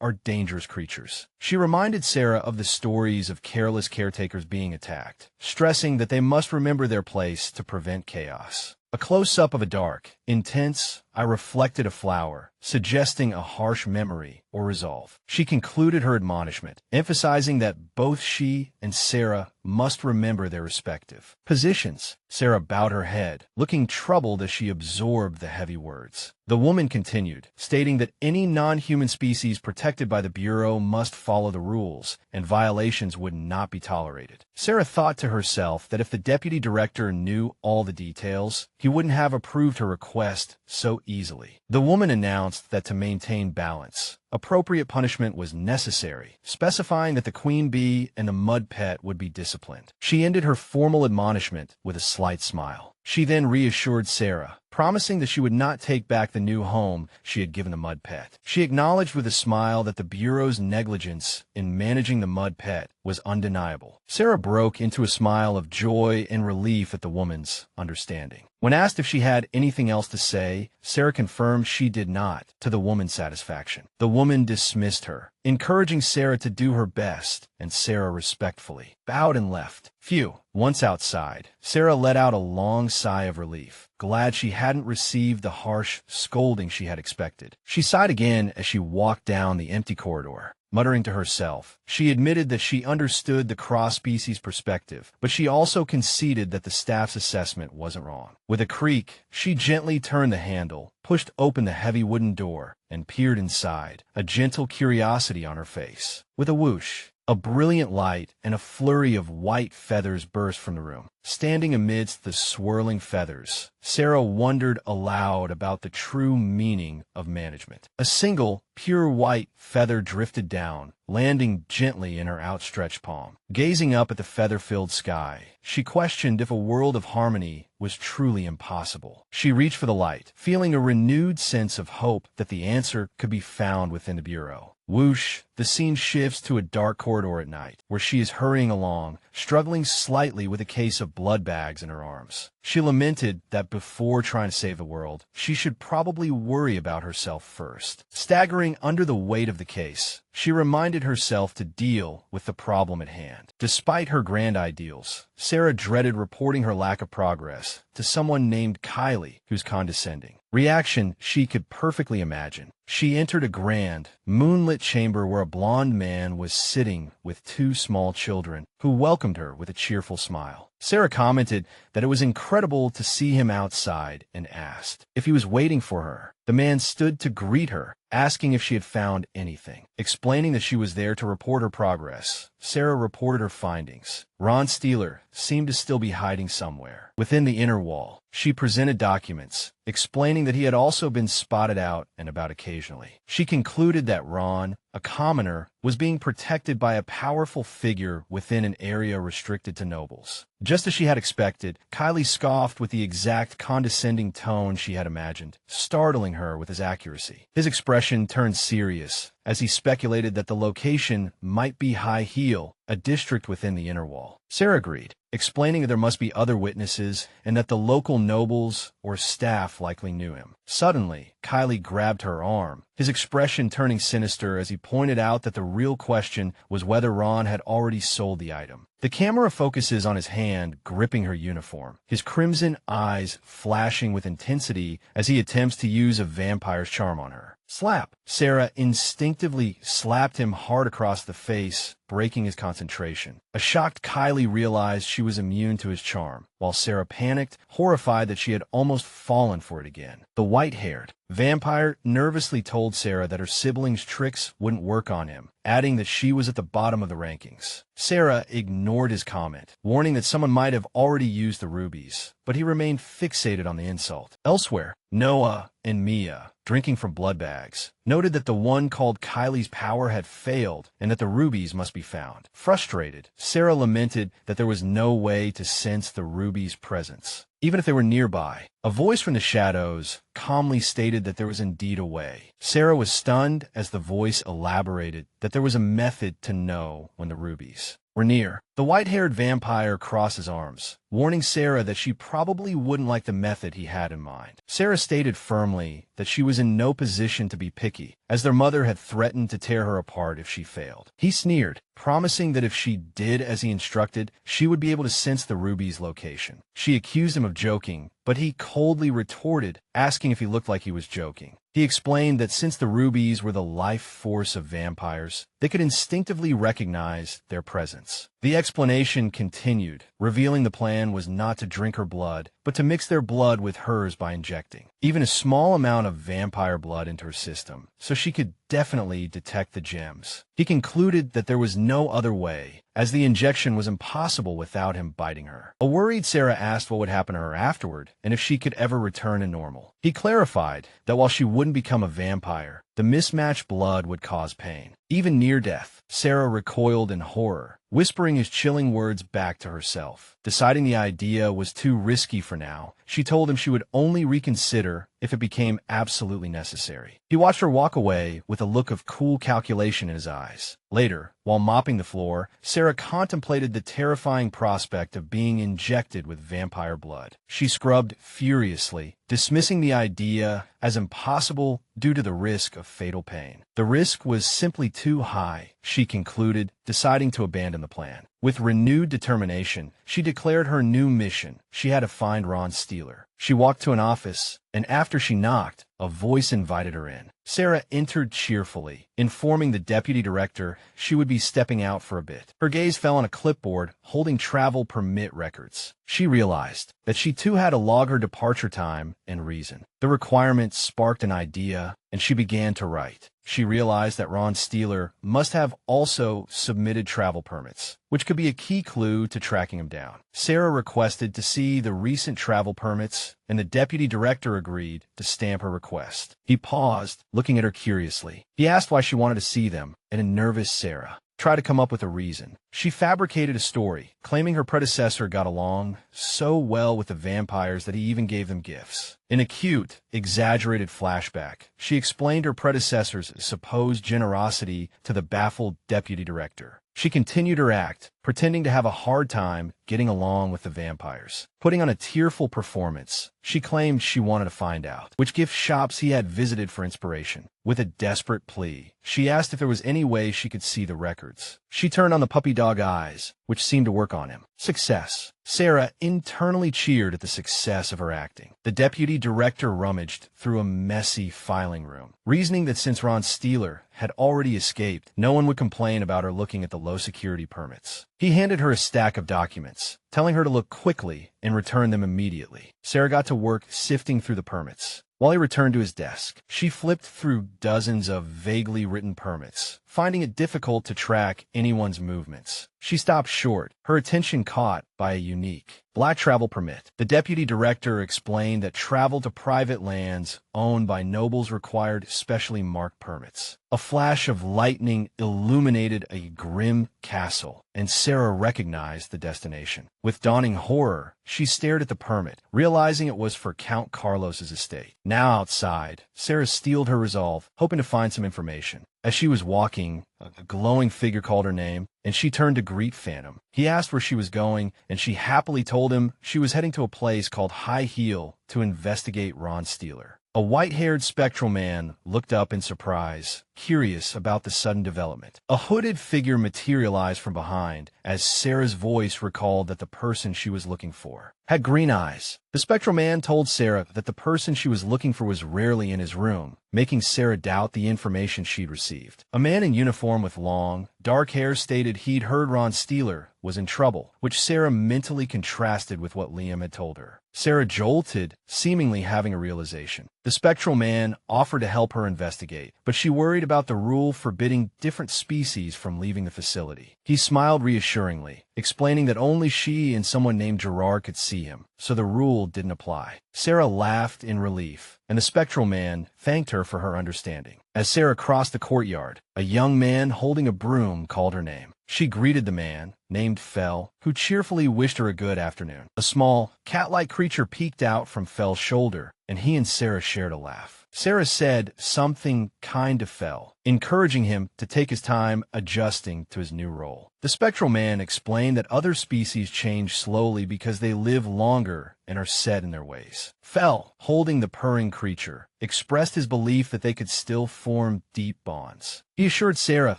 are dangerous creatures. She reminded Sarah of the stories of careless caretakers being attacked, stressing that they must remember their place to prevent chaos. A close-up of a dark, intense, I reflected a flower, suggesting a harsh memory or resolve. She concluded her admonishment, emphasizing that both she and Sarah must remember their respective positions. Sarah bowed her head, looking troubled as she absorbed the heavy words. The woman continued, stating that any non-human species protected by the Bureau must follow the rules, and violations would not be tolerated. Sarah thought to herself that if the deputy director knew all the details, he wouldn't have approved her request so easily. The woman announced that to maintain balance, appropriate punishment was necessary, specifying that the queen bee and the mud pet would be disciplined. She ended her formal admonishment with a slight smile. She then reassured Sarah, promising that she would not take back the new home she had given the mud pet. She acknowledged with a smile that the Bureau's negligence in managing the mud pet was undeniable. Sarah broke into a smile of joy and relief at the woman's understanding. When asked if she had anything else to say, Sarah confirmed she did not, to the woman's satisfaction. The woman dismissed her, encouraging Sarah to do her best, and Sarah respectfully bowed and left. Phew. Once outside, Sarah let out a long sigh of relief, glad she hadn't received the harsh scolding she had expected. She sighed again as she walked down the empty corridor. Muttering to herself, she admitted that she understood the cross-species perspective, but she also conceded that the staff's assessment wasn't wrong. With a creak, she gently turned the handle, pushed open the heavy wooden door, and peered inside, a gentle curiosity on her face. With a whoosh, a brilliant light and a flurry of white feathers burst from the room. Standing amidst the swirling feathers, Sarah wondered aloud about the true meaning of management. A single, pure white feather drifted down, landing gently in her outstretched palm. Gazing up at the feather-filled sky, she questioned if a world of harmony was truly impossible. She reached for the light, feeling a renewed sense of hope that the answer could be found within the bureau. Whoosh, the scene shifts to a dark corridor at night, where she is hurrying along, struggling slightly with a case of blood bags in her arms. She lamented that before trying to save the world, she should probably worry about herself first. Staggering under the weight of the case, she reminded herself to deal with the problem at hand. Despite her grand ideals, Sarah dreaded reporting her lack of progress to someone named Kylie, whose condescending reaction she could perfectly imagine. She entered a grand, moonlit chamber where a blond man was sitting with two small children, who welcomed her with a cheerful smile. Sarah commented that it was incredible to see him outside and asked if he was waiting for her. The man stood to greet her, asking if she had found anything. Explaining that she was there to report her progress, Sarah reported her findings. Ron Steeler seemed to still be hiding somewhere within the inner wall. She presented documents, explaining that he had also been spotted out and about occasionally. She concluded that Ron, a commoner, was being protected by a powerful figure within an area restricted to nobles. Just as she had expected, Kylie scoffed with the exact condescending tone she had imagined, startling her with his accuracy. His expression turned serious as he speculated that the location might be High Heel, a district within the inner wall. Sarah agreed, explaining that there must be other witnesses and that the local nobles or staff likely knew him. Suddenly, Kylie grabbed her arm, his expression turning sinister as he pointed out that the real question was whether Ron had already sold the item. The camera focuses on his hand gripping her uniform, his crimson eyes flashing with intensity as he attempts to use a vampire's charm on her. Slap! Sarah instinctively slapped him hard across the face, breaking his concentration. A shocked Kylie realized she was immune to his charm, while Sarah panicked, horrified that she had almost fallen for it again. The white-haired vampire nervously told Sarah that her siblings' tricks wouldn't work on him, adding that she was at the bottom of the rankings. Sarah ignored his comment, warning that someone might have already used the rubies, but he remained fixated on the insult. Elsewhere, Noah and Mia, drinking from blood bags, noted that the one called Kylie's power had failed and that the rubies must be found. Frustrated, Sarah lamented that there was no way to sense the rubies' presence, even if they were nearby. A voice from the shadows calmly stated that there was indeed a way. Sarah was stunned as the voice elaborated that there was a method to know when the rubies were near. The white-haired vampire crossed his arms, warning Sarah that she probably wouldn't like the method he had in mind. Sarah stated firmly that she was in no position to be picky, as their mother had threatened to tear her apart if she failed. He sneered, promising that if she did as he instructed, she would be able to sense the ruby's location. She accused him of joking, but he coldly retorted, asking if he looked like he was joking. He explained that since the rubies were the life force of vampires, they could instinctively recognize their presence. The explanation continued, revealing the plan was not to drink her blood, but to mix their blood with hers by injecting even a small amount of vampire blood into her system, so she could definitely detect the gems. He concluded that there was no other way, as the injection was impossible without him biting her. A worried Sarah asked what would happen to her afterward, and if she could ever return to normal. He clarified that while she wouldn't become a vampire, the mismatched blood would cause pain, even near death. Sarah recoiled in horror, whispering his chilling words back to herself. Deciding the idea was too risky for now, she told him she would only reconsider if it became absolutely necessary. He watched her walk away with a look of cool calculation in his eyes. Later, while mopping the floor, Sarah contemplated the terrifying prospect of being injected with vampire blood. She scrubbed furiously, dismissing the idea as impossible due to the risk of fatal pain. The risk was simply too high, she concluded, deciding to abandon the plan. With renewed determination, she declared her new mission. She had to find Ron Steeler. She walked to an office, and after she knocked, a voice invited her in. Sarah entered cheerfully, informing the deputy director she would be stepping out for a bit. Her gaze fell on a clipboard holding travel permit records. She realized that she too had to log her departure time and reason. The requirement sparked an idea, and she began to write. She realized that Ron Steeler must have also submitted travel permits, which could be a key clue to tracking him down. Sarah requested to see the recent travel permits, and the deputy director agreed to stamp her request. He paused, looking at her curiously. He asked why she wanted to see them, and a nervous Sarah tried to come up with a reason. She fabricated a story, claiming her predecessor got along so well with the vampires that he even gave them gifts. In a cute, exaggerated flashback, she explained her predecessor's supposed generosity to the baffled deputy director. She continued her act, pretending to have a hard time getting along with the vampires. Putting on a tearful performance, she claimed she wanted to find out which gift shops he had visited for inspiration. With a desperate plea, she asked if there was any way she could see the records. She turned on the puppy dog eyes, which seemed to work on him. Success. Sarah internally cheered at the success of her acting. The deputy director rummaged through a messy filing room, reasoning that since Ron Steeler had already escaped, no one would complain about her looking at the low-security permits. He handed her a stack of documents, telling her to look quickly and return them immediately. Sarah got to work sifting through the permits. While he returned to his desk, she flipped through dozens of vaguely written permits, finding it difficult to track anyone's movements. She stopped short, her attention caught by a unique black travel permit. The deputy director explained that travel to private lands owned by nobles required specially marked permits. A flash of lightning illuminated a grim castle, and Sarah recognized the destination. With dawning horror, she stared at the permit, realizing it was for Count Carlos's estate. Now outside, Sarah steeled her resolve, hoping to find some information. As she was walking, a glowing figure called her name, and she turned to greet Phantom. He asked where she was going, and she happily told him she was heading to a place called High Heel to investigate Ron Steeler. A white-haired spectral man looked up in surprise, curious about the sudden development. A hooded figure materialized from behind as Sarah's voice recalled that the person she was looking for had green eyes. The spectral man told Sarah that the person she was looking for was rarely in his room, making Sarah doubt the information she'd received. A man in uniform with long, dark hair stated he'd heard Ron Steeler was in trouble, which Sarah mentally contrasted with what Liam had told her. Sarah jolted, seemingly having a realization. The spectral man offered to help her investigate, but she worried about the rule forbidding different species from leaving the facility. He smiled reassuringly, explaining that only she and someone named Gerard could see him, so the rule didn't apply. Sarah laughed in relief, and the spectral man thanked her for her understanding. As Sarah crossed the courtyard, a young man holding a broom called her name. She greeted the man, named Fell, who cheerfully wished her a good afternoon. A small, cat-like creature peeked out from Fell's shoulder, and he and Sarah shared a laugh. Sarah said something kind to Fell, encouraging him to take his time adjusting to his new role. The spectral man explained that other species change slowly because they live longer and are set in their ways. Fell, holding the purring creature, expressed his belief that they could still form deep bonds. He assured Sarah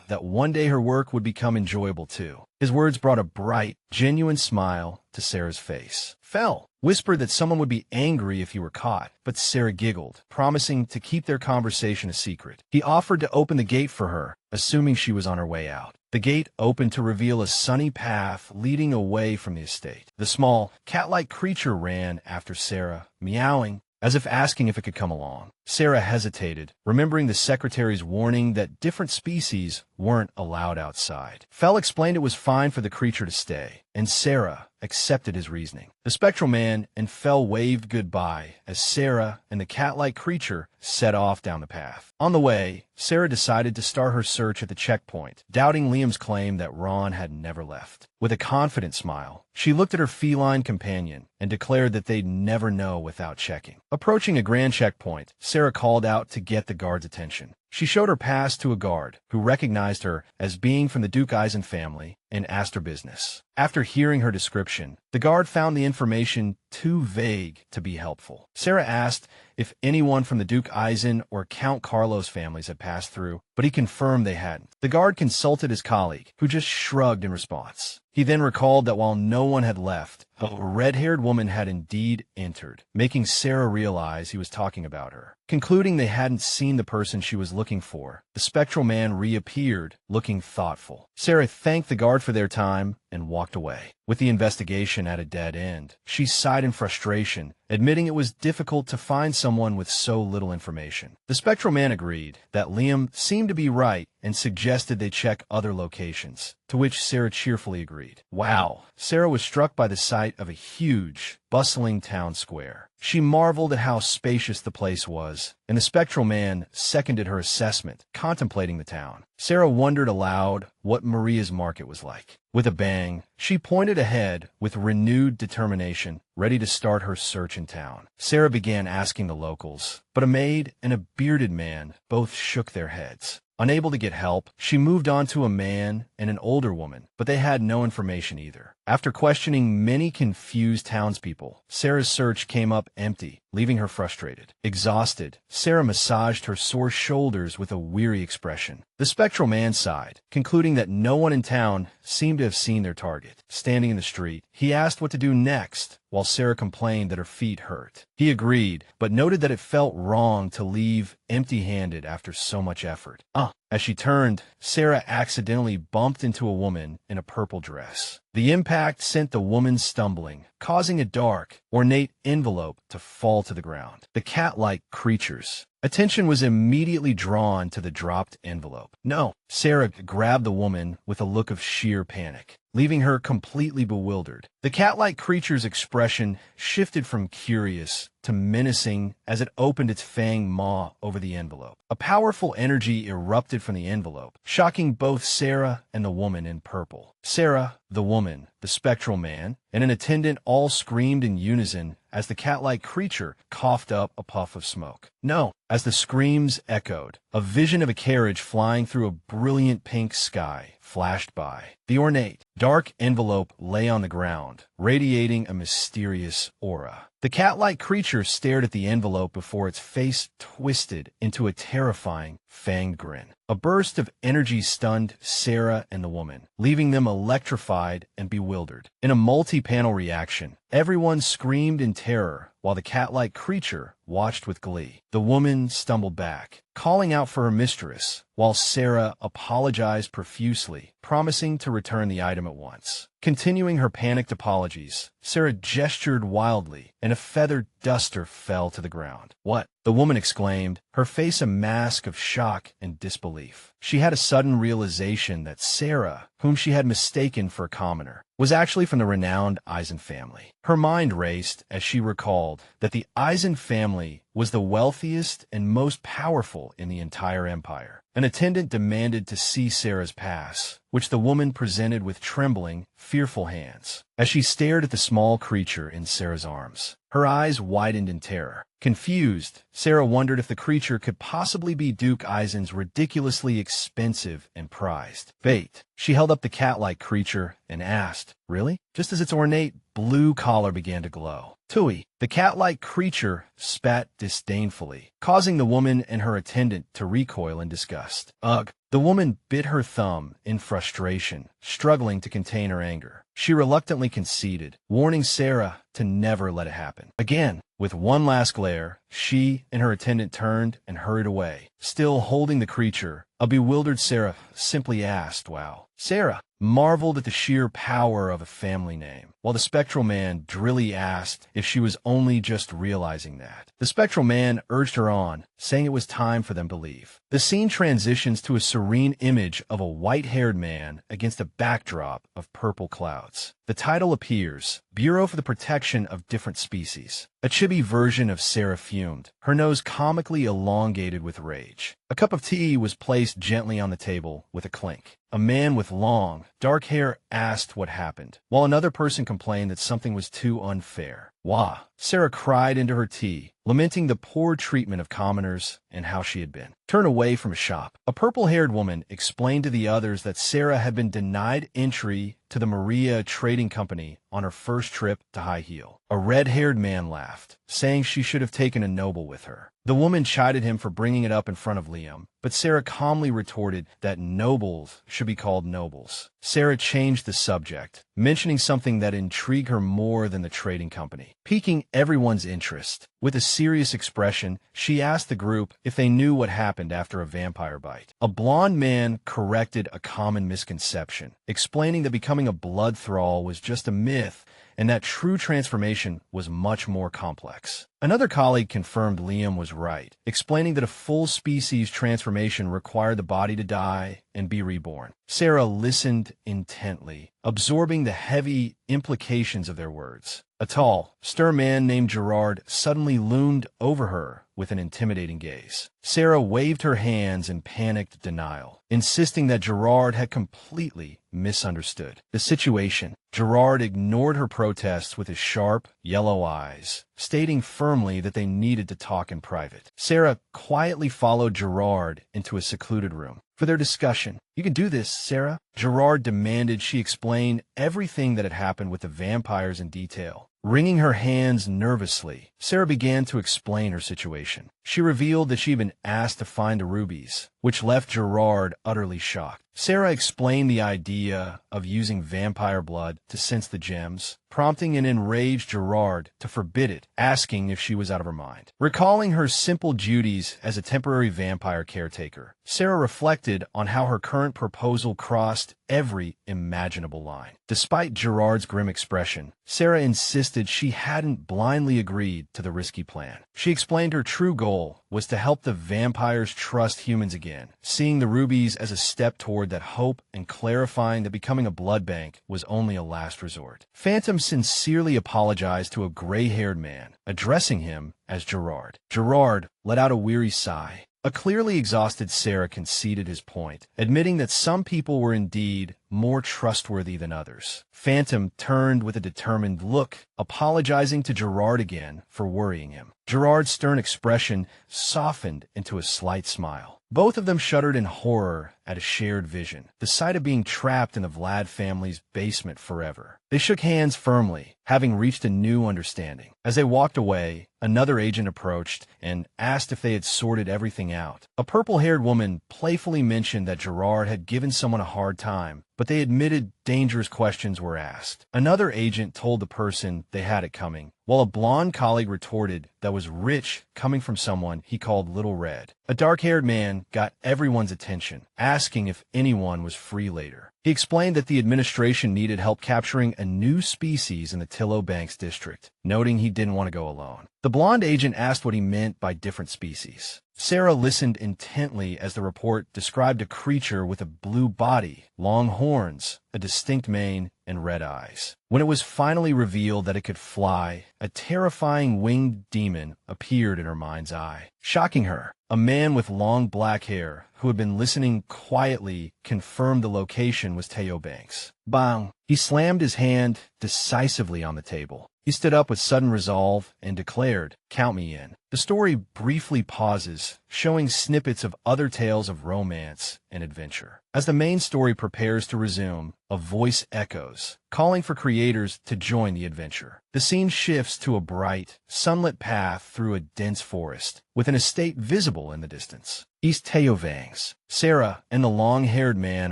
that one day her work would become enjoyable too. His words brought a bright, genuine smile to Sarah's face. Fell whispered that someone would be angry if he were caught, but Sarah giggled, promising to keep their conversation a secret. He offered to open the gate for her, assuming she was on her way out. The gate opened to reveal a sunny path leading away from the estate. The small, cat-like creature ran after Sarah, meowing, as if asking if it could come along. Sarah hesitated, remembering the secretary's warning that different species weren't allowed outside. Fell explained it was fine for the creature to stay, and Sarah accepted his reasoning. The spectral man and Fell waved goodbye as Sarah and the cat-like creature set off down the path. On the way, Sarah decided to start her search at the checkpoint, doubting Liam's claim that Ron had never left. With a confident smile, she looked at her feline companion and declared that they'd never know without checking. Approaching a grand checkpoint, Sarah called out to get the guard's attention. She showed her pass to a guard, who recognized her as being from the Duke Eisen family and asked her business. After hearing her description, the guard found the information too vague to be helpful. Sarah asked if anyone from the Duke Eisen or Count Carlos families had passed through, but he confirmed they hadn't. The guard consulted his colleague, who just shrugged in response. He then recalled that while no one had left, a red-haired woman had indeed entered, making Sarah realize he was talking about her. Concluding they hadn't seen the person she was looking for, the spectral man reappeared, looking thoughtful. Sarah thanked the guard for their time and walked away. With the investigation at a dead end, she sighed in frustration, admitting it was difficult to find someone with so little information. The spectral man agreed that Liam seemed to be right and suggested they check other locations, to which Sarah cheerfully agreed. Wow! Sarah was struck by the sight of a huge, bustling town square. She marveled at how spacious the place was, and the spectral man seconded her assessment, contemplating the town. Sarah wondered aloud what Maria's market was like. With a bang, she pointed ahead with renewed determination, ready to start her search in town. Sarah began asking the locals, but a maid and a bearded man both shook their heads. Unable to get help, she moved on to a man and an older woman, but they had no information either. After questioning many confused townspeople, Sarah's search came up empty, leaving her frustrated. Exhausted, Sarah massaged her sore shoulders with a weary expression. The spectral man sighed, concluding that no one in town seemed to have seen their target. Standing in the street, he asked what to do next, while Sarah complained that her feet hurt. He agreed, but noted that it felt wrong to leave empty-handed after so much effort. As she turned, Sarah accidentally bumped into a woman in a purple dress. The impact sent the woman stumbling, causing a dark, ornate envelope to fall to the ground. The cat-like creatures. Attention was immediately drawn to the dropped envelope. No, Sarah grabbed the woman with a look of sheer panic, leaving her completely bewildered. The cat-like creature's expression shifted from curious to menacing as it opened its fanged maw over the envelope. A powerful energy erupted from the envelope, shocking both Sarah and the woman in purple. Sarah, the woman, the spectral man, and an attendant all screamed in unison as the cat-like creature coughed up a puff of smoke. No, as the screams echoed, a vision of a carriage flying through a brilliant pink sky flashed by. The ornate, dark envelope lay on the ground, radiating a mysterious aura. The cat-like creature stared at the envelope before its face twisted into a terrifying, fanged grin. A burst of energy stunned Sarah and the woman, leaving them electrified and bewildered. In a multi-panel reaction, everyone screamed in terror while the cat-like creature watched with glee. The woman stumbled back, calling out for her mistress, while Sarah apologized profusely, promising to return the item at once. Continuing her panicked apologies, Sarah gestured wildly, and a feathered duster fell to the ground. "What?" the woman exclaimed, her face a mask of shock and disbelief. She had a sudden realization that Sarah, whom she had mistaken for a commoner, was actually from the renowned Eisen family. Her mind raced as she recalled that the Eisen family was the wealthiest and most powerful in the entire empire. An attendant demanded to see Sarah's pass, which the woman presented with trembling, fearful hands. As she stared at the small creature in Sarah's arms, her eyes widened in terror. Confused, Sarah wondered if the creature could possibly be Duke Eisen's ridiculously expensive and prized bait. She held up the cat-like creature and asked, "Really?" just as its ornate blue collar began to glow. "Tui." The cat-like creature spat disdainfully, causing the woman and her attendant to recoil in disgust. "Ugh." The woman bit her thumb in frustration, struggling to contain her anger. She reluctantly conceded, warning Sarah to never let it happen again. With one last glare, she and her attendant turned and hurried away, still holding the creature. A bewildered Sarah simply asked, "Wow." Sarah marveled at the sheer power of a family name, while the spectral man drily asked if she was only just realizing that. The spectral man urged her on, saying it was time for them to leave. The scene transitions to a serene image of a white-haired man against a backdrop of purple clouds. The title appears, Bureau for the Protection of Different Species. A chibi version of Sarah fumed, her nose comically elongated with rage. A cup of tea was placed gently on the table with a clink. A man with long, dark hair asked what happened, while another person complained that something was too unfair. Wah! Sarah cried into her tea, lamenting the poor treatment of commoners and how she had been turned away from a shop. A purple-haired woman explained to the others that Sarah had been denied entry to the Maria Trading Company on her first trip to High Heel. A red-haired man laughed, saying she should have taken a noble with her. The woman chided him for bringing it up in front of Liam, but Sarah calmly retorted that nobles should be called nobles. Sarah changed the subject, mentioning something that intrigued her more than the trading company, piquing everyone's interest. With a serious expression, she asked the group if they knew what happened after a vampire bite. A blond man corrected a common misconception, explaining that becoming a blood thrall was just a myth and that true transformation was much more complex. Another colleague confirmed Liam was right, explaining that a full species transformation required the body to die and be reborn. Sarah listened intently, absorbing the heavy implications of their words. A tall, stern man named Gerard suddenly loomed over her with an intimidating gaze. Sarah waved her hands in panicked denial, insisting that Gerard had completely misunderstood the situation. Gerard ignored her protests with his sharp, yellow eyes, stating firmly that they needed to talk in private. Sarah quietly followed Gerard into a secluded room for their discussion. "You can do this, Sarah," Gerard demanded she explain everything that had happened with the vampires in detail. Wringing her hands nervously, Sarah began to explain her situation. She revealed that she had been asked to find the rubies, which left Gerard utterly shocked. Sarah explained the idea of using vampire blood to sense the gems, prompting an enraged Gerard to forbid it, asking if she was out of her mind. Recalling her simple duties as a temporary vampire caretaker, Sarah reflected on how her current proposal crossed every imaginable line. Despite Gerard's grim expression, Sarah insisted she hadn't blindly agreed to the risky plan. She explained her true goal was to help the vampires trust humans again, seeing the rubies as a step toward that hope and clarifying that becoming a blood bank was only a last resort. Phantom sincerely apologized to a gray-haired man, addressing him as Gerard. Gerard let out a weary sigh. A clearly exhausted Sarah conceded his point, admitting that some people were indeed more trustworthy than others. Phantom turned with a determined look, apologizing to Gerard again for worrying him. Gerard's stern expression softened into a slight smile. Both of them shuddered in horror at a shared vision, the sight of being trapped in the Vlad family's basement forever. They shook hands firmly, having reached a new understanding. As they walked away, another agent approached and asked if they had sorted everything out. A purple-haired woman playfully mentioned that Gerard had given someone a hard time, but they admitted dangerous questions were asked. Another agent told the person they had it coming, while a blonde colleague retorted that was rich coming from someone he called Little Red. A dark-haired man got everyone's attention, asking if anyone was free later. He explained that the administration needed help capturing a new species in the Tillow Banks district, noting he didn't want to go alone. The blonde agent asked what he meant by different species. Sarah listened intently as the report described a creature with a blue body, long horns, a distinct mane, and red eyes. When it was finally revealed that it could fly, a terrifying winged demon appeared in her mind's eye, shocking her. A man with long black hair, who had been listening quietly, confirmed the location was Tillow Banks. Bang! He slammed his hand decisively on the table. He stood up with sudden resolve and declared, "Count me in." The story briefly pauses, showing snippets of other tales of romance and adventure. As the main story prepares to resume, a voice echoes, calling for creators to join the adventure. The scene shifts to a bright, sunlit path through a dense forest, with an estate visible in the distance. East Teovangs. Sarah and the long-haired man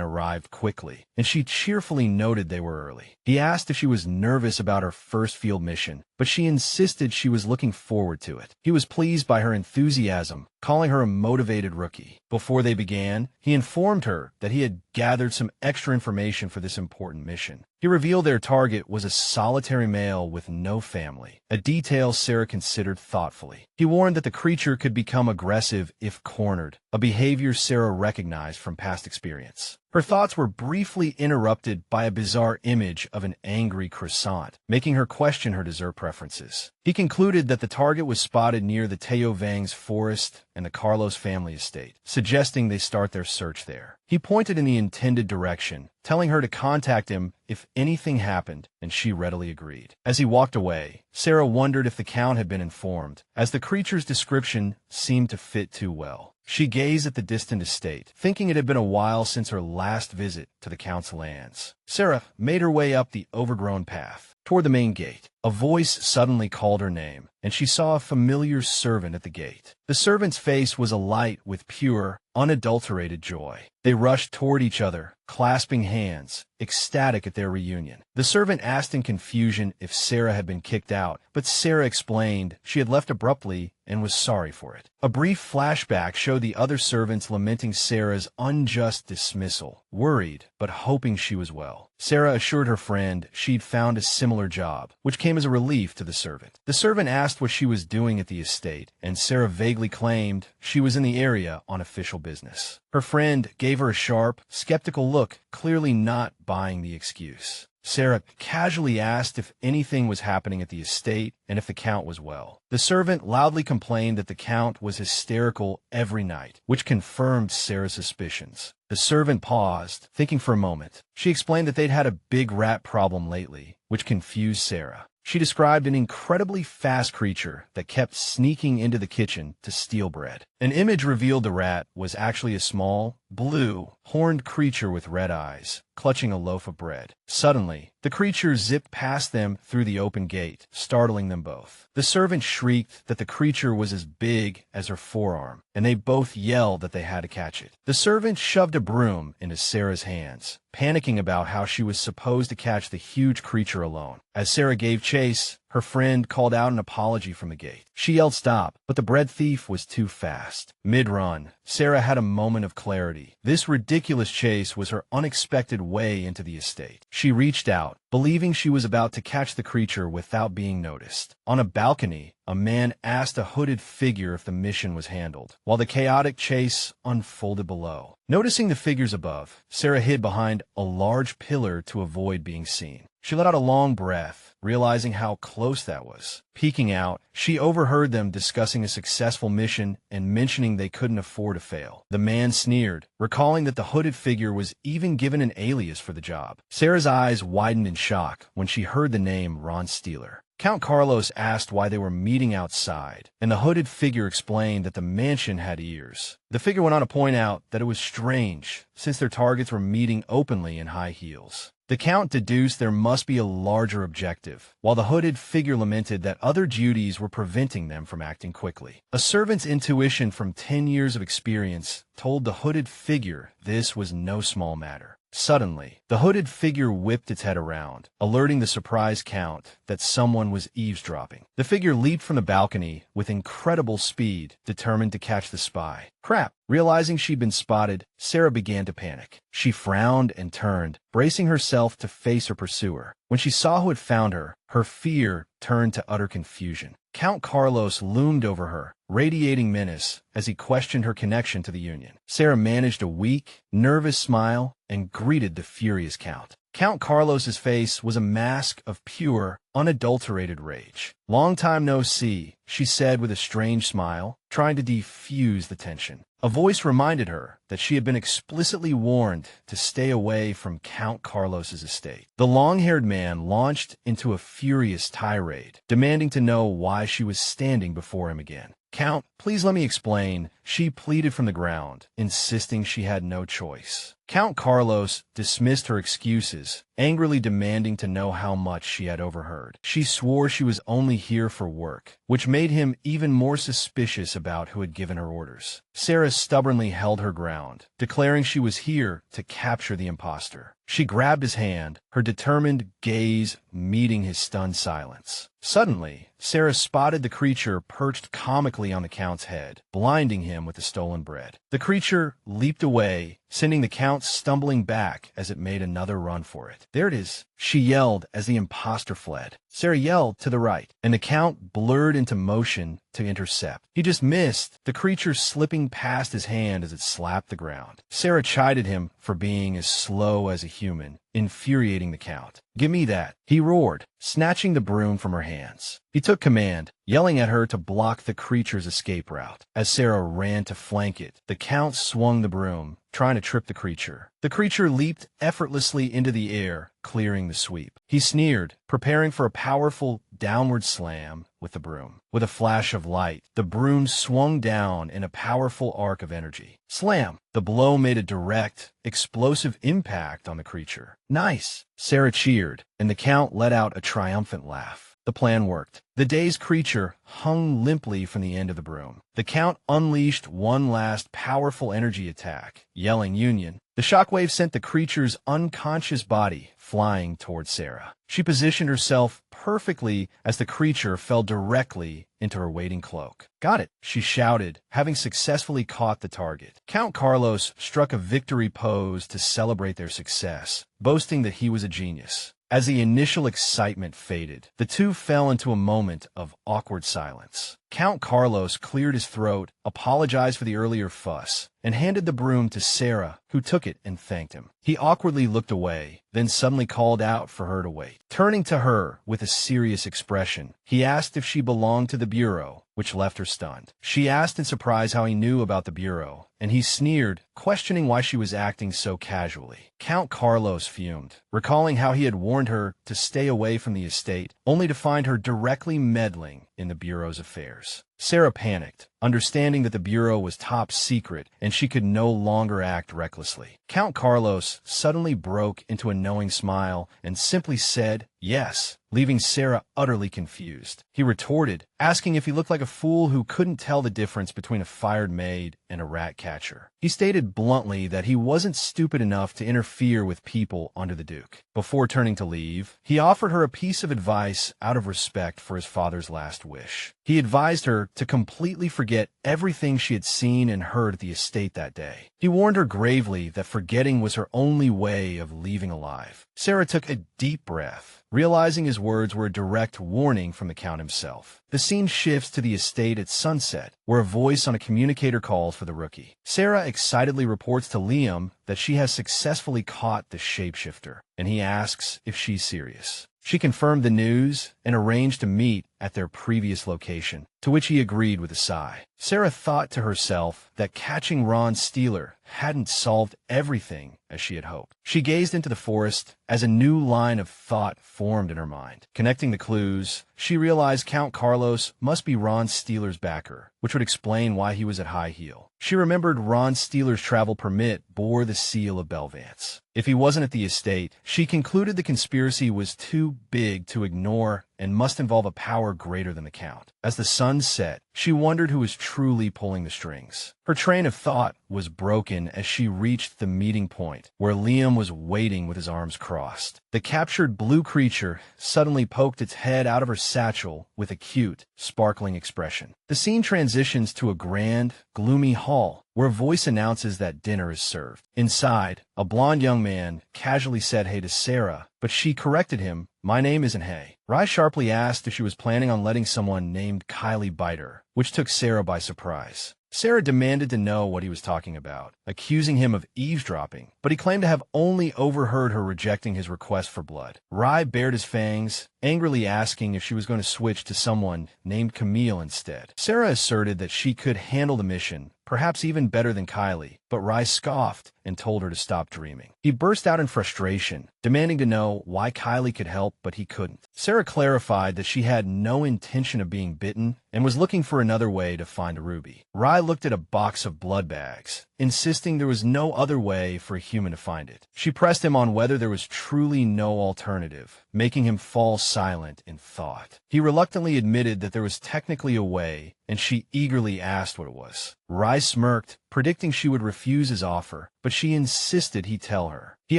arrived quickly, and she cheerfully noted they were early. He asked if she was nervous about her first field mission, but she insisted she was looking forward to it. He was pleased by her enthusiasm, calling her a motivated rookie. Before they began, he informed her that he had gathered some extra information for this important mission. He revealed their target was a solitary male with no family, a detail Sarah considered thoughtfully. He warned that the creature could become aggressive if cornered, a behavior Sarah recognized from past experience. Her thoughts were briefly interrupted by a bizarre image of an angry croissant, making her question her dessert preferences. He concluded that the target was spotted near the Teo Vang's forest and the Carlos family estate, suggesting they start their search there. He pointed in the intended direction, telling her to contact him if anything happened, and she readily agreed. As he walked away, Sarah wondered if the Count had been informed, as the creature's description seemed to fit too well. She gazed at the distant estate, thinking it had been a while since her last visit to the Count's lands. Sarah made her way up the overgrown path toward the main gate. A voice suddenly called her name, and she saw a familiar servant at the gate. The servant's face was alight with pure, unadulterated joy. They rushed toward each other, clasping hands, ecstatic at their reunion. The servant asked in confusion if Sarah had been kicked out, but Sarah explained she had left abruptly and was sorry for it. A brief flashback showed the other servants lamenting Sarah's unjust dismissal, worried but hoping she was well. Sarah assured her friend she'd found a similar job, which came as a relief to the servant. The servant asked what she was doing at the estate, and Sarah vaguely claimed she was in the area on official business. Her friend gave her a sharp, skeptical look, clearly not buying the excuse. Sarah casually asked if anything was happening at the estate and if the Count was well. The servant loudly complained that the Count was hysterical every night, which confirmed Sarah's suspicions. The servant paused, thinking for a moment. She explained that they'd had a big rat problem lately, which confused Sarah. She described an incredibly fast creature that kept sneaking into the kitchen to steal bread. An image revealed the rat was actually a small, blue, horned creature with red eyes, clutching a loaf of bread. Suddenly, the creature zipped past them through the open gate, startling them both. The servant shrieked that the creature was as big as her forearm, and they both yelled that they had to catch it. The servant shoved a broom into Sarah's hands, panicking about how she was supposed to catch the huge creature alone. As Sarah gave chase, her friend called out an apology from the gate. She yelled stop, but the bread thief was too fast. Mid-run, Sarah had a moment of clarity. This ridiculous chase was her unexpected way into the estate. She reached out, believing she was about to catch the creature without being noticed. On a balcony, a man asked a hooded figure if the mission was handled, while the chaotic chase unfolded below. Noticing the figures above, Sarah hid behind a large pillar to avoid being seen. She let out a long breath, realizing how close that was. Peeking out, she overheard them discussing a successful mission and mentioning they couldn't afford to fail. The man sneered, recalling that the hooded figure was even given an alias for the job. Sarah's eyes widened in shock when she heard the name Ron Steeler. Count Carlos asked why they were meeting outside, and the hooded figure explained that the mansion had ears. The figure went on to point out that it was strange, since their targets were meeting openly in high heels. The Count deduced there must be a larger objective, while the hooded figure lamented that other duties were preventing them from acting quickly. A servant's intuition from 10 years of experience told the hooded figure this was no small matter. Suddenly, the hooded figure whipped its head around, alerting the surprised Count that someone was eavesdropping. The figure leaped from the balcony with incredible speed, determined to catch the spy. Crap! Realizing she'd been spotted, Sarah began to panic. She frowned and turned, bracing herself to face her pursuer. When she saw who had found her, her fear turned to utter confusion. Count Carlos loomed over her, radiating menace as he questioned her connection to the Union. Sarah managed a weak, nervous smile and greeted the furious Count. Count Carlos's face was a mask of pure, unadulterated rage. "Long time no see," she said with a strange smile, trying to defuse the tension. A voice reminded her that she had been explicitly warned to stay away from Count Carlos's estate. The long-haired man launched into a furious tirade, demanding to know why she was standing before him again. "Count, please let me explain," she pleaded from the ground, insisting she had no choice. Count Carlos dismissed her excuses, angrily demanding to know how much she had overheard. She swore she was only here for work, which made him even more suspicious about who had given her orders. Sarah stubbornly held her ground, declaring she was here to capture the imposter. She grabbed his hand, her determined gaze meeting his stunned silence. Suddenly, Sarah spotted the creature perched comically on the Count's head, blinding him with the stolen bread. The creature leaped away, sending the Count stumbling back as it made another run for it. left. There it is, she yelled as the imposter fled. Sarah yelled to the right, and the Count blurred into motion to intercept. He just missed, the creature slipping past his hand as it slapped the ground. Sarah chided him for being as slow as a human, infuriating the Count. "Give me that," he roared, snatching the broom from her hands. He took command, yelling at her to block the creature's escape route. As Sarah ran to flank it, the Count swung the broom, trying to trip the creature. The creature leaped effortlessly into the air, clearing the sweep. He sneered, preparing for a powerful downward slam with the broom. With a flash of light, the broom swung down in a powerful arc of energy. Slam! The blow made a direct, explosive impact on the creature. "Nice!" Sarah cheered, and the Count let out a triumphant laugh. The plan worked. The dazed creature hung limply from the end of the broom. The Count unleashed one last powerful energy attack, yelling Union. The shockwave sent the creature's unconscious body flying toward Sarah. She positioned herself perfectly as the creature fell directly into her waiting cloak. "Got it," she shouted, having successfully caught the target. Count Carlos struck a victory pose to celebrate their success, boasting that he was a genius. As the initial excitement faded, the two fell into a moment of awkward silence. Count Carlos cleared his throat, apologized for the earlier fuss, and handed the broom to Sarah, who took it and thanked him. He awkwardly looked away, then suddenly called out for her to wait. Turning to her with a serious expression, he asked if she belonged to the Bureau, which left her stunned. She asked in surprise how he knew about the Bureau, and he sneered, questioning why she was acting so casually. Count Carlos fumed, recalling how he had warned her to stay away from the estate, only to find her directly meddling in the Bureau's affairs. Sarah panicked, understanding that the Bureau was top secret and she could no longer act recklessly. Count Carlos suddenly broke into a knowing smile and simply said, "Yes," leaving Sarah utterly confused. He retorted, asking if he looked like a fool who couldn't tell the difference between a fired maid and a rat catcher. He stated bluntly that he wasn't stupid enough to interfere with people under the Duke. Before turning to leave, he offered her a piece of advice out of respect for his father's last wish. He advised her to completely forget everything she had seen and heard at the estate that day. He warned her gravely that forgetting was her only way of leaving alive. Sarah took a deep breath, realizing his words were a direct warning from the Count himself. The scene shifts to the estate at sunset, where a voice on a communicator calls for the rookie. Sarah excitedly reports to Liam that she has successfully caught the shapeshifter, and he asks if she's serious. She confirmed the news and arranged to meet at their previous location, to which he agreed with a sigh. Sarah thought to herself that catching Ron Steeler hadn't solved everything as she had hoped. She gazed into the forest as a new line of thought formed in her mind. Connecting the clues, she realized Count Carlos must be Ron Steeler's backer, which would explain why he was at high heel. She remembered Ron Steeler's travel permit bore the seal of Belvance. If he wasn't at the estate, she concluded the conspiracy was too big to ignore and must involve a power greater than the Count. As the sun set, she wondered who was truly pulling the strings. Her train of thought was broken as she reached the meeting point, where Liam was waiting with his arms crossed. The captured blue creature suddenly poked its head out of her satchel with a cute, sparkling expression. The scene transitions to a grand, gloomy hall, where a voice announces that dinner is served. Inside, a blond young man casually said hey to Sarah, but she corrected him, "My name isn't Hay." Rye sharply asked if she was planning on letting someone named Kylie bite her, which took Sarah by surprise. Sarah demanded to know what he was talking about, accusing him of eavesdropping, but he claimed to have only overheard her rejecting his request for blood. Rye bared his fangs, angrily asking if she was going to switch to someone named Camille instead. Sarah asserted that she could handle the mission, perhaps even better than Kylie, but Rye scoffed and told her to stop dreaming. He burst out in frustration, demanding to know why Kylie could help, but he couldn't. Sarah clarified that she had no intention of being bitten and was looking for another way to find a ruby. Rye looked at a box of blood bags, insisting there was no other way for a human to find it. She pressed him on whether there was truly no alternative, making him fall silent in thought. He reluctantly admitted that there was technically a way, and she eagerly asked what it was. Rye smirked, predicting she would refuse his offer, but she insisted he tell her. He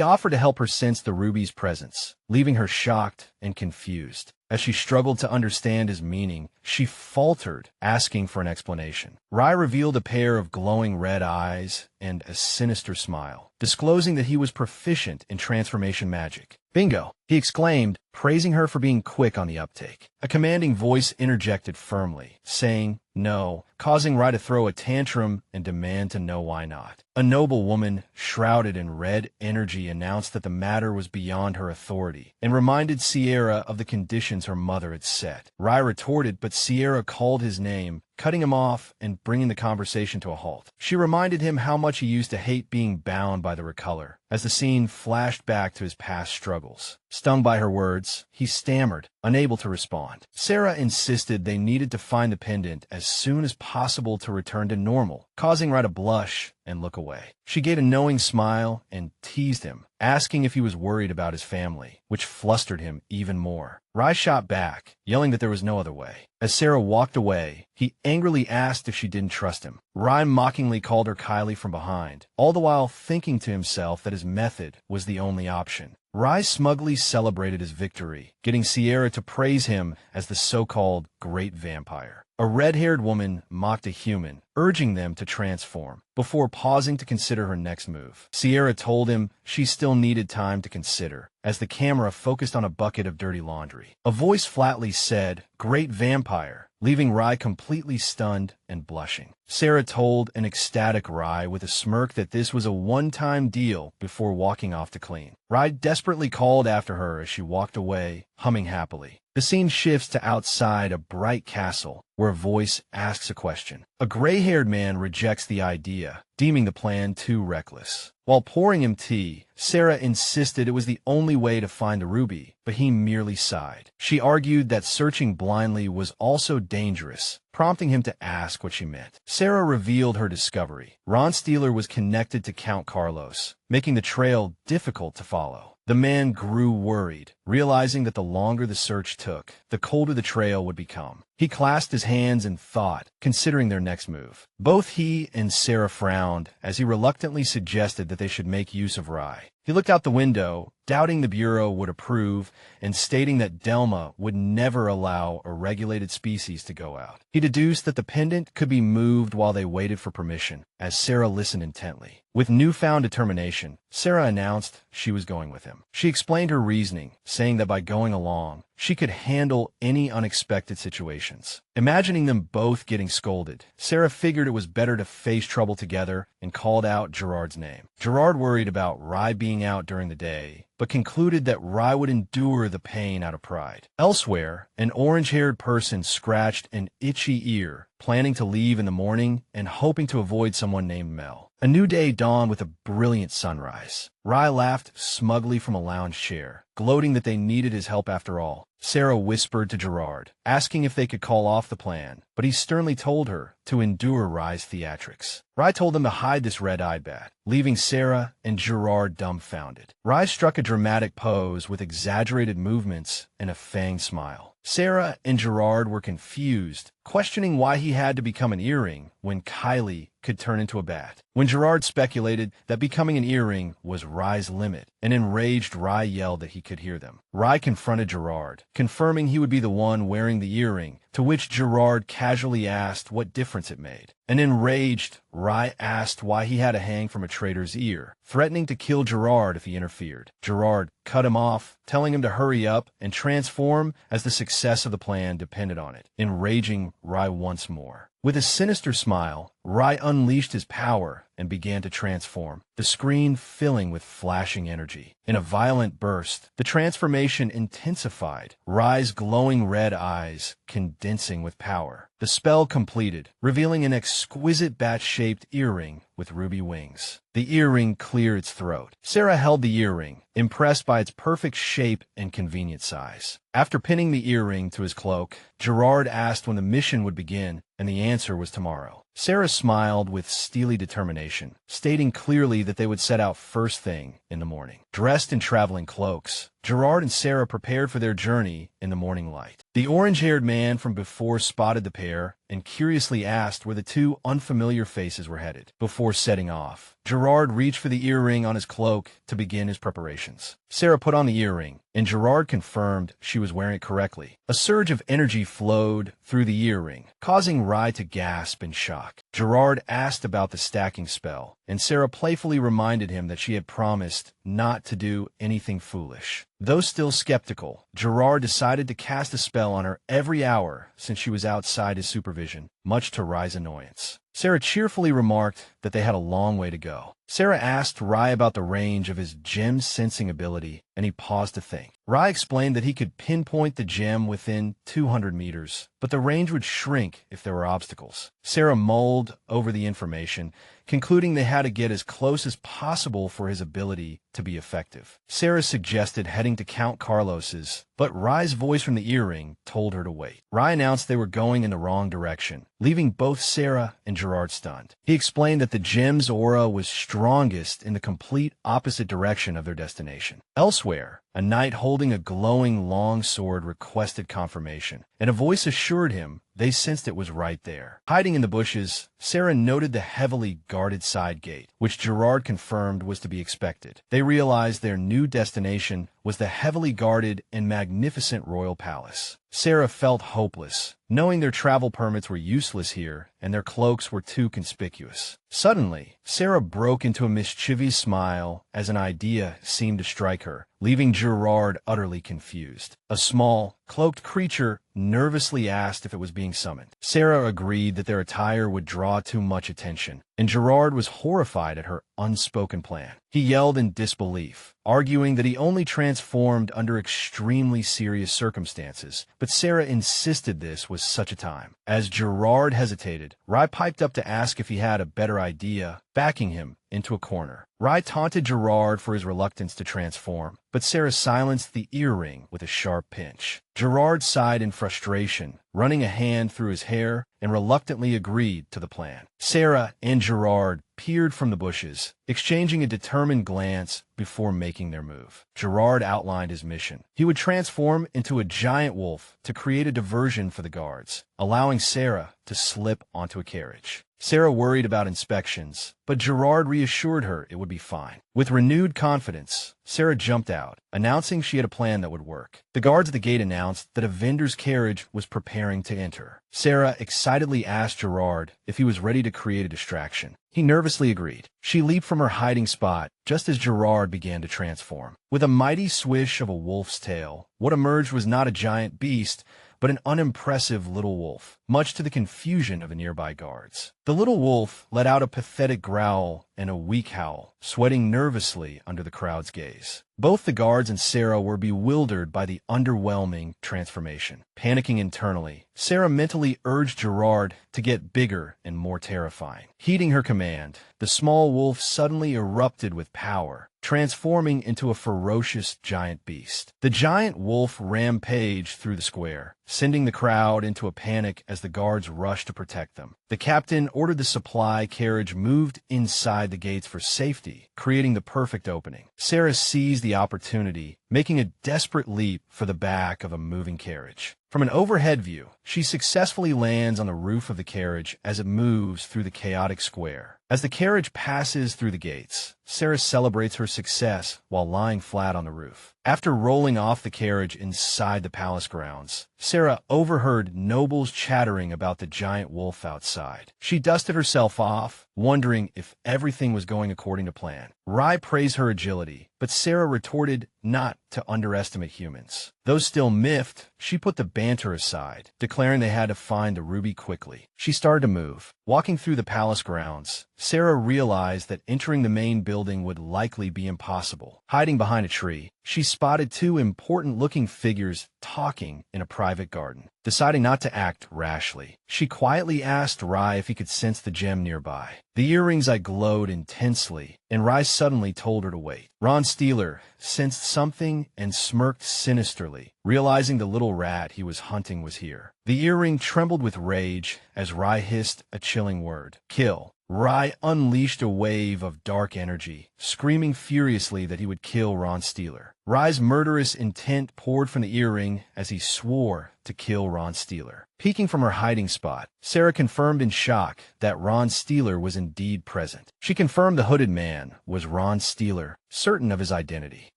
offered to help her sense the ruby's presence, leaving her shocked and confused. As she struggled to understand his meaning, she faltered, asking for an explanation. Rye revealed a pair of glowing red eyes and a sinister smile, disclosing that he was proficient in transformation magic. "Bingo!" he exclaimed, praising her for being quick on the uptake. A commanding voice interjected firmly, saying, "No," causing Rai to throw a tantrum and demand to know why not. A noble woman, shrouded in red energy, announced that the matter was beyond her authority, and reminded Sierra of the conditions her mother had set. Rai retorted, but Sierra called his name, cutting him off and bringing the conversation to a halt. She reminded him how much he used to hate being bound by the recolor, as the scene flashed back to his past struggles. Stung by her words, he stammered, unable to respond. Sarah insisted they needed to find the pendant as soon as possible to return to normal, causing Rai to blush and look away. She gave a knowing smile and teased him, asking if he was worried about his family, which flustered him even more. Rai shot back, yelling that there was no other way. As Sarah walked away, he angrily asked if she didn't trust him. Rai mockingly called her Kylie from behind, all the while thinking to himself that his method was the only option. Rai smugly celebrated his victory, getting Sierra to praise him as the so-called Great Vampire. A red-haired woman mocked a human, urging them to transform, before pausing to consider her next move. Sierra told him she still needed time to consider, as the camera focused on a bucket of dirty laundry. A voice flatly said, "Great Vampire," leaving Rai completely stunned and blushing. Sarah told an ecstatic Rai with a smirk that this was a one-time deal before walking off to clean. Rai desperately called after her as she walked away, humming happily. The scene shifts to outside a bright castle, where a voice asks a question. A gray-haired man rejects the idea, deeming the plan too reckless. While pouring him tea, Sarah insisted it was the only way to find the ruby, but he merely sighed. She argued that searching blindly was also dangerous, prompting him to ask what she meant. Sarah revealed her discovery. Ron Steeler was connected to Count Carlos, making the trail difficult to follow. The man grew worried, realizing that the longer the search took, the colder the trail would become. He clasped his hands in thought, considering their next move. Both he and Sarah frowned as he reluctantly suggested that they should make use of Rai. He looked out the window, doubting the Bureau would approve and stating that Delma would never allow a regulated species to go out. He deduced that the pendant could be moved while they waited for permission, as Sarah listened intently. With newfound determination, Sarah announced she was going with him. She explained her reasoning, saying that by going along, she could handle any unexpected situations. Imagining them both getting scolded, Sarah figured it was better to face trouble together and called out Gerard's name. Gerard worried about Rai being out during the day, but concluded that Rai would endure the pain out of pride. Elsewhere, an orange-haired person scratched an itchy ear, planning to leave in the morning and hoping to avoid someone named Mel. A new day dawned with a brilliant sunrise. Rai laughed smugly from a lounge chair, gloating that they needed his help after all. Sarah whispered to Gerard, asking if they could call off the plan, but he sternly told her to endure Rai's theatrics. Rai told them to hide this red-eyed bat, leaving Sarah and Gerard dumbfounded. Rai struck a dramatic pose with exaggerated movements and a fanged smile. Sarah and Gerard were confused, questioning why he had to become an earring when Kylie could turn into a bat. When Gerard speculated that becoming an earring was Rai's limit, an enraged Rai yelled that he could hear them. Rai confronted Gerard, confirming he would be the one wearing the earring, to which Gerard casually asked what difference it made. An enraged Rai asked why he had to hang from a traitor's ear, threatening to kill Gerard if he interfered. Gerard cut him off, telling him to hurry up and transform as the success of the plan depended on it, enraging Rai once more. With a sinister smile, Rai unleashed his power and began to transform, the screen filling with flashing energy. In a violent burst, the transformation intensified, Rai's glowing red eyes condensing with power. The spell completed, revealing an exquisite bat-shaped earring with ruby wings. The earring cleared its throat. Sarah held the earring, impressed by its perfect shape and convenient size. After pinning the earring to his cloak, Gerard asked when the mission would begin, and the answer was tomorrow. Sarah smiled with steely determination, stating clearly that they would set out first thing in the morning. Dressed in traveling cloaks, Gerard and Sarah prepared for their journey in the morning light. The orange-haired man from before spotted the pair and curiously asked where the two unfamiliar faces were headed. Before setting off, Gerard reached for the earring on his cloak to begin his preparations. Sarah put on the earring, and Gerard confirmed she was wearing it correctly. A surge of energy flowed through the earring, causing Rai to gasp in shock. Gerard asked about the stacking spell, and Sarah playfully reminded him that she had promised not to do anything foolish. Though still skeptical, Gerard decided to cast a spell on her every hour since she was outside his supervision, much to Rai's annoyance. Sarah cheerfully remarked that they had a long way to go. Sarah asked Rai about the range of his gem sensing ability, and he paused to think. Rai explained that he could pinpoint the gem within 200 meters, but the range would shrink if there were obstacles. Sarah mulled over the information, concluding they had to get as close as possible for his ability to be effective. Sarah suggested heading to Count Carlos's, but Rai's voice from the earring told her to wait. Rai announced they were going in the wrong direction, leaving both Sarah and Gerard stunned. He explained that the gem's aura was strongest in the complete opposite direction of their destination. Elsewhere, a knight holding a glowing long sword requested confirmation, and a voice assured him they sensed it was right there. Hiding in the bushes, Sarah noted the heavily guarded side gate, which Gerard confirmed was to be expected. They realized their new destination was the heavily guarded and magnificent royal palace. Sarah felt hopeless, knowing their travel permits were useless here and their cloaks were too conspicuous. Suddenly, Sarah broke into a mischievous smile as an idea seemed to strike her, leaving Gerard utterly confused. A small, cloaked creature nervously asked if it was being summoned. Sarah agreed that their attire would draw too much attention, and Gerard was horrified at her unspoken plan. He yelled in disbelief, arguing that he only transformed under extremely serious circumstances, but Sarah insisted this was such a time. As Gerard hesitated, Rai piped up to ask if he had a better idea, backing him into a corner. Rai taunted Gerard for his reluctance to transform, but Sarah silenced the earring with a sharp pinch. Gerard sighed in frustration, running a hand through his hair, and reluctantly agreed to the plan. Sarah and Gerard peered from the bushes, exchanging a determined glance before making their move. Gerard outlined his mission. He would transform into a giant wolf to create a diversion for the guards, allowing Sarah to slip onto a carriage. Sarah worried about inspections, but Gerard reassured her it would be fine. With renewed confidence, Sarah jumped out, announcing she had a plan that would work. The guards at the gate announced that a vendor's carriage was preparing to enter. Sarah excitedly asked Gerard if he was ready to create a distraction. He nervously agreed. She leaped from her hiding spot just as Gerard began to transform. With a mighty swish of a wolf's tail, what emerged was not a giant beast, but an unimpressive little wolf, much to the confusion of the nearby guards. The little wolf let out a pathetic growl and a weak howl, sweating nervously under the crowd's gaze. Both the guards and Sarah were bewildered by the underwhelming transformation. Panicking internally, Sarah mentally urged Gerard to get bigger and more terrifying. Heeding her command, the small wolf suddenly erupted with power, transforming into a ferocious giant beast. The giant wolf rampaged through the square, sending the crowd into a panic as the guards rushed to protect them. The captain ordered the supply carriage moved inside the gates for safety, creating the perfect opening. Sarah seized the opportunity, making a desperate leap for the back of a moving carriage. From an overhead view, she successfully lands on the roof of the carriage as it moves through the chaotic square. As the carriage passes through the gates, Sarah celebrates her success while lying flat on the roof. After rolling off the carriage inside the palace grounds, Sarah overheard nobles chattering about the giant wolf outside. She dusted herself off, wondering if everything was going according to plan. Rai praised her agility, but Sarah retorted not to underestimate humans. Though still miffed, she put the banter aside, declaring they had to find the ruby quickly. She started to move. Walking through the palace grounds, Sarah realized that entering the main building would likely be impossible. Hiding behind a tree, she spotted two important-looking figures talking in a private garden. Deciding not to act rashly, she quietly asked Rai if he could sense the gem nearby. The earrings glowed intensely, and Rai suddenly told her to wait. Ron Steeler sensed something and smirked sinisterly, realizing the little rat he was hunting was here. The earring trembled with rage as Rai hissed a chilling word. "Kill." Rai unleashed a wave of dark energy, screaming furiously that he would kill Ron Steeler. Rai's murderous intent poured from the earring as he swore to kill Ron Steeler. Peeking from her hiding spot, Sarah confirmed in shock that Ron Steeler was indeed present. She confirmed the hooded man was Ron Steeler, certain of his identity.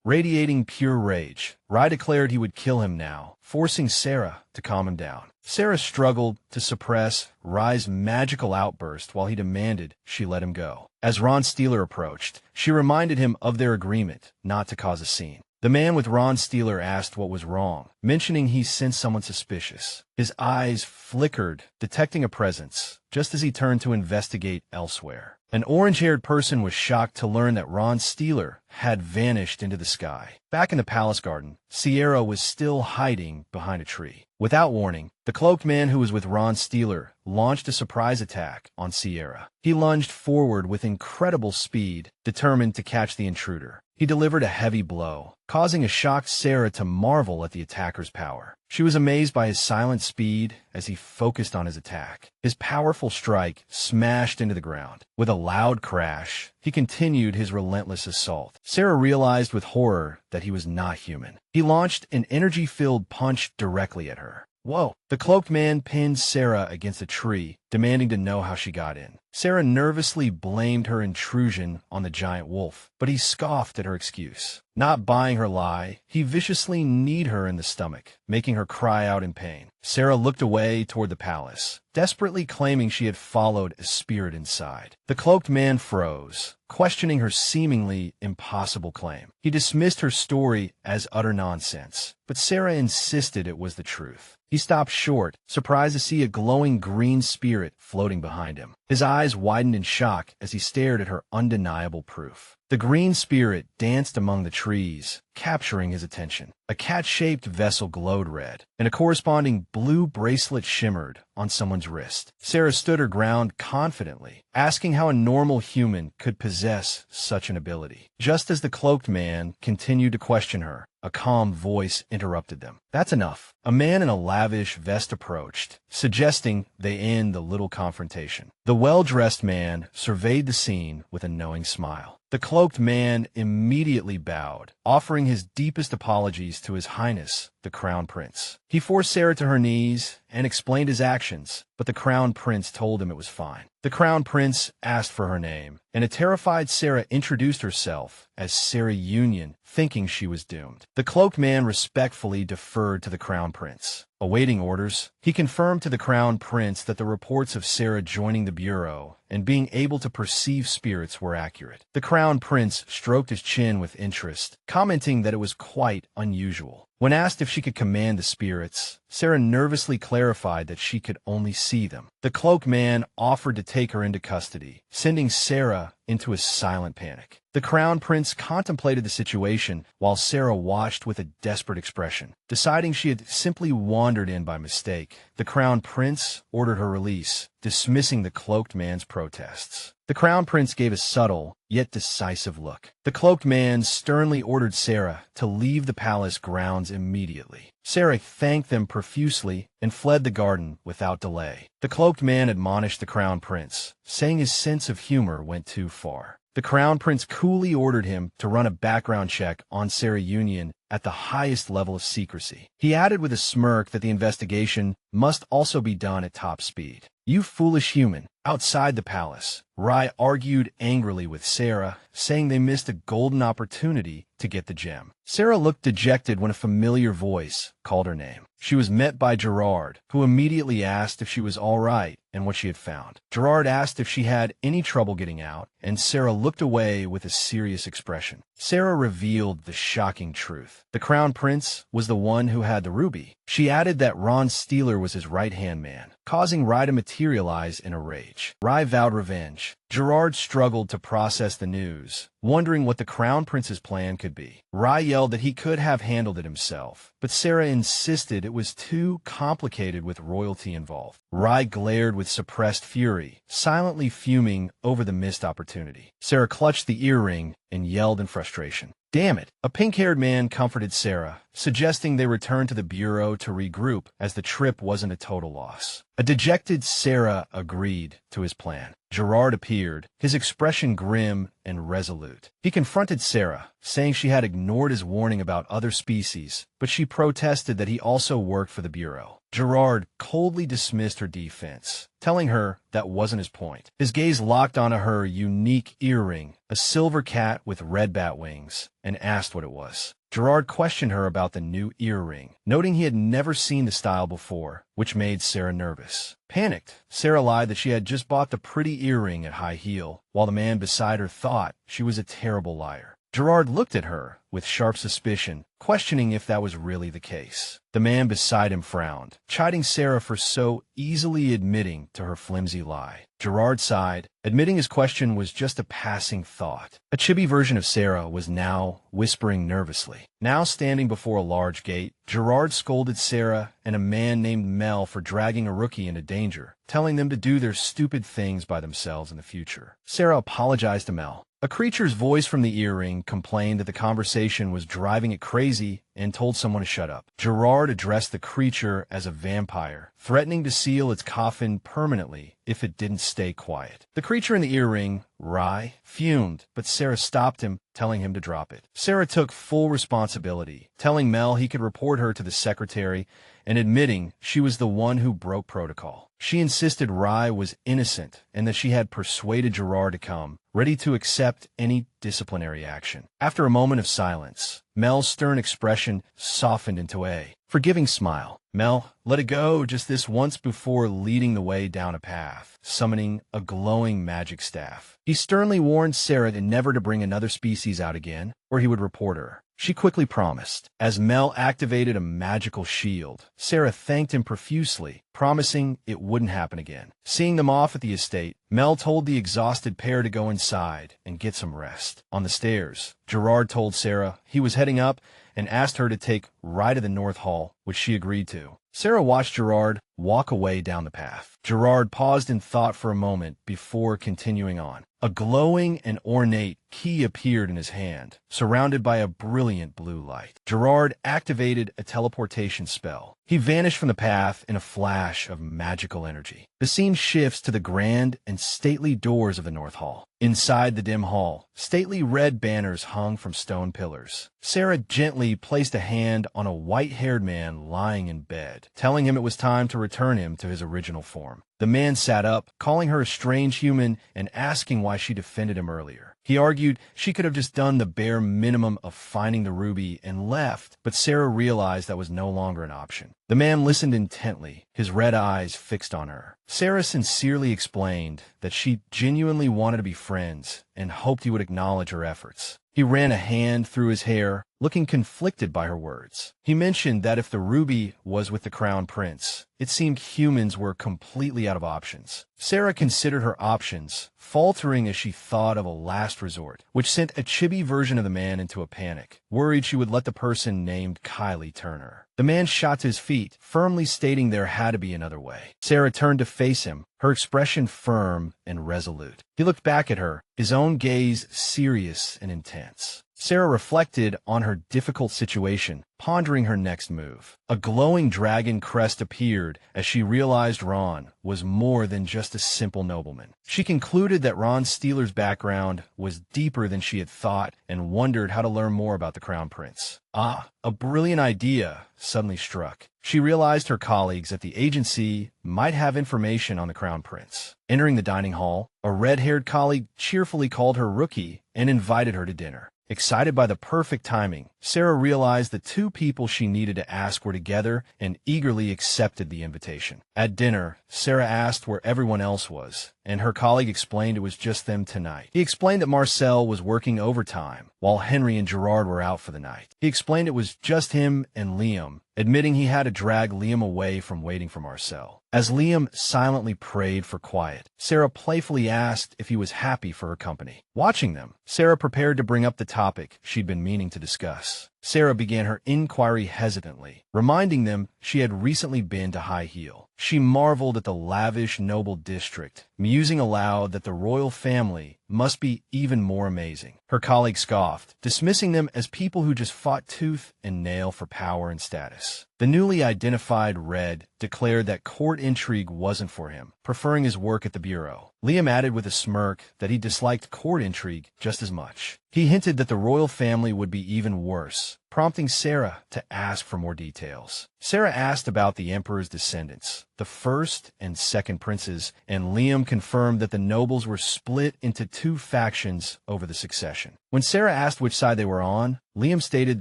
Radiating pure rage, Rai declared he would kill him now, forcing Sarah to calm him down. Sarah struggled to suppress Rai's magical outburst while he demanded she let him go. As Ron Steeler approached, she reminded him of their agreement not to cause a scene. The man with Ron Steeler asked what was wrong, mentioning he sensed someone suspicious. His eyes flickered, detecting a presence, just as he turned to investigate elsewhere. An orange-haired person was shocked to learn that Ron Steeler had vanished into the sky. Back in the palace garden, Sierra was still hiding behind a tree. Without warning, the cloaked man who was with Ron Steeler launched a surprise attack on Sierra. He lunged forward with incredible speed, determined to catch the intruder. He delivered a heavy blow, causing a shocked Sarah to marvel at the attacker's power. She was amazed by his silent speed as he focused on his attack. His powerful strike smashed into the ground. With a loud crash, he continued his relentless assault. Sarah realized with horror that he was not human. He launched an energy-filled punch directly at her. Whoa! The cloaked man pinned Sarah against a tree, demanding to know how she got in. Sarah nervously blamed her intrusion on the giant wolf, but he scoffed at her excuse. Not buying her lie, he viciously kneed her in the stomach, making her cry out in pain. Sarah looked away toward the palace, desperately claiming she had followed a spirit inside. The cloaked man froze, questioning her seemingly impossible claim. He dismissed her story as utter nonsense, but Sarah insisted it was the truth. He stopped short, surprised to see a glowing green spirit floating behind him. His eyes widened in shock as he stared at her undeniable proof. The green spirit danced among the trees, capturing his attention. A cat-shaped vessel glowed red, and a corresponding blue bracelet shimmered on someone's wrist. Sarah stood her ground confidently, asking how a normal human could possess such an ability. Just as the cloaked man continued to question her, a calm voice interrupted them. "That's enough." A man in a lavish vest approached, suggesting they end the little confrontation. The well-dressed man surveyed the scene with a knowing smile. The cloaked man immediately bowed, offering his deepest apologies to His Highness, the Crown Prince. He forced Sarah to her knees and explained his actions, but the Crown Prince told him it was fine. The Crown Prince asked for her name, and a terrified Sarah introduced herself as Sarah Union, thinking she was doomed. The cloaked man respectfully deferred to the Crown Prince. Awaiting orders, he confirmed to the Crown Prince that the reports of Sarah joining the Bureau and being able to perceive spirits were accurate. The Crown Prince stroked his chin with interest, commenting that it was quite unusual. When asked if she could command the spirits, Sarah nervously clarified that she could only see them. The cloaked man offered to take her into custody, sending Sarah into a silent panic. The Crown Prince contemplated the situation while Sarah watched with a desperate expression. Deciding she had simply wandered in by mistake, the Crown Prince ordered her release, dismissing the cloaked man's protests. The Crown Prince gave a subtle, yet decisive look. The cloaked man sternly ordered Sarah to leave the palace grounds immediately. Sarah thanked them profusely and fled the garden without delay. The cloaked man admonished the Crown Prince, saying his sense of humor went too far. The Crown Prince coolly ordered him to run a background check on Sarah Union at the highest level of secrecy. He added with a smirk that the investigation must also be done at top speed. "You foolish human." Outside the palace, Rai argued angrily with Sarah, saying they missed a golden opportunity to get the gem. Sarah looked dejected when a familiar voice called her name. She was met by Gerard, who immediately asked if she was all right and what she had found. Gerard asked if she had any trouble getting out, and Sarah looked away with a serious expression. Sarah revealed the shocking truth. The Crown Prince was the one who had the ruby. She added that Ron Steeler was his right-hand man, causing Rai to materialize in a rage. Rai vowed revenge. Gerard struggled to process the news, wondering what the Crown Prince's plan could be. Rai yelled that he could have handled it himself, but Sarah insisted it was too complicated with royalty involved. Rai glared with suppressed fury, silently fuming over the missed opportunity. Sarah clutched the earring and yelled in frustration. "Damn it!" A pink-haired man comforted Sarah, suggesting they return to the bureau to regroup as the trip wasn't a total loss. A dejected Sarah agreed to his plan. Gerard appeared, his expression grim and resolute. He confronted Sarah, saying she had ignored his warning about other species, but she protested that he also worked for the bureau. Gerard coldly dismissed her defense, telling her that wasn't his point. His gaze locked onto her unique earring, a silver cat with red bat wings, and asked what it was. Gerard questioned her about the new earring, noting he had never seen the style before, which made Sarah nervous. Panicked, Sarah lied that she had just bought the pretty earring at high heel, while the man beside her thought she was a terrible liar. Gerard looked at her with sharp suspicion, questioning if that was really the case. The man beside him frowned, chiding Sarah for so easily admitting to her flimsy lie. Gerard sighed, admitting his question was just a passing thought. A chibi version of Sarah was now whispering nervously. Now standing before a large gate, Gerard scolded Sarah and a man named Mel for dragging a rookie into danger, telling them to do their stupid things by themselves in the future. Sarah apologized to Mel. A creature's voice from the earring complained that the conversation was driving it crazy and told someone to shut up. Gerard addressed the creature as a vampire, threatening to seal its coffin permanently if it didn't stay quiet. The creature in the earring, Rye, fumed, but Sarah stopped him, telling him to drop it. Sarah took full responsibility, telling Mel he could report her to the secretary and admitting she was the one who broke protocol. She insisted Rye was innocent and that she had persuaded Gerard to come, ready to accept any disciplinary action. After a moment of silence, Mel's stern expression softened into a forgiving smile. Mel let it go just this once before leading the way down a path, summoning a glowing magic staff. He sternly warned Sarah never to bring another species out again, or he would report her. She quickly promised. As Mel activated a magical shield, Sarah thanked him profusely, promising it wouldn't happen again. Seeing them off at the estate, Mel told the exhausted pair to go inside and get some rest. On the stairs, Gerard told Sarah he was heading up and asked her to take right of the North Hall, which she agreed to. Sarah watched Gerard walk away down the path. Gerard paused in thought for a moment before continuing on. A glowing and ornate key appeared in his hand, surrounded by a brilliant blue light. Gerard activated a teleportation spell. He vanished from the path in a flash of magical energy. The scene shifts to the grand and stately doors of the North Hall. Inside the dim hall, stately red banners hung from stone pillars. Sarah gently placed a hand on a white-haired man lying in bed, telling him it was time to return him to his original form. The man sat up, calling her a strange human and asking why she defended him earlier. He argued she could have just done the bare minimum of finding the ruby and left, but Sarah realized that was no longer an option. The man listened intently, his red eyes fixed on her. Sarah sincerely explained that she genuinely wanted to be friends and hoped he would acknowledge her efforts. He ran a hand through his hair, looking conflicted by her words. He mentioned that if the ruby was with the crown prince, it seemed humans were completely out of options. Sarah considered her options, faltering as she thought of a last resort, which sent a chibi version of the man into a panic, worried she would let the person named Kylie turn her. The man shot to his feet, firmly stating there had to be another way. Sarah turned to face him, her expression firm and resolute. He looked back at her, his own gaze serious and intense. Sarah reflected on her difficult situation, pondering her next move. A glowing dragon crest appeared as she realized Ron was more than just a simple nobleman. She concluded that Ron Steeler's background was deeper than she had thought and wondered how to learn more about the Crown Prince. A brilliant idea suddenly struck. She realized her colleagues at the agency might have information on the Crown Prince. Entering the dining hall, a red-haired colleague cheerfully called her Rookie and invited her to dinner. Excited by the perfect timing, Sarah realized the two people she needed to ask were together and eagerly accepted the invitation. At dinner, Sarah asked where everyone else was, and her colleague explained it was just them tonight. He explained that Marcel was working overtime, while Henry and Gerard were out for the night. He explained it was just him and Liam, admitting he had to drag Liam away from waiting for Marcel. As Liam silently prayed for quiet, Sarah playfully asked if he was happy for her company. Watching them, Sarah prepared to bring up the topic she'd been meaning to discuss. Sarah began her inquiry hesitantly, reminding them she had recently been to High Heel. She marveled at the lavish, noble district, musing aloud that the royal family must be even more amazing. Her colleague scoffed, dismissing them as people who just fought tooth and nail for power and status. The newly identified Red declared that court intrigue wasn't for him, preferring his work at the bureau. Liam added with a smirk that he disliked court intrigue just as much. He hinted that the royal family would be even worse, prompting Sarah to ask for more details. Sarah asked about the emperor's descendants, the first and second princes, and Liam confirmed that the nobles were split into two factions over the succession. When Sarah asked which side they were on, Liam stated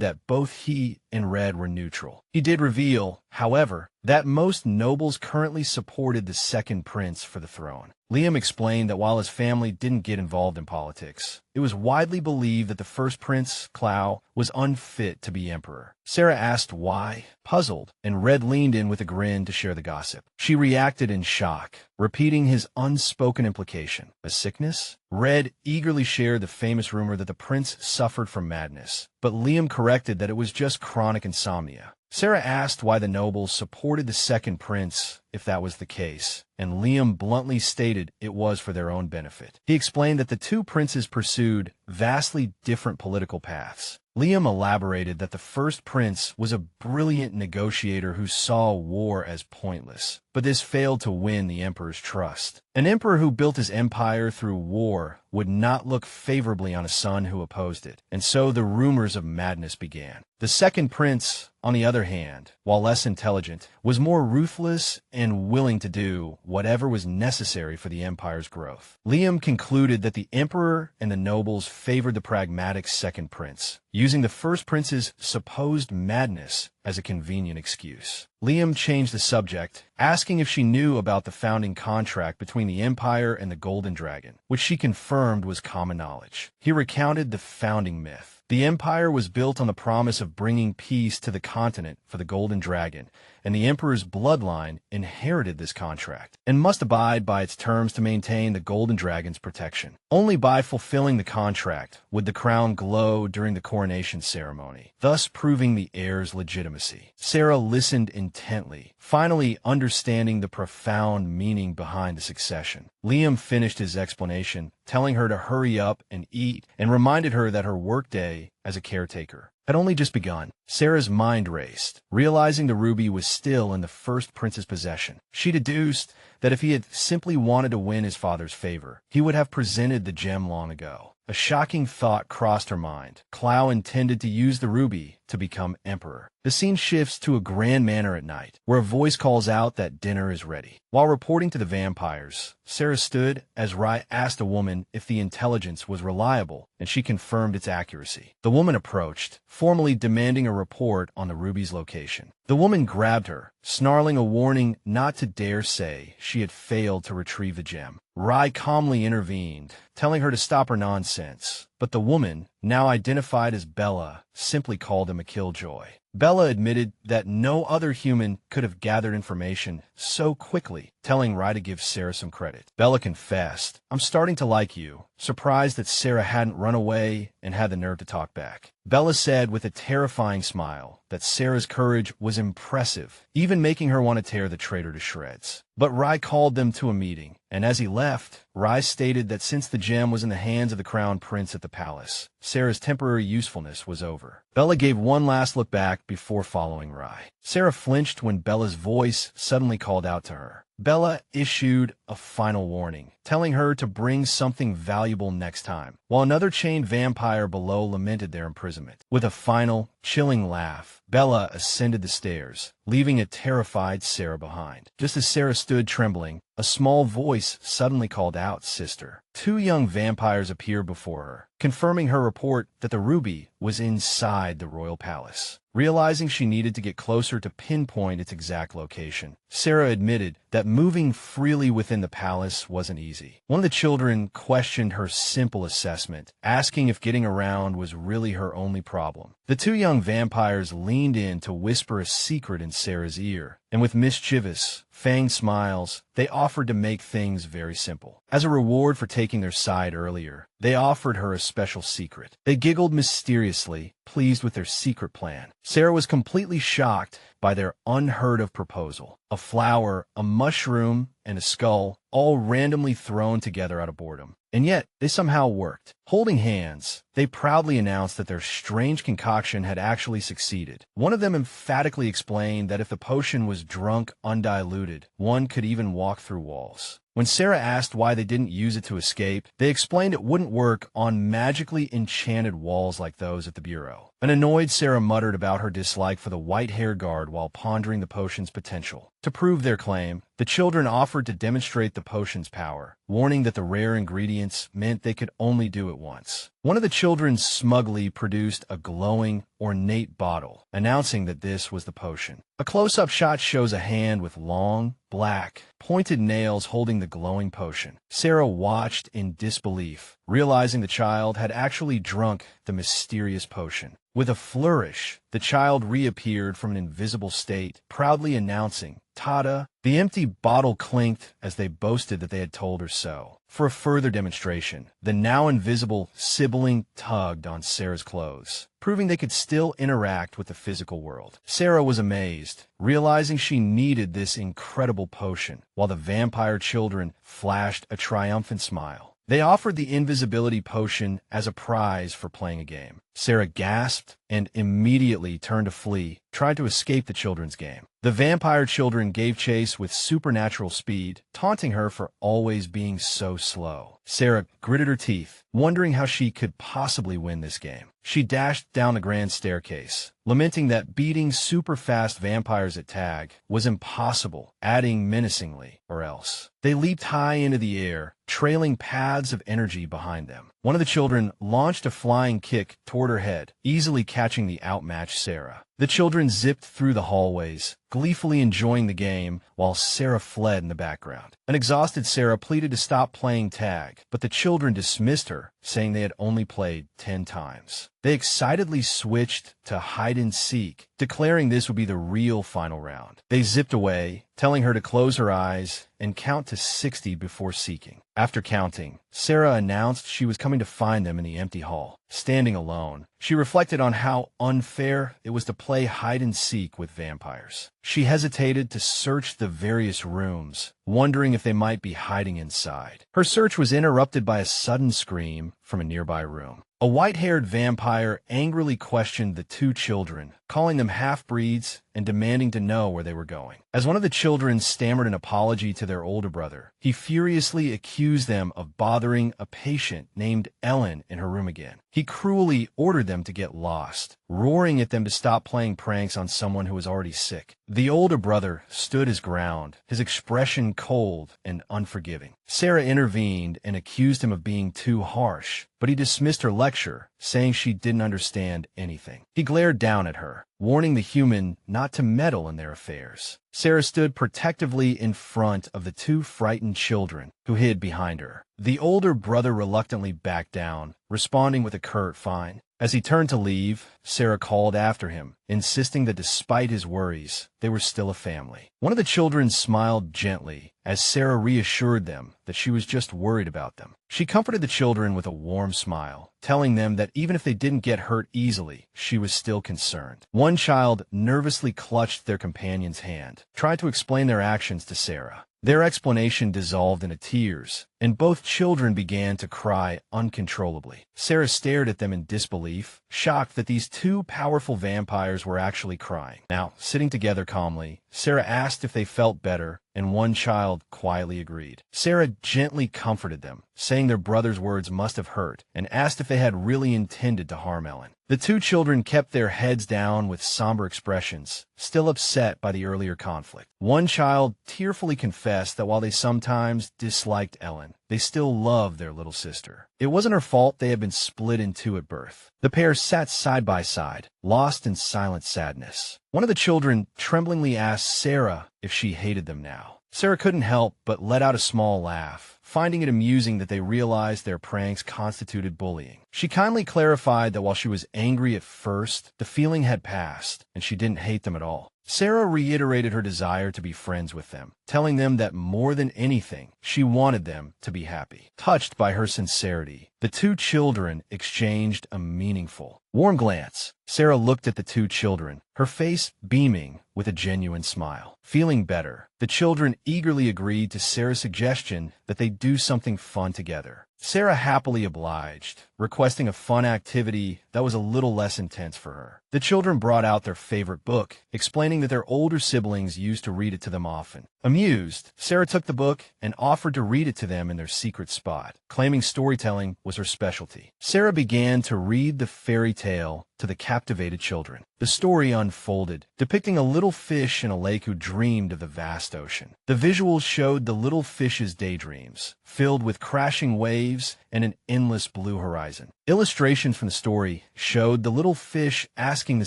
that both he and Red were neutral. He did reveal, however, that most nobles currently supported the second prince for the throne. Liam explained that while his family didn't get involved in politics, it was widely believed that the first prince, Clow, was unfit to be emperor. Sarah asked why, puzzled, and Red leaned in with a grin to share the gossip. She reacted in shock, repeating his unspoken implication. A sickness? Red eagerly shared the famous rumor that the prince suffered from madness, but Liam corrected that it was just chronic insomnia. Sarah asked why the nobles supported the second prince if that was the case, and Liam bluntly stated it was for their own benefit. He explained that the two princes pursued vastly different political paths. Liam elaborated that the first prince was a brilliant negotiator who saw war as pointless, but this failed to win the emperor's trust. An emperor who built his empire through war would not look favorably on a son who opposed it, and so the rumors of madness began. The second prince, on the other hand, while less intelligent, was more ruthless and willing to do whatever was necessary for the empire's growth. Liam concluded that the emperor and the nobles favored the pragmatic second prince, using the first prince's supposed madness as a convenient excuse. Liam changed the subject, asking if she knew about the founding contract between the Empire and the Golden Dragon, which she confirmed was common knowledge. He recounted the founding myth. The Empire was built on the promise of bringing peace to the continent for the Golden Dragon, and the Emperor's bloodline inherited this contract, and must abide by its terms to maintain the Golden Dragon's protection. Only by fulfilling the contract would the crown glow during the coronation ceremony, thus proving the heir's legitimacy. Sarah listened intently, finally understanding the profound meaning behind the succession. Liam finished his explanation, telling her to hurry up and eat, and reminded her that her workday as a caretaker had only just begun. Sarah's mind raced, realizing the ruby was still in the first prince's possession. She deduced that if he had simply wanted to win his father's favor, he would have presented the gem long ago. A shocking thought crossed her mind. Clow intended to use the ruby to become emperor. The scene shifts to a grand manor at night, where a voice calls out that dinner is ready. While reporting to the vampires, Sarah stood as Rai asked a woman if the intelligence was reliable, and she confirmed its accuracy. The woman approached, formally demanding a report on the ruby's location. The woman grabbed her, snarling a warning not to dare say she had failed to retrieve the gem. Rai calmly intervened, telling her to stop her nonsense, but the woman, now identified as Bella, simply called him a killjoy. Bella admitted that no other human could have gathered information so quickly, telling Rai to give Sarah some credit. Bella confessed, "I'm starting to like you," surprised that Sarah hadn't run away and had the nerve to talk back. Bella said with a terrifying smile that Sarah's courage was impressive, even making her want to tear the traitor to shreds. But Rai called them to a meeting, and as he left, Rai stated that since the gem was in the hands of the crown prince at the palace, Sarah's temporary usefulness was over. Bella gave one last look back before following Rai. Sarah flinched when Bella's voice suddenly called out to her. Bella issued a final warning, telling her to bring something valuable next time, while another chained vampire below lamented their imprisonment. With a final, chilling laugh, Bella ascended the stairs, leaving a terrified Sarah behind. Just as Sarah stood trembling, a small voice suddenly called out, "Sister." Two young vampires appeared before her, confirming her report that the ruby was inside the royal palace. Realizing she needed to get closer to pinpoint its exact location, Sarah admitted that moving freely within the palace wasn't easy. One of the children questioned her simple assessment, asking if getting around was really her only problem. The two young vampires leaned in to whisper a secret in Sarah's ear, and with mischievous, fanged smiles, they offered to make things very simple. As a reward for taking their side earlier, they offered her a special secret. They giggled mysteriously, pleased with their secret plan. Sarah was completely shocked by their unheard-of proposal. A flower, a mushroom, and a skull, all randomly thrown together out of boredom. And yet, they somehow worked. Holding hands, they proudly announced that their strange concoction had actually succeeded. One of them emphatically explained that if the potion was drunk undiluted, one could even walk through walls. When Sarah asked why they didn't use it to escape, they explained it wouldn't work on magically enchanted walls like those at the bureau. An annoyed Sarah muttered about her dislike for the white-hair guard while pondering the potion's potential. To prove their claim, the children offered to demonstrate the potion's power, warning that the rare ingredients meant they could only do it once. One of the children smugly produced a glowing, ornate bottle, announcing that this was the potion. A close-up shot shows a hand with long, black, pointed nails holding the glowing potion. Sarah watched in disbelief, realizing the child had actually drunk the mysterious potion. With a flourish, the child reappeared from an invisible state, proudly announcing, "Ta-da!" The empty bottle clinked as they boasted that they had told her so. For a further demonstration, the now invisible sibling tugged on Sarah's clothes, proving they could still interact with the physical world. Sarah was amazed, realizing she needed this incredible potion, while the vampire children flashed a triumphant smile. They offered the invisibility potion as a prize for playing a game. Sarah gasped and immediately turned to flee, tried to escape the children's game. The vampire children gave chase with supernatural speed, taunting her for always being so slow. Sarah gritted her teeth, wondering how she could possibly win this game. She dashed down the grand staircase, lamenting that beating super-fast vampires at tag was impossible, adding menacingly, or else. They leaped high into the air, trailing paths of energy behind them. One of the children launched a flying kick toward her head, easily catching the outmatched Sarah. The children zipped through the hallways, gleefully enjoying the game, while Sarah fled in the background. An exhausted Sarah pleaded to stop playing tag, but the children dismissed her, saying they had only played 10 times. They excitedly switched to hide-and-seek, declaring this would be the real final round. They zipped away, telling her to close her eyes and count to 60 before seeking. After counting, Sarah announced she was coming to find them in the empty hall. Standing alone, she reflected on how unfair it was to play hide-and-seek with vampires. She hesitated to search the various rooms, wondering if they might be hiding inside. Her search was interrupted by a sudden scream from a nearby room. A white-haired vampire angrily questioned the two children, calling them half-breeds and demanding to know where they were going. As one of the children stammered an apology to their older brother, he furiously accused them of bothering a patient named Ellen in her room again. He cruelly ordered them to get lost, roaring at them to stop playing pranks on someone who was already sick. The older brother stood his ground, his expression cold and unforgiving. Sarah intervened and accused him of being too harsh, but he dismissed her lecture, saying she didn't understand anything. He glared down at her, warning the human not to meddle in their affairs. Sarah stood protectively in front of the two frightened children who hid behind her. The older brother reluctantly backed down, responding with a curt "fine." As he turned to leave, Sarah called after him, insisting that despite his worries, they were still a family. One of the children smiled gently as Sarah reassured them that she was just worried about them. She comforted the children with a warm smile, telling them that even if they didn't get hurt easily, she was still concerned. One child nervously clutched their companion's hand, tried to explain their actions to Sarah. Their explanation dissolved into tears, and both children began to cry uncontrollably. Sarah stared at them in disbelief, shocked that these two powerful vampires were actually crying. Now, sitting together calmly, Sarah asked if they felt better, and one child quietly agreed. Sarah gently comforted them, saying their brother's words must have hurt, and asked if they had really intended to harm Ellen. The two children kept their heads down with somber expressions, still upset by the earlier conflict. One child tearfully confessed that while they sometimes disliked Ellen, they still loved their little sister. It wasn't her fault they had been split in two at birth. The pair sat side by side, lost in silent sadness. One of the children tremblingly asked Sarah if she hated them now. Sarah couldn't help but let out a small laugh, finding it amusing that they realized their pranks constituted bullying. She kindly clarified that while she was angry at first, the feeling had passed, and she didn't hate them at all. Sarah reiterated her desire to be friends with them, telling them that more than anything, she wanted them to be happy. Touched by her sincerity, the two children exchanged a meaningful, warm glance. Sarah looked at the two children, her face beaming with a genuine smile. Feeling better, the children eagerly agreed to Sarah's suggestion that they do something fun together. Sarah happily obliged, requesting a fun activity that was a little less intense for her. The children brought out their favorite book, explaining that their older siblings used to read it to them often. Amused, Sarah took the book and offered to read it to them in their secret spot, claiming storytelling was her specialty. Sarah began to read the fairy tale to the captivated children. The story unfolded, depicting a little fish in a lake who dreamed of the vast ocean. The visuals showed the little fish's daydreams, filled with crashing waves and an endless blue horizon. Illustrations from the story showed the little fish asking the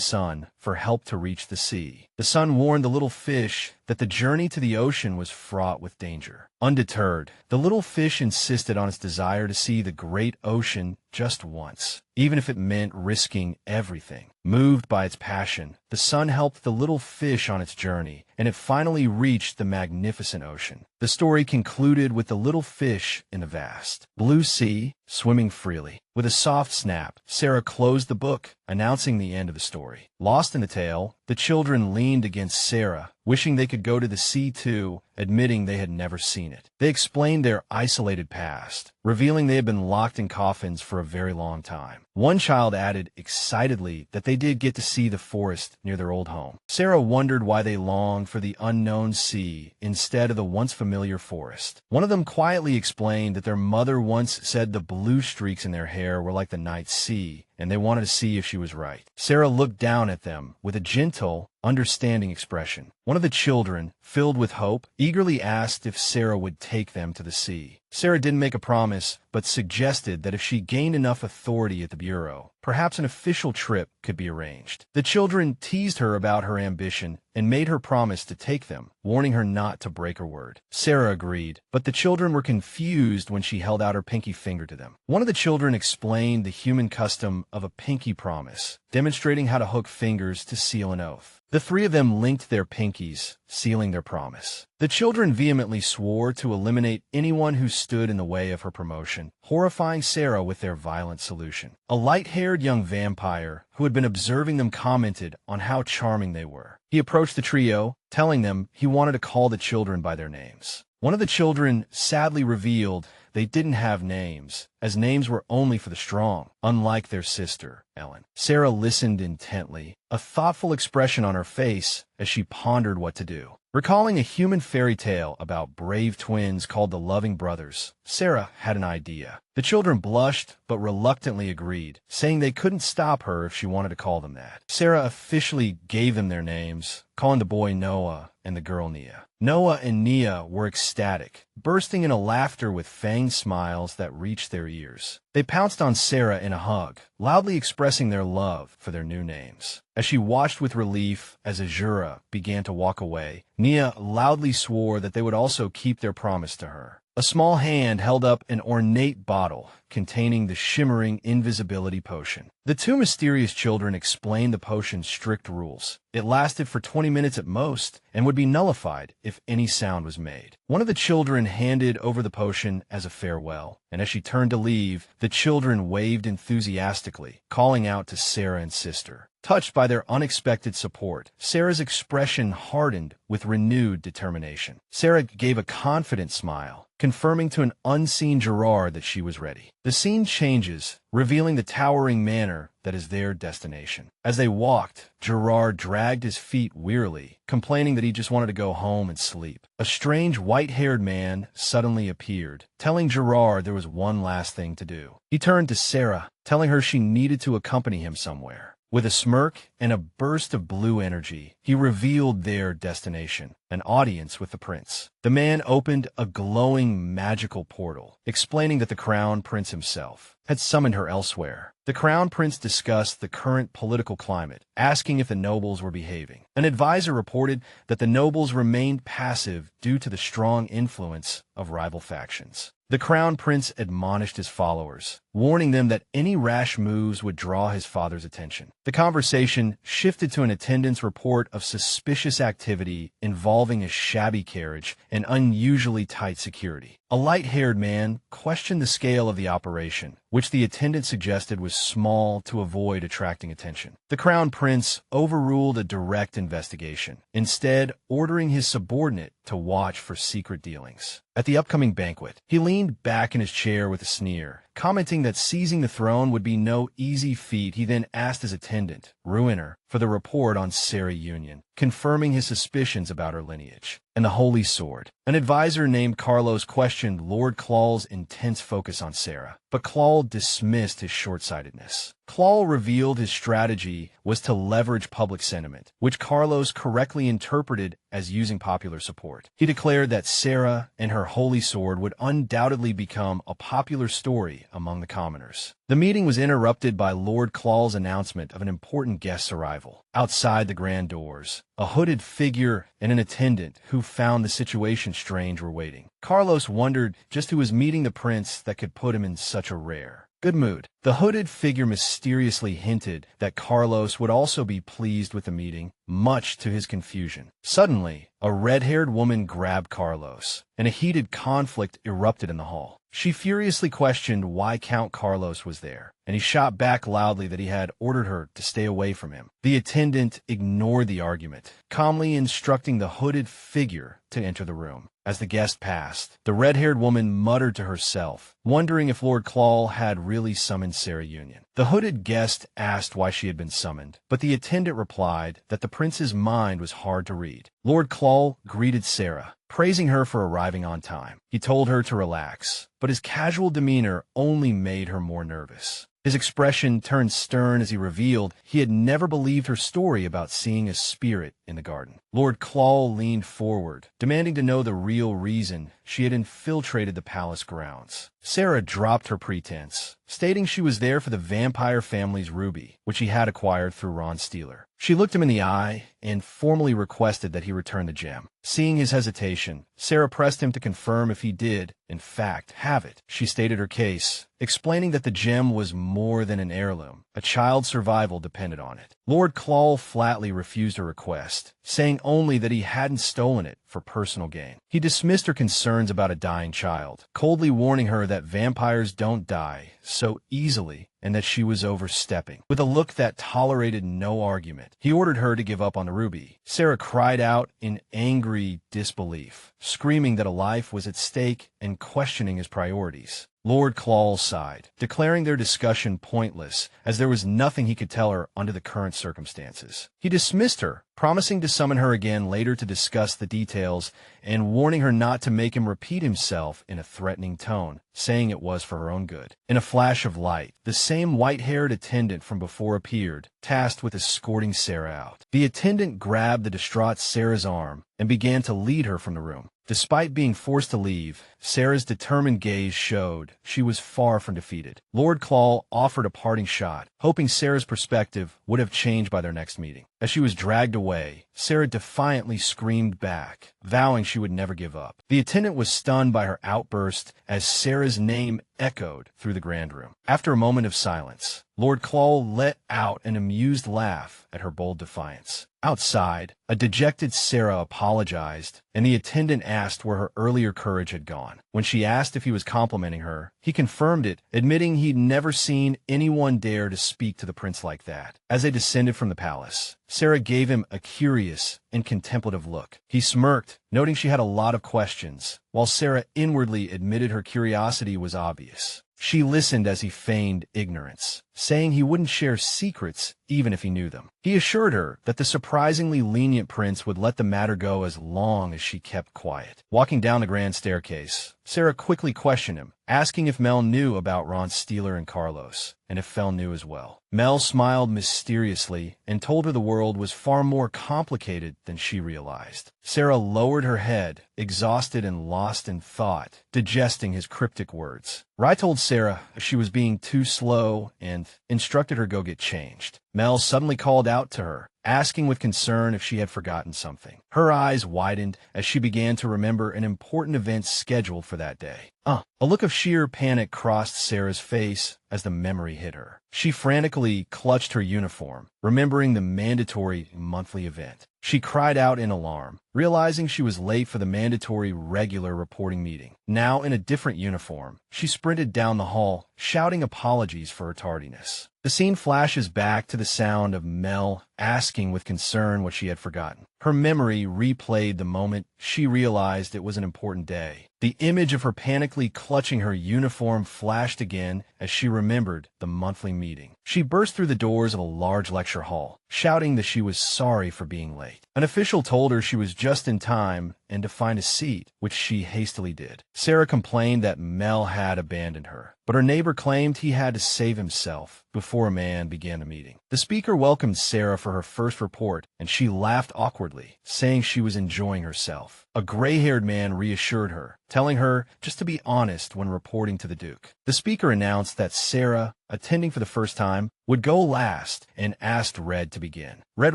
sun for help to reach the sea. The sun warned the little fish that the journey to the ocean was fraught with danger. Undeterred, the little fish insisted on its desire to see the great ocean just once, even if it meant risking everything. Moved by its passion, the sun helped the little fish on its journey, and it finally reached the magnificent ocean. The story concluded with the little fish in the vast blue sea, swimming freely. With a soft snap, Sarah closed the book, announcing the end of the story. Lost in the tale, the children leaned against Sarah, wishing they could go to the sea too, admitting they had never seen it. They explained their isolated past, revealing they had been locked in coffins for a very long time. One child added excitedly that they did get to see the forest near their old home. Sarah wondered why they longed for the unknown sea instead of the once familiar forest. One of them quietly explained that their mother once said the blue streaks in their hair were like the night sea, and they wanted to see if she was right. Sarah looked down at them with a gentle, understanding expression. One of the children, filled with hope, eagerly asked if Sarah would take them to the sea. Sarah didn't make a promise, but suggested that if she gained enough authority at the Bureau, perhaps an official trip could be arranged. The children teased her about her ambition and made her promise to take them, warning her not to break her word. Sarah agreed, but the children were confused when she held out her pinky finger to them. One of the children explained the human custom of a pinky promise, demonstrating how to hook fingers to seal an oath. The three of them linked their pinkies, sealing their promise. The children vehemently swore to eliminate anyone who stood in the way of her promotion, horrifying Sarah with their violent solution. A light-haired young vampire who had been observing them commented on how charming they were. He approached the trio, telling them he wanted to call the children by their names. One of the children sadly revealed they didn't have names, as names were only for the strong, unlike their sister, Ellen. Sarah listened intently, a thoughtful expression on her face as she pondered what to do. Recalling a human fairy tale about brave twins called the Loving Brothers, Sarah had an idea. The children blushed but reluctantly agreed, saying they couldn't stop her if she wanted to call them that. Sarah officially gave them their names, calling the boy Noah and the girl Nia. Noah and Nia were ecstatic, bursting into laughter with fanged smiles that reached their ears. They pounced on Sarah in a hug, loudly expressing their love for their new names. As she watched with relief as Azura began to walk away, Nia loudly swore that they would also keep their promise to her. A small hand held up an ornate bottle containing the shimmering invisibility potion. The two mysterious children explained the potion's strict rules. It lasted for 20 minutes at most and would be nullified if any sound was made. One of the children handed over the potion as a farewell, and as she turned to leave, the children waved enthusiastically, calling out to Sarah and sister. Touched by their unexpected support, Sarah's expression hardened with renewed determination. Sarah gave a confident smile, confirming to an unseen Gerard that she was ready. The scene changes, revealing the towering manor that is their destination. As they walked, Gerard dragged his feet wearily, complaining that he just wanted to go home and sleep. A strange white-haired man suddenly appeared, telling Gerard there was one last thing to do. He turned to Sarah, telling her she needed to accompany him somewhere. With a smirk and a burst of blue energy, he revealed their destination, an audience with the prince. The man opened a glowing magical portal, explaining that the crown prince himself had summoned her elsewhere. The crown prince discussed the current political climate, asking if the nobles were behaving. An advisor reported that the nobles remained passive due to the strong influence of rival factions. The Crown Prince admonished his followers, warning them that any rash moves would draw his father's attention. The conversation shifted to an attendant's report of suspicious activity involving a shabby carriage and unusually tight security. A light-haired man questioned the scale of the operation, which the attendant suggested was small to avoid attracting attention. The Crown Prince overruled a direct investigation, instead ordering his subordinate to watch for secret dealings. At the upcoming banquet, he leaned back in his chair with a sneer, commenting that seizing the throne would be no easy feat. He then asked his attendant, Ruiner, for the report on Sarah Union, confirming his suspicions about her lineage. And the Holy Sword. An advisor named Carlos questioned Lord Claw's intense focus on Sarah, but Claw dismissed his short-sightedness. Claw revealed his strategy was to leverage public sentiment, which Carlos correctly interpreted as using popular support. He declared that Sarah and her Holy Sword would undoubtedly become a popular story among the commoners. The meeting was interrupted by Lord Claw's announcement of an important guest's arrival. Outside the grand doors, a hooded figure and an attendant who found the situation strange were waiting. Carlos wondered just who was meeting the prince that could put him in such a rare good mood. The hooded figure mysteriously hinted that Carlos would also be pleased with the meeting, much to his confusion. Suddenly, a red-haired woman grabbed Carlos, and a heated conflict erupted in the hall. She furiously questioned why Count Carlos was there, and he shot back loudly that he had ordered her to stay away from him. The attendant ignored the argument, calmly instructing the hooded figure to enter the room. As the guest passed, the red-haired woman muttered to herself, wondering if Lord Claw had really summoned Sarah Union. The hooded guest asked why she had been summoned, but the attendant replied that the prince's mind was hard to read. Lord Claw greeted Sarah, praising her for arriving on time. He told her to relax, but his casual demeanor only made her more nervous. His expression turned stern as he revealed he had never believed her story about seeing a spirit in the garden. Lord Claw leaned forward, demanding to know the real reason she had infiltrated the palace grounds. Sarah dropped her pretense, stating she was there for the vampire family's ruby, which he had acquired through Ron Steeler. She looked him in the eye and formally requested that he return the gem. Seeing his hesitation, Sarah pressed him to confirm if he did, in fact, have it. She stated her case, explaining that the gem was more than an heirloom. A child's survival depended on it. Lord Claw flatly refused her request, saying only that he hadn't stolen it for personal gain. He dismissed her concerns about a dying child, coldly warning her that vampires don't die so easily and that she was overstepping. With a look that tolerated no argument, he ordered her to give up on the ruby. Sarah cried out in angry disbelief, screaming that a life was at stake and questioning his priorities. Lord Claw sighed, declaring their discussion pointless, as there was nothing he could tell her under the current circumstances. He dismissed her, promising to summon her again later to discuss the details, and warning her not to make him repeat himself in a threatening tone, saying it was for her own good. In a flash of light, the same white-haired attendant from before appeared, tasked with escorting Sarah out. The attendant grabbed the distraught Sarah's arm and began to lead her from the room. Despite being forced to leave, Sarah's determined gaze showed she was far from defeated. Lord Claw offered a parting shot, hoping Sarah's perspective would have changed by their next meeting. As she was dragged away, Sarah defiantly screamed back, vowing she would never give up. The attendant was stunned by her outburst as Sarah's name echoed through the grand room. After a moment of silence, Lord Claw let out an amused laugh at her bold defiance. Outside, a dejected Sarah apologized, and the attendant asked where her earlier courage had gone. When she asked if he was complimenting her, he confirmed it, admitting he'd never seen anyone dare to speak to the prince like that. As they descended from the palace, Sarah gave him a curious and contemplative look. He smirked, noting she had a lot of questions, while Sarah inwardly admitted her curiosity was obvious. She listened as he feigned ignorance, saying he wouldn't share secrets even if he knew them. He assured her that the surprisingly lenient prince would let the matter go as long as she kept quiet. Walking down the grand staircase, Sarah quickly questioned him, asking if Mel knew about Ron Steeler and Carlos, and if Fell knew as well. Mel smiled mysteriously and told her the world was far more complicated than she realized. Sarah lowered her head, exhausted and lost in thought, digesting his cryptic words. Rai told Sarah she was being too slow and instructed her go get changed. Mel suddenly called out to her, asking with concern if she had forgotten something. Her eyes widened as she began to remember an important event scheduled for that day. A look of sheer panic crossed Sarah's face as the memory hit her. She frantically clutched her uniform, remembering the mandatory monthly event. She cried out in alarm, realizing she was late for the mandatory regular reporting meeting. Now in a different uniform, she sprinted down the hall, shouting apologies for her tardiness. The scene flashes back to the sound of Mel asking with concern what she had forgotten. Her memory replayed the moment she realized it was an important day. The image of her panically clutching her uniform flashed again as she remembered the monthly meeting. She burst through the doors of a large lecture hall, shouting that she was sorry for being late. An official told her she was just in time and to find a seat, which she hastily did. Sarah complained that Mel had abandoned her, but her neighbor claimed he had to save himself before a man began the meeting. The speaker welcomed Sarah for her first report, and she laughed awkwardly, saying she was enjoying herself. A gray-haired man reassured her, telling her just to be honest when reporting to the Duke. The speaker announced that Sarah, attending for the first time, would go last and asked Red to begin. Red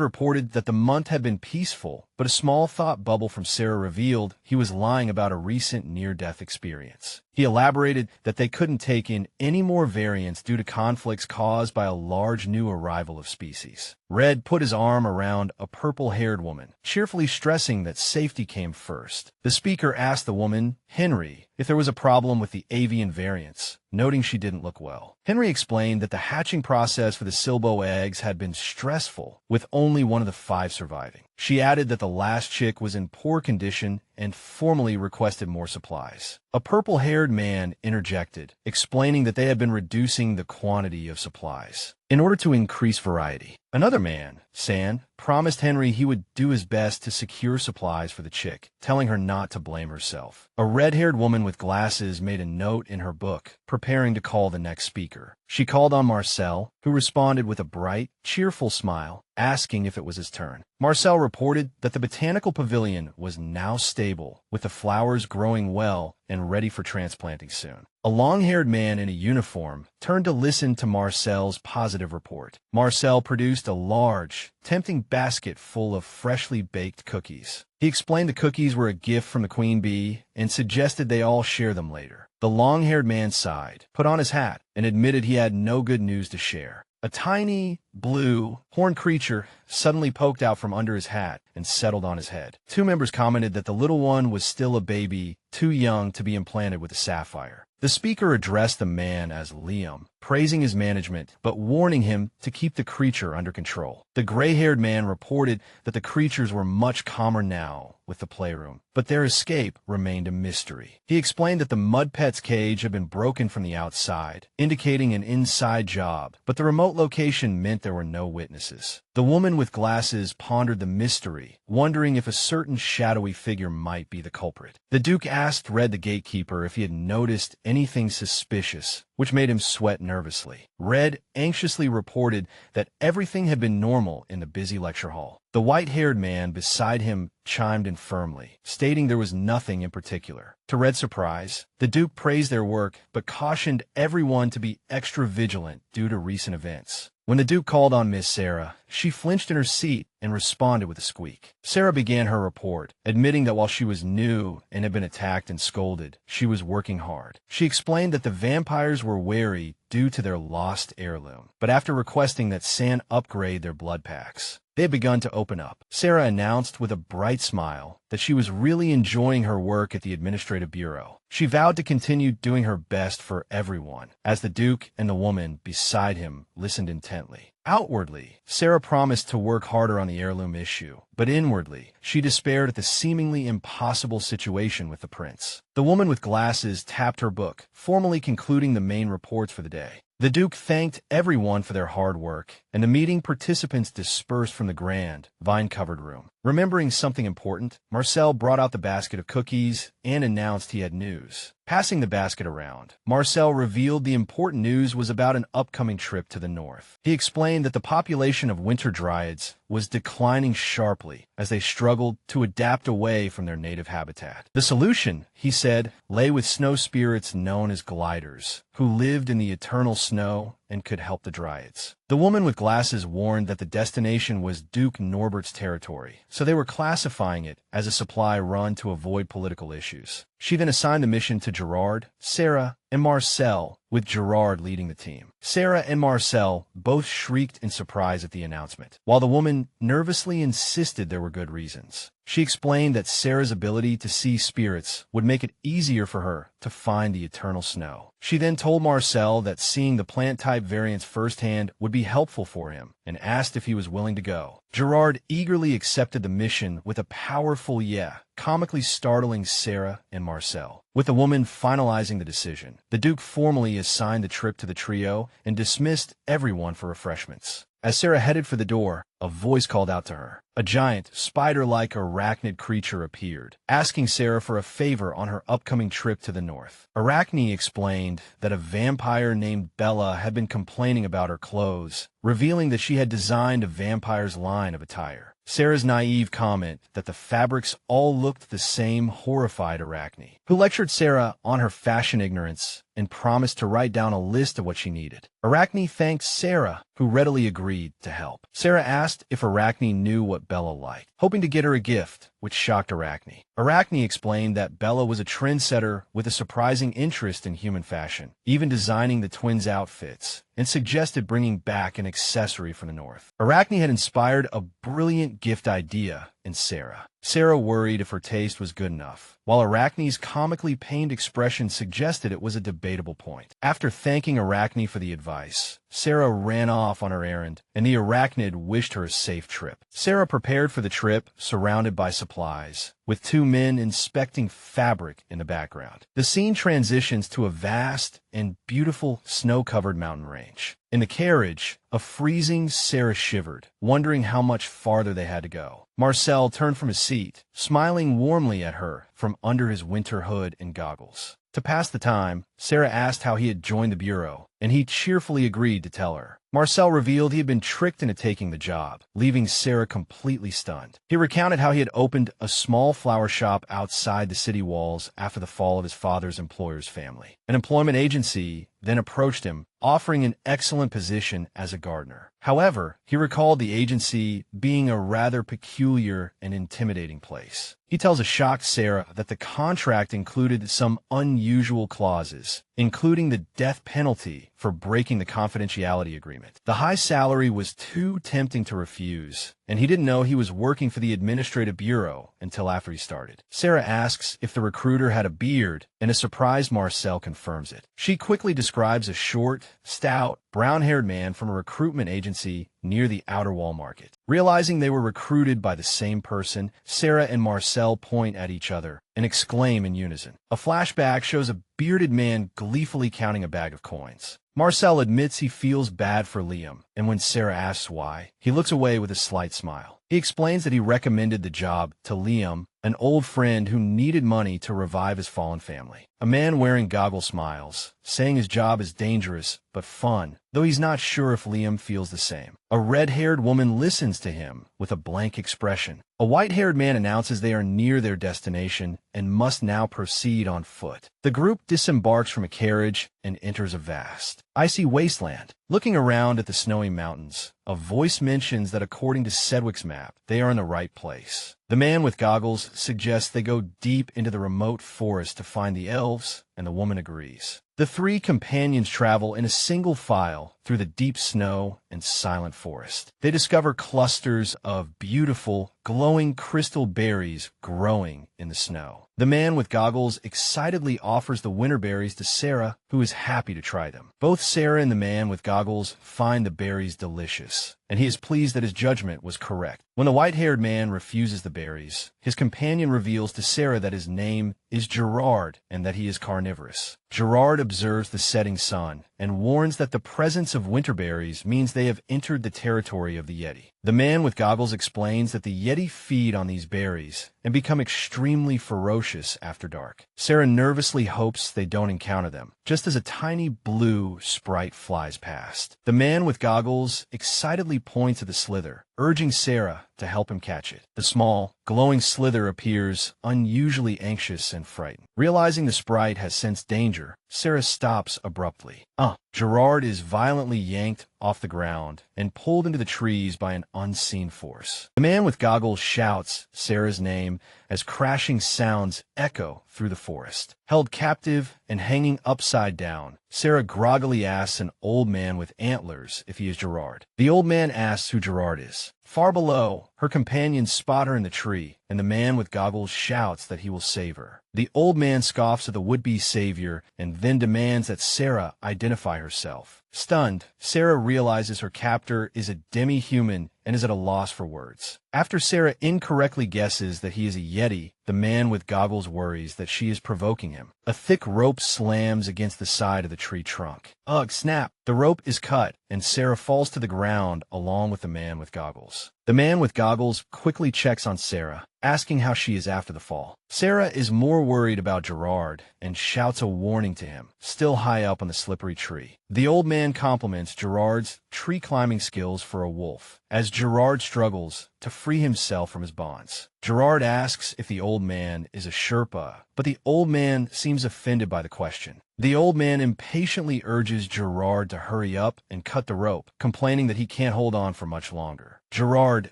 reported that the month had been peaceful, but a small thought bubble from Sarah revealed he was lying about a recent near-death experience. He elaborated that they couldn't take in any more variants due to conflicts caused by a large new arrival of species. Red put his arm around a purple-haired woman, cheerfully stressing that safety came first. The speaker asked the woman, Henry, if there was a problem with the avian variants, noting she didn't look well. Henry explained that the hatching process for the Silbo eggs had been stressful, with only one of the 5 surviving. She added that the last chick was in poor condition and formally requested more supplies. A purple-haired man interjected, explaining that they had been reducing the quantity of supplies in order to increase variety. Another man, San, promised Henry he would do his best to secure supplies for the chick, telling her not to blame herself. A red-haired woman with glasses made a note in her book, preparing to call the next speaker. She called on Marcel, who responded with a bright, cheerful smile, asking if it was his turn. Marcel reported that the botanical pavilion was now stable, with the flowers growing well and ready for transplanting soon. A long-haired man in a uniform turned to listen to Marcel's positive report. Marcel produced a large, tempting basket full of freshly baked cookies. He explained the cookies were a gift from the queen bee and suggested they all share them later. The long-haired man sighed, put on his hat, and admitted he had no good news to share. A tiny, blue, horned creature suddenly poked out from under his hat and settled on his head. 2 members commented that the little one was still a baby, too young to be implanted with a sapphire. The speaker addressed the man as Liam, praising his management, but warning him to keep the creature under control. The gray-haired man reported that the creatures were much calmer now with the playroom, but their escape remained a mystery. He explained that the mud pet's cage had been broken from the outside, indicating an inside job, but the remote location meant there were no witnesses. The woman with glasses pondered the mystery, wondering if a certain shadowy figure might be the culprit. The Duke asked Red the gatekeeper if he had noticed anything suspicious, which made him sweat nervously. Red anxiously reported that everything had been normal in the busy lecture hall. The white-haired man beside him chimed in firmly, stating there was nothing in particular. To Red's surprise, the Duke praised their work, but cautioned everyone to be extra vigilant due to recent events. When the Duke called on Miss Sarah, she flinched in her seat and responded with a squeak. Sarah began her report, admitting that while she was new and had been attacked and scolded, she was working hard. She explained that the vampires were wary due to their lost heirloom, but after requesting that San upgrade their blood packs, they had begun to open up. Sarah announced with a bright smile that she was really enjoying her work at the Administrative Bureau. She vowed to continue doing her best for everyone, as the Duke and the woman beside him listened intently. Outwardly, Sarah promised to work harder on the heirloom issue, but inwardly, she despaired at the seemingly impossible situation with the prince. The woman with glasses tapped her book, formally concluding the main reports for the day. The Duke thanked everyone for their hard work, and the meeting participants dispersed from the grand, vine-covered room. Remembering something important, Marcel brought out the basket of cookies and announced he had news. Passing the basket around, Marcel revealed the important news was about an upcoming trip to the north. He explained that the population of winter dryads was declining sharply as they struggled to adapt away from their native habitat. The solution, he said, lay with snow spirits known as gliders, who lived in the eternal snow and could help the Dryads. The woman with glasses warned that the destination was Duke Norbert's territory, so they were classifying it as a supply run to avoid political issues. She then assigned the mission to Gerard, Sarah, and Marcel, with Gerard leading the team. Sarah and Marcel both shrieked in surprise at the announcement, while the woman nervously insisted there were good reasons. She explained that Sarah's ability to see spirits would make it easier for her to find the eternal snow. She then told Marcel that seeing the plant-type variants firsthand would be helpful for him and asked if he was willing to go. Gerard eagerly accepted the mission with a powerful yeah, comically startling Sarah and Marcel. With the woman finalizing the decision, the Duke formally assigned the trip to the trio and dismissed everyone for refreshments. As Sarah headed for the door, a voice called out to her. A giant, spider-like arachnid creature appeared, asking Sarah for a favor on her upcoming trip to the north. Arachne explained that a vampire named Bella had been complaining about her clothes, revealing that she had designed a vampire's line of attire. Sarah's naive comment that the fabrics all looked the same horrified Arachne, who lectured Sarah on her fashion ignorance and promised to write down a list of what she needed. Arachne thanked Sarah, who readily agreed to help. Sarah asked if Arachne knew what Bella liked, hoping to get her a gift, which shocked Arachne. Arachne explained that Bella was a trendsetter with a surprising interest in human fashion, even designing the twins' outfits, and suggested bringing back an accessory from the north. Arachne had inspired a brilliant gift idea in Sarah. Sarah worried if her taste was good enough, while Arachne's comically pained expression suggested it was a debatable point. After thanking Arachne for the advice, Sarah ran off on her errand, and the arachnid wished her a safe trip. Sarah prepared for the trip, surrounded by supplies, with two men inspecting fabric in the background. The scene transitions to a vast and beautiful snow-covered mountain range. In the carriage, a freezing Sarah shivered, wondering how much farther they had to go. Marcel turned from his seat, smiling warmly at her from under his winter hood and goggles. To pass the time, Sarah asked how he had joined the bureau, and he cheerfully agreed to tell her. Marcel revealed he had been tricked into taking the job, leaving Sarah completely stunned. He recounted how he had opened a small flower shop outside the city walls after the fall of his father's employer's family. An employment agency then approached him, offering an excellent position as a gardener. However, he recalled the agency being a rather peculiar and intimidating place. He tells a shocked Sarah that the contract included some unusual clauses, including the death penalty for breaking the confidentiality agreement. The high salary was too tempting to refuse, and he didn't know he was working for the administrative bureau until after he started. Sarah asks if the recruiter had a beard, and a surprised Marcel confirms it. She quickly describes a short, stout, brown-haired man from a recruitment agency near the Outer Wall Market. Realizing they were recruited by the same person, Sarah and Marcel point at each other and exclaim in unison. A flashback shows a bearded man gleefully counting a bag of coins. Marcel admits he feels bad for Liam, and when Sarah asks why, he looks away with a slight smile. He explains that he recommended the job to Liam, an old friend who needed money to revive his fallen family. A man wearing goggles smiles, saying his job is dangerous but fun, though he's not sure if Liam feels the same. A red-haired woman listens to him with a blank expression. A white-haired man announces they are near their destination and must now proceed on foot. The group disembarks from a carriage and enters a vast, icy wasteland. Looking around at the snowy mountains, a voice mentions that according to Sedgwick's map, they are in the right place. The man with goggles suggests they go deep into the remote forest to find the elves, and the woman agrees. The three companions travel in a single file through the deep snow and silent forest. They discover clusters of beautiful, glowing crystal berries growing in the snow. The man with goggles excitedly offers the winter berries to Sarah, who is happy to try them. Both Sarah and the man with goggles find the berries delicious, and he is pleased that his judgment was correct. When the white-haired man refuses the berries, his companion reveals to Sarah that his name is Gerard and that he is carnivorous. Gerard observes the setting sun and warns that the presence of winter berries means they have entered the territory of the Yeti. The man with goggles explains that the Yeti feed on these berries and become extremely ferocious after dark. Sarah nervously hopes they don't encounter them, just as a tiny blue sprite flies past. The man with goggles excitedly points at the slither, urging Sarah to help him catch it. The small, glowing slither appears unusually anxious and frightened. Realizing the sprite has sensed danger, Sarah stops abruptly. Gerard is violently yanked off the ground and pulled into the trees by an unseen force. The man with goggles shouts Sarah's name as crashing sounds echo through the forest. Held captive and hanging upside down, Sarah groggily asks an old man with antlers if he is Gerard. The old man asks who Gerard is. Far below, her companions spot her in the tree, and the man with goggles shouts that he will save her. The old man scoffs at the would-be savior and then demands that Sarah identify herself. Stunned, Sarah realizes her captor is a demi-human and is at a loss for words. After Sarah incorrectly guesses that he is a Yeti, the man with goggles worries that she is provoking him. A thick rope slams against the side of the tree trunk. Ugh, snap! The rope is cut, and Sarah falls to the ground along with the man with goggles. The man with goggles quickly checks on Sarah, asking how she is after the fall. Sarah is more worried about Gerard and shouts a warning to him, still high up on the slippery tree. The old man compliments Gerard's tree-climbing skills for a wolf, as Gerard struggles to free himself from his bonds. Gerard asks if the old man is a Sherpa, but the old man seems offended by the question. The old man impatiently urges Gerard to hurry up and cut the rope, complaining that he can't hold on for much longer. Gerard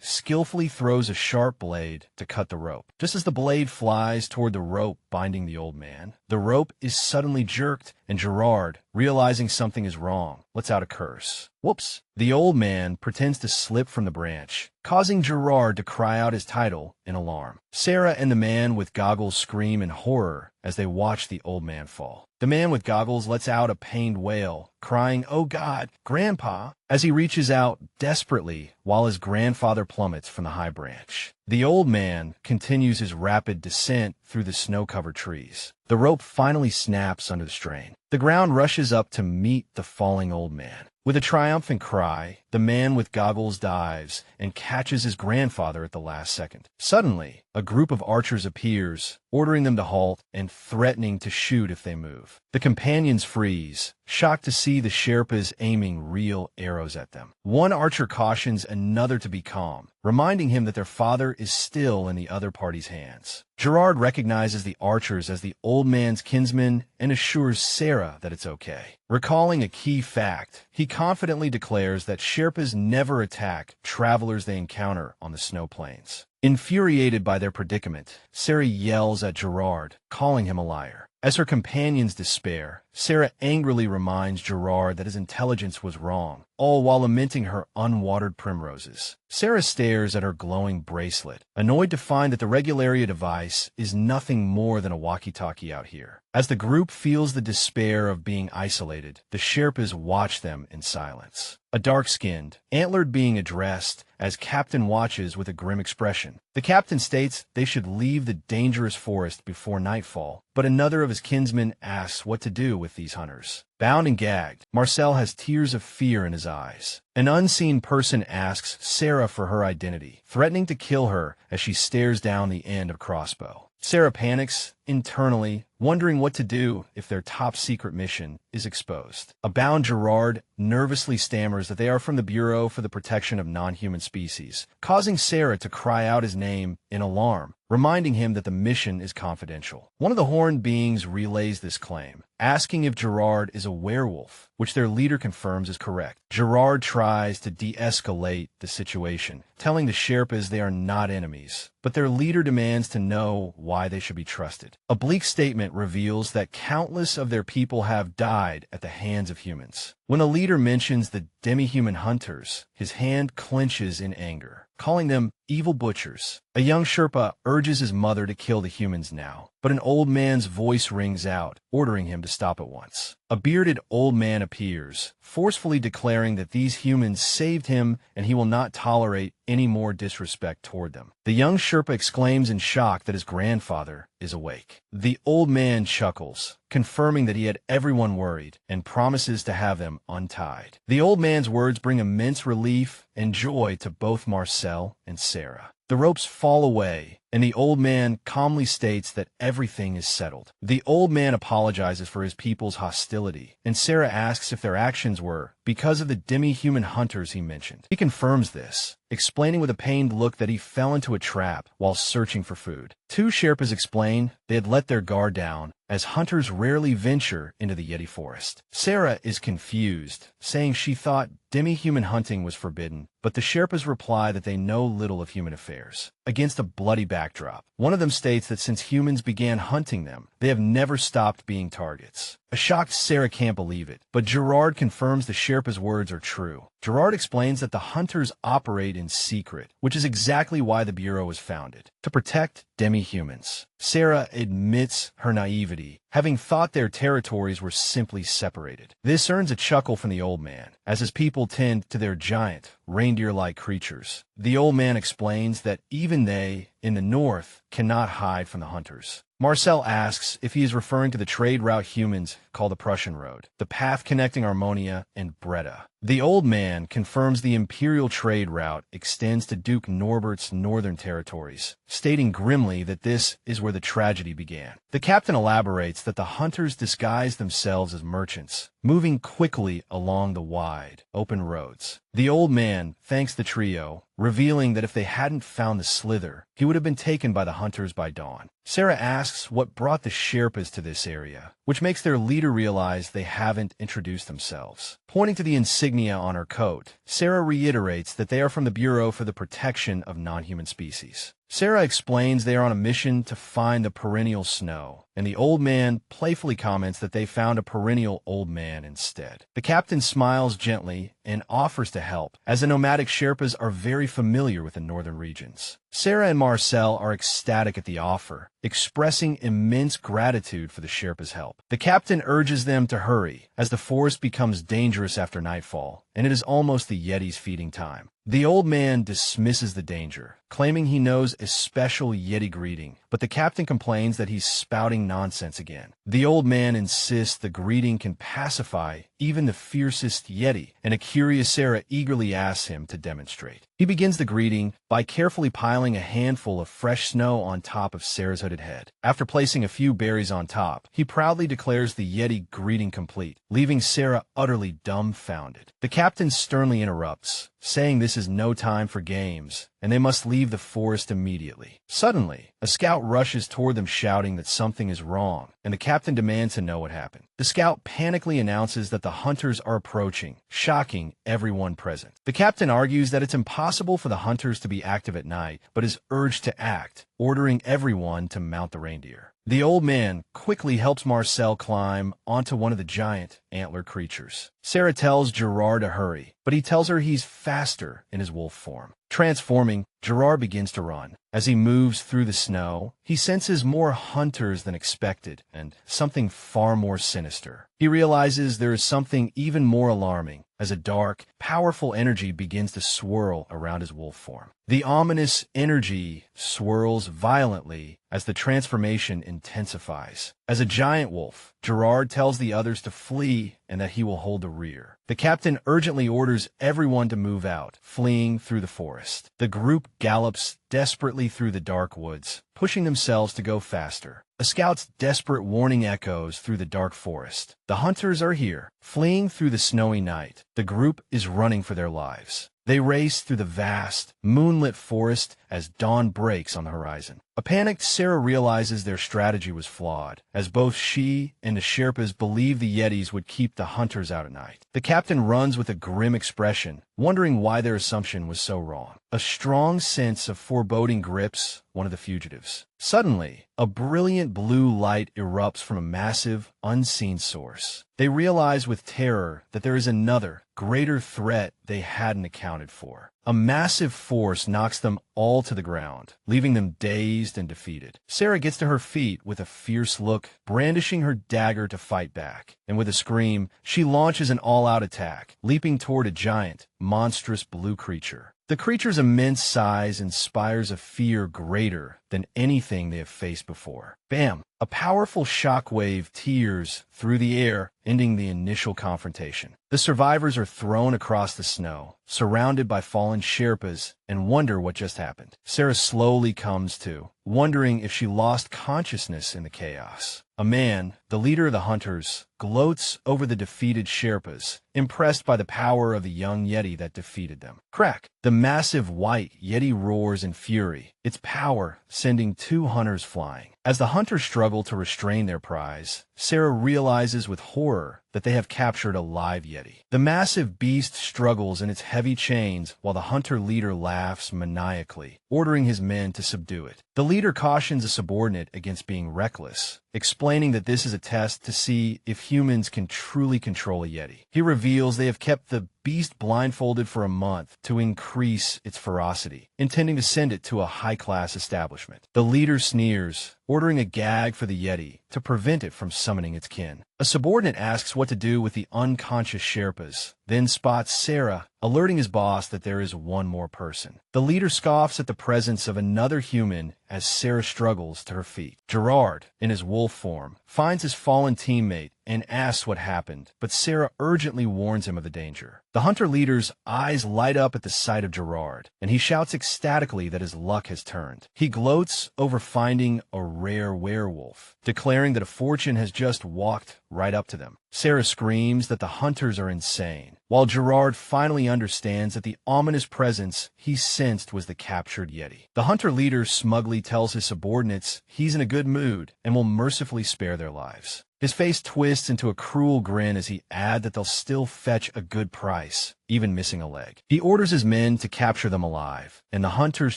skillfully throws a sharp blade to cut the rope. Just as the blade flies toward the rope binding the old man, the rope is suddenly jerked, and Gerard, realizing something is wrong, lets out a curse. Whoops! The old man pretends to slip from the branch, causing Gerard to cry out his title in alarm. Sarah and the man with goggles scream in horror as they watch the old man fall. The man with goggles lets out a pained wail, crying, "Oh God, Grandpa," as he reaches out desperately while his grandfather plummets from the high branch. The old man continues his rapid descent through the snow-covered trees. The rope finally snaps under the strain. The ground rushes up to meet the falling old man. With a triumphant cry, the man with goggles dives and catches his grandfather at the last second. Suddenly, a group of archers appears, ordering them to halt and threatening to shoot if they move. The companions freeze, shocked to see the Sherpas aiming real arrows at them. One archer cautions another to be calm, reminding him that their father is still in the other party's hands. Gerard recognizes the archers as the old man's kinsmen and assures Sarah that it's okay. Recalling a key fact, he confidently declares that Sherpas never attack travelers they encounter on the snow plains. Infuriated by their predicament, Sarah yells at Gerard, calling him a liar. As her companions despair, Sarah angrily reminds Gerard that his intelligence was wrong, all while lamenting her unwatered primroses. Sarah stares at her glowing bracelet, annoyed to find that the Regularia device is nothing more than a walkie-talkie out here. As the group feels the despair of being isolated, the Sherpas watch them in silence. A dark-skinned, antlered being addressed as Captain watches with a grim expression. The captain states they should leave the dangerous forest before nightfall, but another of his kinsmen asks what to do with these hunters. Bound and gagged, Marcel has tears of fear in his eyes. An unseen person asks Sarah for her identity, threatening to kill her as she stares down the end of a crossbow. Sarah panics internally, wondering what to do if their top-secret mission is exposed. A bound Gerard nervously stammers that they are from the Bureau for the Protection of Non-Human Species, causing Sarah to cry out his name in alarm, reminding him that the mission is confidential. One of the horned beings relays this claim, asking if Gerard is a werewolf, which their leader confirms is correct. Gerard tries to de-escalate the situation, telling the Sherpas they are not enemies, but their leader demands to know why they should be trusted. A bleak statement reveals that countless of their people have died at the hands of humans. When the leader mentions the demi-human hunters, his hand clenches in anger, calling them evil butchers. A young Sherpa urges his mother to kill the humans now, but an old man's voice rings out, ordering him to stop at once. A bearded old man appears, forcefully declaring that these humans saved him and he will not tolerate any more disrespect toward them. The young Sherpa exclaims in shock that his grandfather is awake. The old man chuckles, confirming that he had everyone worried, and promises to have them untied. The old man's words bring immense relief and joy to both Marcel and Sarah. The ropes fall away, and the old man calmly states that everything is settled. The old man apologizes for his people's hostility, and Sarah asks if their actions were because of the demi-human hunters he mentioned. He confirms this, explaining with a pained look that he fell into a trap while searching for food. Two Sherpas explain they had let their guard down, as hunters rarely venture into the Yeti forest. Sarah is confused, saying she thought demi-human hunting was forbidden, but the Sherpas reply that they know little of human affairs. Against a bloody backdrop, one of them states that since humans began hunting them, they have never stopped being targets. A shocked Sarah can't believe it, but Gerard confirms the Sherpa's words are true. Gerard explains that the hunters operate in secret, which is exactly why the Bureau was founded, to protect demi-humans. Sarah admits her naivety, having thought their territories were simply separated. This earns a chuckle from the old man, as his people tend to their giant, reindeer-like creatures. The old man explains that even they, in the north, cannot hide from the hunters. Marcel asks if he is referring to the trade route humans call the Prussian Road, the path connecting Armonia and Breda. The old man confirms the imperial trade route extends to Duke Norbert's northern territories, stating grimly that this is where the tragedy began. The captain elaborates that the hunters disguised themselves as merchants, moving quickly along the wide, open roads. The old man thanks the trio, revealing that if they hadn't found the slither, he would have been taken by the hunters by dawn. Sarah asks what brought the Sherpas to this area, which makes their leader realize they haven't introduced themselves. Pointing to the insignia on her coat, Sarah reiterates that they are from the Bureau for the Protection of Non-Human Species. Sarah explains they are on a mission to find the perennial snow, and the old man playfully comments that they found a perennial old man instead. The captain smiles gently and offers to help, as the nomadic Sherpas are very familiar with the northern regions. Sarah and Marcel are ecstatic at the offer, expressing immense gratitude for the Sherpas' help. The captain urges them to hurry, as the forest becomes dangerous after nightfall, and it is almost the Yeti's feeding time. The old man dismisses the danger, claiming he knows a special Yeti greeting, but the captain complains that he's spouting nonsense again. The old man insists the greeting can pacify even the fiercest Yeti, and a curious Sarah eagerly asks him to demonstrate. He begins the greeting by carefully piling a handful of fresh snow on top of Sarah's hooded head. After placing a few berries on top, he proudly declares the Yeti greeting complete, leaving Sarah utterly dumbfounded. The captain sternly interrupts, saying this is no time for games, and they must leave the forest immediately. Suddenly, a scout rushes toward them shouting that something is wrong, and the captain demands to know what happened. The scout panically announces that the hunters are approaching, shocking everyone present. The captain argues that it's impossible for the hunters to be active at night, but is urged to act, ordering everyone to mount the reindeer. The old man quickly helps Marcel climb onto one of the giant antler creatures. Sarah tells Gerard to hurry, but he tells her he's faster in his wolf form. Transforming, Gerard begins to run. As he moves through the snow, he senses more hunters than expected, and something far more sinister. He realizes there is something even more alarming, as a dark, powerful energy begins to swirl around his wolf form. The ominous energy swirls violently as the transformation intensifies. As a giant wolf, Gerard tells the others to flee and that he will hold the rear. The captain urgently orders everyone to move out, fleeing through the forest. The group gallops desperately through the dark woods, pushing themselves to go faster. A scout's desperate warning echoes through the dark forest. The hunters are here, fleeing through the snowy night. The group is running for their lives. They race through the vast, moonlit forest as dawn breaks on the horizon. A panicked Sarah realizes their strategy was flawed, as both she and the Sherpas believe the Yetis would keep the hunters out at night. The captain runs with a grim expression, wondering why their assumption was so wrong. A strong sense of foreboding grips one of the fugitives. Suddenly, a brilliant blue light erupts from a massive, unseen source. They realize with terror that there is another, greater threat they hadn't accounted for. A massive force knocks them all to the ground, leaving them dazed and defeated. Sarah gets to her feet with a fierce look, brandishing her dagger to fight back. And with a scream, she launches an all-out attack, leaping toward a giant, monstrous blue creature. The creature's immense size inspires a fear greater than anything they have faced before. Bam! A powerful shockwave tears through the air, ending the initial confrontation. The survivors are thrown across the snow, surrounded by fallen Sherpas, and wonder what just happened. Sarah slowly comes to, wondering if she lost consciousness in the chaos. A man, the leader of the hunters, gloats over the defeated Sherpas, impressed by the power of the young Yeti that defeated them. Crack! The massive white Yeti roars in fury, its power sending 2 hunters flying. As the hunters struggle to restrain their prize, Sarah realizes with horror that they have captured a live Yeti. The massive beast struggles in its heavy chains while the hunter leader laughs maniacally, ordering his men to subdue it. The leader cautions a subordinate against being reckless, explaining that this is a test to see if humans can truly control a Yeti. He reveals they have kept the beast blindfolded for a month to increase its ferocity, intending to send it to a high-class establishment. The leader sneers, ordering a gag for the Yeti to prevent it from summoning its kin. A subordinate asks what to do with the unconscious Sherpas, then spots Sarah, alerting his boss that there is one more person. The leader scoffs at the presence of another human as Sarah struggles to her feet. Gerard, in his wolf form, finds his fallen teammate and asks what happened, but Sarah urgently warns him of the danger. The hunter leader's eyes light up at the sight of Gerard, and he shouts ecstatically that his luck has turned. He gloats over finding a rare werewolf, declaring that a fortune has just walked right up to them. Sarah screams that the hunters are insane, while Gerard finally understands that the ominous presence he sensed was the captured Yeti. The hunter leader smugly tells his subordinates he's in a good mood and will mercifully spare their lives. His face twists into a cruel grin as he adds that they'll still fetch a good price, even missing a leg. He orders his men to capture them alive, and the hunters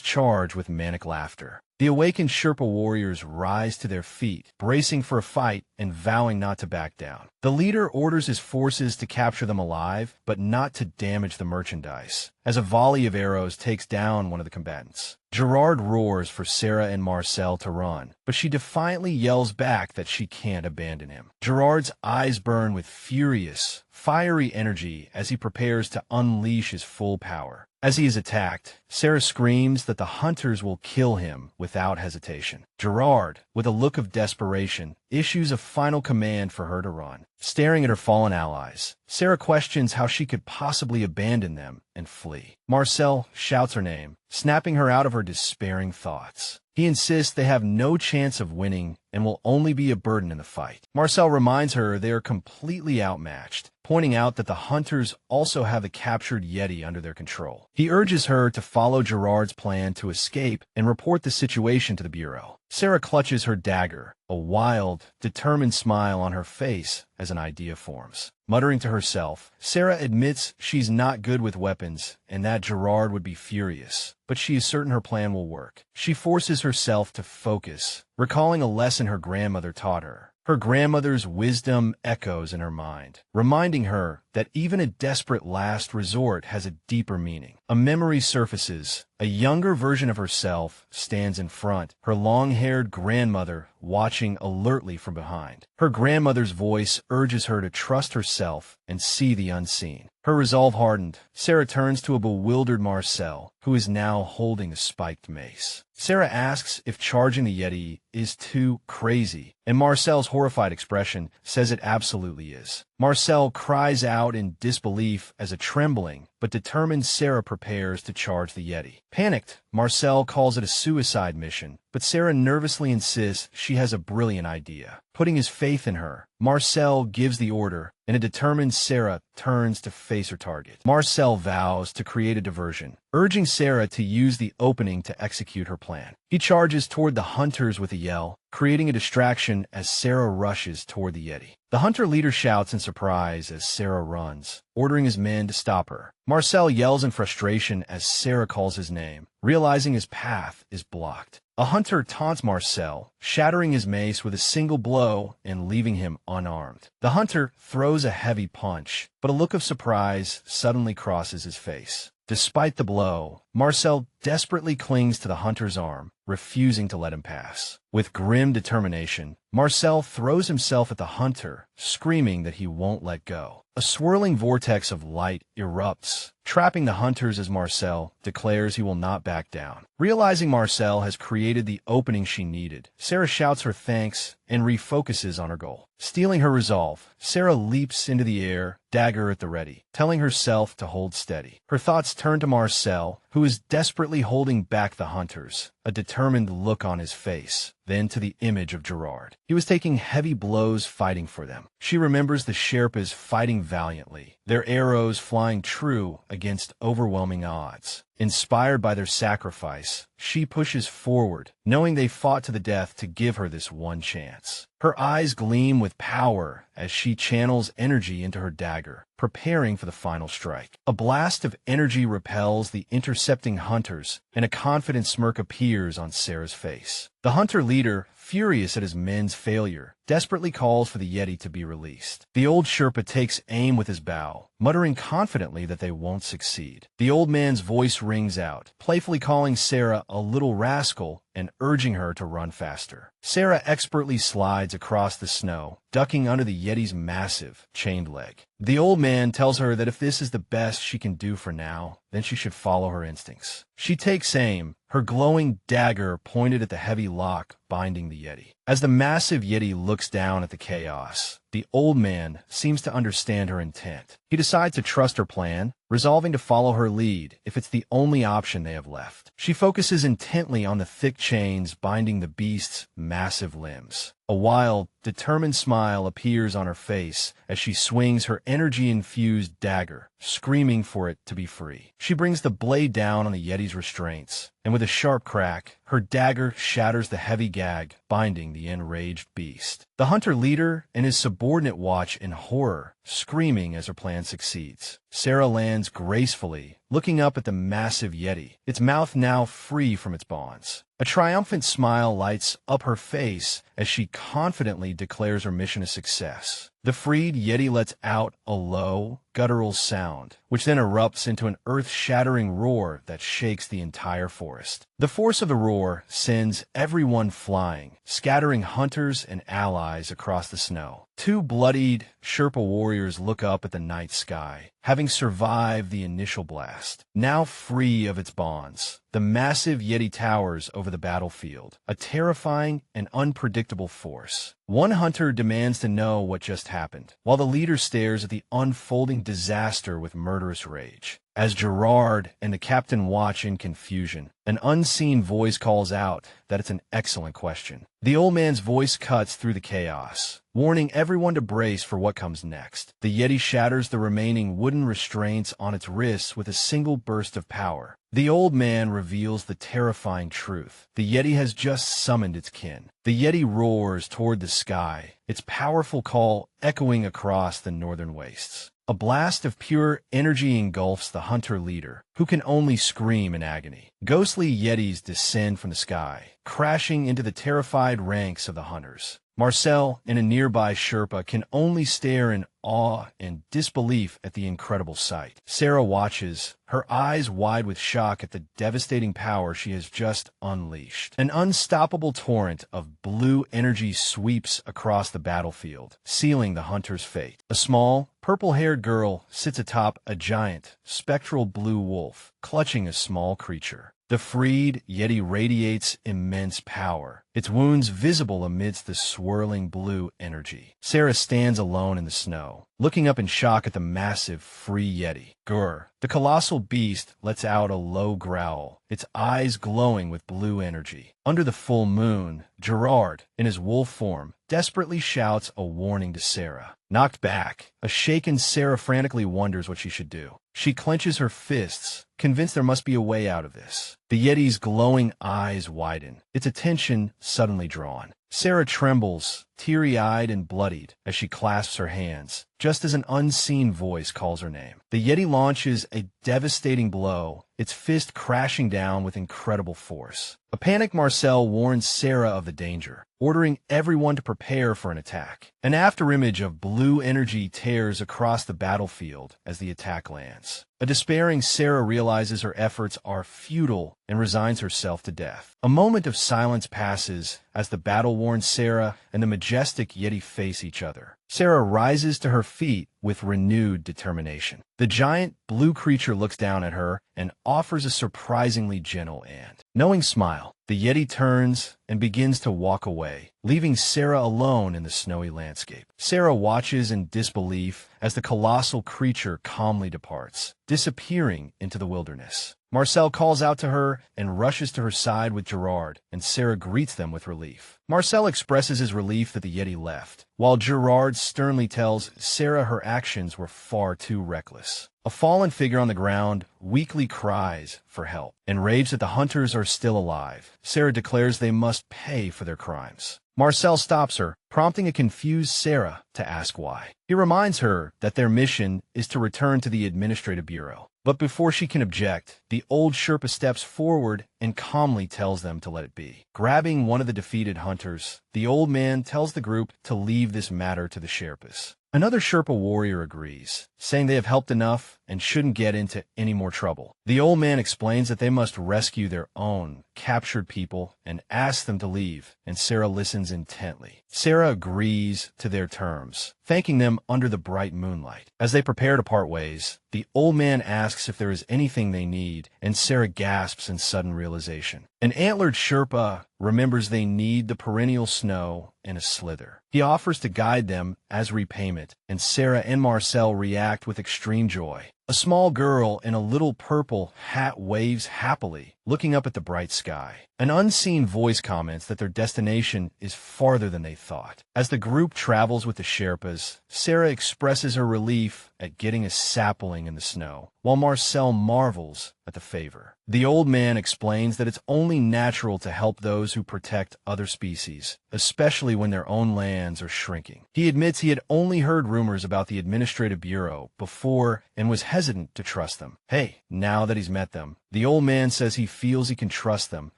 charge with manic laughter. The awakened Sherpa warriors rise to their feet, bracing for a fight and vowing not to back down. The leader orders his forces to capture them alive, but not to damage the merchandise, as a volley of arrows takes down one of the combatants. Gerard roars for Sarah and Marcel to run, but she defiantly yells back that she can't abandon him. Gerard's eyes burn with furious, fiery energy as he prepares to unleash his full power. As he is attacked, Sarah screams that the hunters will kill him without hesitation. Gerard, with a look of desperation, issues a final command for her to run. Staring at her fallen allies, Sarah questions how she could possibly abandon them and flee. Marcel shouts her name, snapping her out of her despairing thoughts. He insists they have no chance of winning and will only be a burden in the fight. Marcel reminds her they are completely outmatched, pointing out that the hunters also have the captured Yeti under their control. He urges her to follow Gerard's plan to escape and report the situation to the Bureau. Sarah clutches her dagger, a wild, determined smile on her face as an idea forms. Muttering to herself, Sarah admits she's not good with weapons and that Gerard would be furious, but she is certain her plan will work. She forces herself to focus, recalling a lesson her grandmother taught her. Her grandmother's wisdom echoes in her mind, reminding her that even a desperate last resort has a deeper meaning. A memory surfaces. A younger version of herself stands in front, her long-haired grandmother watching alertly from behind. Her grandmother's voice urges her to trust herself and see the unseen. Her resolve hardened, Sarah turns to a bewildered Marcel, who is now holding a spiked mace. Sarah asks if charging the Yeti is too crazy, and Marcel's horrified expression says it absolutely is. Marcel cries out in disbelief as a trembling but determined Sarah prepares to charge the Yeti. Panicked, Marcel calls it a suicide mission, but Sarah nervously insists she has a brilliant idea. Putting his faith in her, Marcel gives the order, and a determined Sarah turns to face her target. Marcel vows to create a diversion, urging Sarah to use the opening to execute her plan. He charges toward the hunters with a yell, creating a distraction as Sarah rushes toward the Yeti. The hunter leader shouts in surprise as Sarah runs, ordering his men to stop her. Marcel yells in frustration as Sarah calls his name, realizing his path is blocked. A hunter taunts Marcel, shattering his mace with a single blow and leaving him unarmed. The hunter throws a heavy punch, but a look of surprise suddenly crosses his face. Despite the blow, Marcel desperately clings to the hunter's arm, refusing to let him pass. With grim determination, Marcel throws himself at the hunter, screaming that he won't let go. A swirling vortex of light erupts, trapping the hunters as Marcel declares he will not back down. Realizing Marcel has created the opening she needed, Sarah shouts her thanks and refocuses on her goal. Stealing her resolve, Sarah leaps into the air, dagger at the ready, telling herself to hold steady. Her thoughts turn to Marcel, who is desperately holding back the hunters, a determined look on his face, then to the image of Gerard. He was taking heavy blows fighting for them. She remembers the Sherpas fighting valiantly, their arrows flying true against overwhelming odds. Inspired by their sacrifice, she pushes forward, knowing they fought to the death to give her this one chance. Her eyes gleam with power as she channels energy into her dagger, preparing for the final strike. A blast of energy repels the intercepting hunters, and a confident smirk appears on Sarah's face. The hunter leader, furious at his men's failure, desperately calls for the Yeti to be released. The old Sherpa takes aim with his bow, muttering confidently that they won't succeed. The old man's voice rings out, playfully calling Sarah a little rascal and urging her to run faster. Sarah expertly slides across the snow, ducking under the Yeti's massive, chained leg. The old man tells her that if this is the best she can do for now, then she should follow her instincts. She takes aim, her glowing dagger pointed at the heavy lock binding the Yeti. As the massive Yeti looks down at the chaos, the old man seems to understand her intent. He decides to trust her plan, resolving to follow her lead if it's the only option they have left. She focuses intently on the thick chains binding the beast's massive limbs. A wild, determined smile appears on her face as she swings her energy-infused dagger, screaming for it to be free. She brings the blade down on the Yeti's restraints, and with a sharp crack, her dagger shatters the heavy gag binding the enraged beast. The hunter leader and his subordinate watch in horror, screaming as her plan succeeds. Sarah lands gracefully, looking up at the massive Yeti, its mouth now free from its bonds. A triumphant smile lights up her face as she confidently declares her mission a success. The freed Yeti lets out a low, guttural sound, which then erupts into an earth-shattering roar that shakes the entire forest. The force of the roar sends everyone flying, scattering hunters and allies across the snow. Two bloodied Sherpa warriors look up at the night sky, having survived the initial blast. Now free of its bonds, the massive Yeti towers over the battlefield, a terrifying and unpredictable force. One hunter demands to know what just happened, while the leader stares at the unfolding disaster with murderous rage. As Gerard and the captain watch in confusion, an unseen voice calls out that it's an excellent question. The old man's voice cuts through the chaos, warning everyone to brace for what comes next. The Yeti shatters the remaining wooden restraints on its wrists with a single burst of power. The old man reveals the terrifying truth. The Yeti has just summoned its kin. The Yeti roars toward the sky, its powerful call echoing across the northern wastes. A blast of pure energy engulfs the hunter leader, who can only scream in agony. Ghostly Yetis descend from the sky, crashing into the terrified ranks of the hunters. Marcel and a nearby Sherpa can only stare in awe and disbelief at the incredible sight. Sarah watches, her eyes wide with shock at the devastating power she has just unleashed. An unstoppable torrent of blue energy sweeps across the battlefield, sealing the hunter's fate. A small, purple-haired girl sits atop a giant, spectral blue wolf, clutching a small creature. The freed Yeti radiates immense power, its wounds visible amidst the swirling blue energy. Sarah stands alone in the snow, looking up in shock at the massive, free Yeti. Grr. The colossal beast lets out a low growl, its eyes glowing with blue energy. Under the full moon, Gerard, in his wolf form, desperately shouts a warning to Sarah. Knocked back, a shaken Sarah frantically wonders what she should do. She clenches her fists, convinced there must be a way out of this. The Yeti's glowing eyes widen, its attention suddenly drawn. Sarah trembles, teary-eyed and bloodied, as she clasps her hands, just as an unseen voice calls her name. The Yeti launches a devastating blow, its fist crashing down with incredible force. A panicked Marcel warns Sarah of the danger, ordering everyone to prepare for an attack. An afterimage of blue energy tears across the battlefield as the attack lands. A despairing Sarah realizes her efforts are futile and resigns herself to death. A moment of silence passes as the battle-worn Sarah and the majestic Yeti face each other. Sarah rises to her feet with renewed determination. The giant blue creature looks down at her and offers a surprisingly gentle and knowing smile. The Yeti turns and begins to walk away, leaving Sarah alone in the snowy landscape. Sarah watches in disbelief as the colossal creature calmly departs, disappearing into the wilderness. Marcel calls out to her and rushes to her side with Gerard, and Sarah greets them with relief. Marcel expresses his relief that the Yeti left, while Gerard sternly tells Sarah her actions were far too reckless. A fallen figure on the ground weakly cries for help. Enraged that the hunters are still alive, Sarah declares they must pay for their crimes. Marcel stops her, prompting a confused Sarah to ask why. He reminds her that their mission is to return to the administrative bureau. But before she can object, the old Sherpa steps forward and calmly tells them to let it be. Grabbing one of the defeated hunters, the old man tells the group to leave this matter to the Sherpas. Another Sherpa warrior agrees, saying they have helped enough and shouldn't get into any more trouble. The old man explains that they must rescue their own captured people and asks them to leave, and Sarah listens intently. Sarah agrees to their terms, thanking them under the bright moonlight. As they prepare to part ways, the old man asks if there is anything they need, and Sarah gasps in sudden realization. An antlered Sherpa remembers they need the perennial snow and a slither. He offers to guide them as repayment, and Sarah and Marcel react with extreme joy. A small girl in a little purple hat waves happily, looking up at the bright sky. An unseen voice comments that their destination is farther than they thought. As the group travels with the Sherpas, Sarah expresses her relief at getting a sapling in the snow, while Marcel marvels at the favor. The old man explains that it's only natural to help those who protect other species, especially when their own lands are shrinking. He admits he had only heard rumors about the Administrative Bureau before and was hesitant to trust them. Hey, now that he's met them, the old man says he feels he can trust them,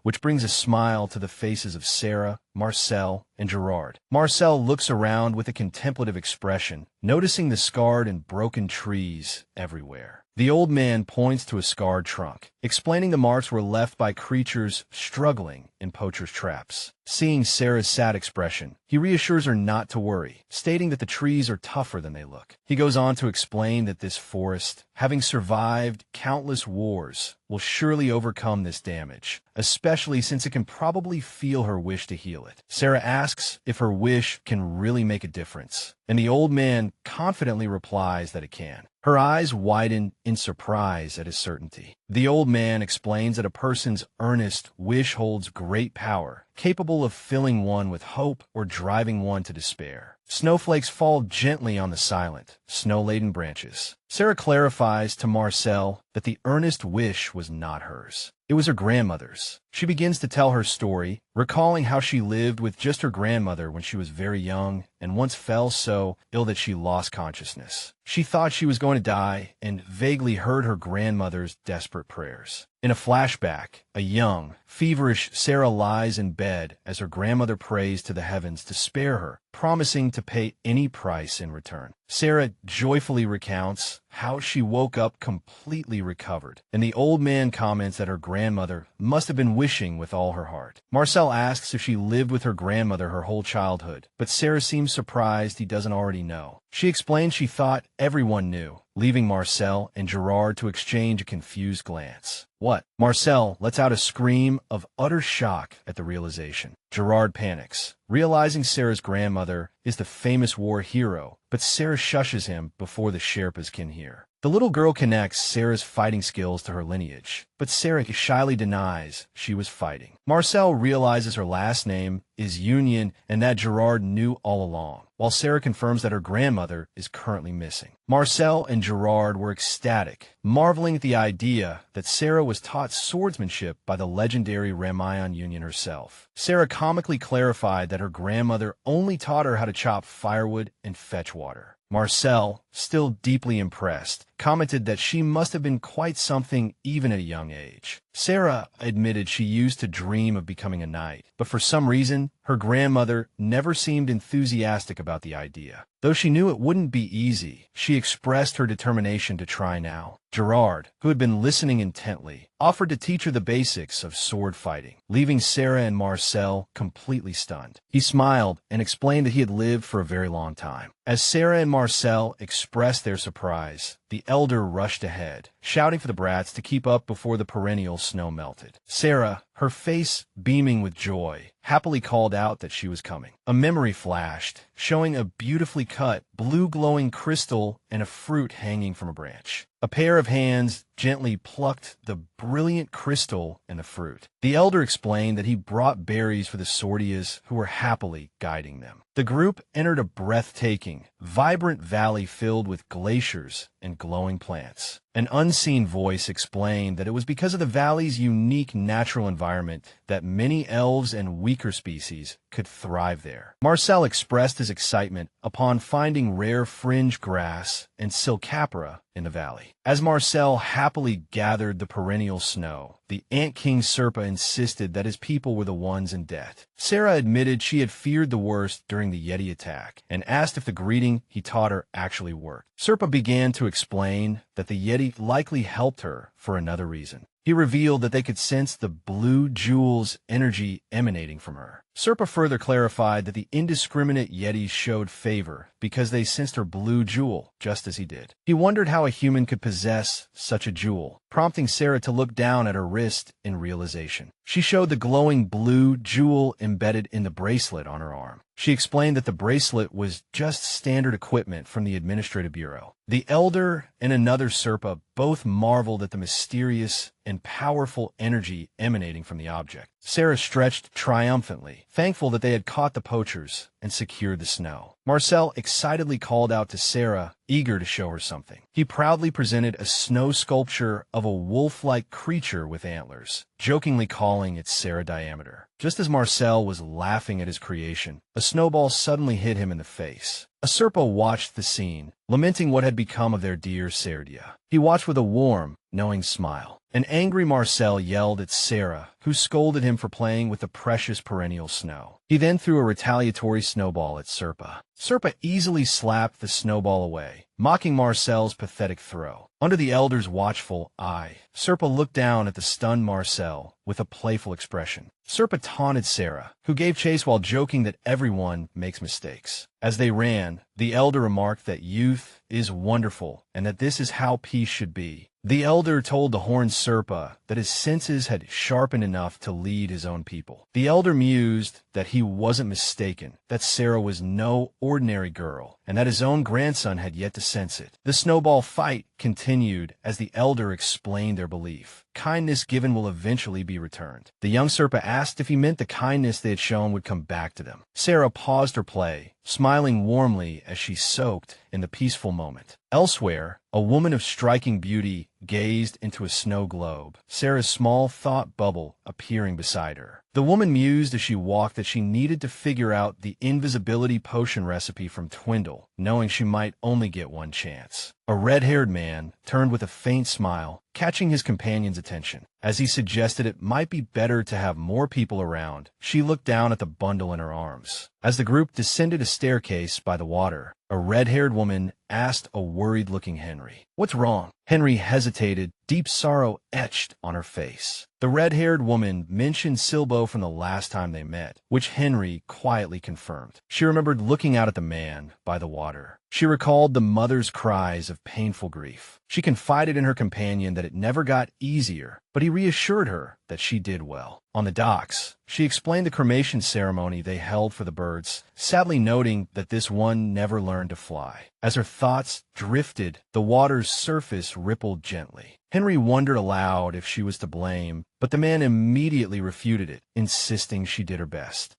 which brings a smile to the faces of Sarah, Marcel, and Gerard. Marcel looks around with a contemplative expression, noticing the scarred and broken trees everywhere. The old man points to a scarred trunk, explaining the marks were left by creatures struggling in poachers' traps. Seeing Sarah's sad expression, he reassures her not to worry, stating that the trees are tougher than they look. He goes on to explain that this forest, having survived countless wars, will surely overcome this damage, especially since it can probably feel her wish to heal it. Sarah asks if her wish can really make a difference, and the old man confidently replies that it can. Her eyes widen in surprise at his certainty. The old man explains that a person's earnest wish holds great power, capable of filling one with hope or driving one to despair. Snowflakes fall gently on the silent, snow-laden branches. Sarah clarifies to Marcel that the earnest wish was not hers. It was her grandmother's. She begins to tell her story, recalling how she lived with just her grandmother when she was very young and once fell so ill that she lost consciousness. She thought she was going to die and vaguely heard her grandmother's desperate prayers. In a flashback, a young, feverish Sarah lies in bed as her grandmother prays to the heavens to spare her, promising to pay any price in return. Sarah joyfully recounts how she woke up completely recovered, and the old man comments that her grandmother must have been wishing with all her heart. Marcel asks if she lived with her grandmother her whole childhood, but Sarah seems surprised he doesn't already know. She explains she thought everyone knew, leaving Marcel and Gerard to exchange a confused glance. What? Marcel lets out a scream of utter shock at the realization. Gerard panics, realizing Sarah's grandmother is the famous war hero, but Sarah shushes him before the Sherpas can hear. The little girl connects Sarah's fighting skills to her lineage, but Sarah shyly denies she was fighting. Marcel realizes her last name is Union and that Gerard knew all along, while Sarah confirms that her grandmother is currently missing. Marcel and Gerard were ecstatic, marveling at the idea that Sarah was taught swordsmanship by the legendary Ramayan Union herself. Sarah comically clarified that her grandmother only taught her how to chop firewood and fetch water. Marcel, still deeply impressed, commented that she must have been quite something even at a young age. Sarah admitted she used to dream of becoming a knight, but for some reason, her grandmother never seemed enthusiastic about the idea. Though she knew it wouldn't be easy, she expressed her determination to try now. Gerard, who had been listening intently, offered to teach her the basics of sword fighting, leaving Sarah and Marcel completely stunned. He smiled and explained that he had lived for a very long time. As Sarah and Marcel expressed their surprise, the elder rushed ahead, shouting for the brats to keep up before the perennial snow melted. Sarah, her face beaming with joy, happily called out that she was coming. A memory flashed, showing a beautifully cut, blue-glowing crystal and a fruit hanging from a branch. A pair of hands gently plucked the brilliant crystal and the fruit. The elder explained that he brought berries for the Sordias who were happily guiding them. The group entered a breathtaking, vibrant valley filled with glaciers and glowing plants. An unseen voice explained that it was because of the valley's unique natural environment that many elves and weaker species could thrive there. Marcel expressed his excitement upon finding rare fringe grass and silcapra in the valley. As Marcel happily gathered the perennial snow, the Ant King Serpa insisted that his people were the ones in debt. Sarah admitted she had feared the worst during the Yeti attack and asked if the greeting he taught her actually worked. Serpa began to explain that the Yeti likely helped her for another reason. He revealed that they could sense the blue jewel's energy emanating from her. Serpa further clarified that the indiscriminate Yetis showed favor because they sensed her blue jewel just as he did. He wondered how a human could possess such a jewel, prompting Sarah to look down at her wrist in realization. She showed the glowing blue jewel embedded in the bracelet on her arm. She explained that the bracelet was just standard equipment from the Administrative Bureau. The elder and another Serpa both marveled at the mysterious and powerful energy emanating from the object. Sarah stretched triumphantly, thankful that they had caught the poachers and secured the snow. Marcel excitedly called out to Sarah, eager to show her something. He proudly presented a snow sculpture of a wolf-like creature with antlers, jokingly calling it Sarah Diameter. Just as Marcel was laughing at his creation, a snowball suddenly hit him in the face. A Serpa watched the scene, lamenting what had become of their dear Serdia. He watched with a warm, knowing smile. An angry Marcel yelled at Sarah, who scolded him for playing with the precious perennial snow. He then threw a retaliatory snowball at Serpa. Serpa easily slapped the snowball away, mocking Marcel's pathetic throw. Under the elder's watchful eye, Serpa looked down at the stunned Marcel with a playful expression. Serpa taunted Sarah, who gave chase while joking that everyone makes mistakes. As they ran, the elder remarked that youth is wonderful and that this is how peace should be. The elder told the horned Serpa that his senses had sharpened enough to lead his own people. The elder mused that he wasn't mistaken, that Sarah was no ordinary girl, and that his own grandson had yet to sense it. The snowball fight continued as the elder explained their belief. Kindness given will eventually be returned. The young Serpa asked if he meant the kindness they had shown would come back to them. Sarah paused her play, smiling warmly as she soaked in the peaceful moment. Elsewhere, a woman of striking beauty gazed into a snow globe, Sarah's small thought bubble appearing beside her. The woman mused as she walked that she needed to figure out the invisibility potion recipe from Twindle, knowing she might only get one chance. A red-haired man turned with a faint smile, catching his companion's attention. As he suggested it might be better to have more people around, she looked down at the bundle in her arms. As the group descended a staircase by the water, a red-haired woman asked a worried-looking Henry, "What's wrong?" Henry hesitated, deep sorrow etched on her face. The red-haired woman mentioned Silbo from the last time they met, which Henry quietly confirmed. She remembered looking out at the man by the water. She recalled the mother's cries of painful grief. She confided in her companion that it never got easier, but he reassured her that she did well. On the docks, She explained the cremation ceremony they held for the birds, sadly noting that this one never learned to fly. As her thoughts drifted, the water's surface rippled gently. Henry wondered aloud if she was to blame, but the man immediately refuted it, insisting she did her best.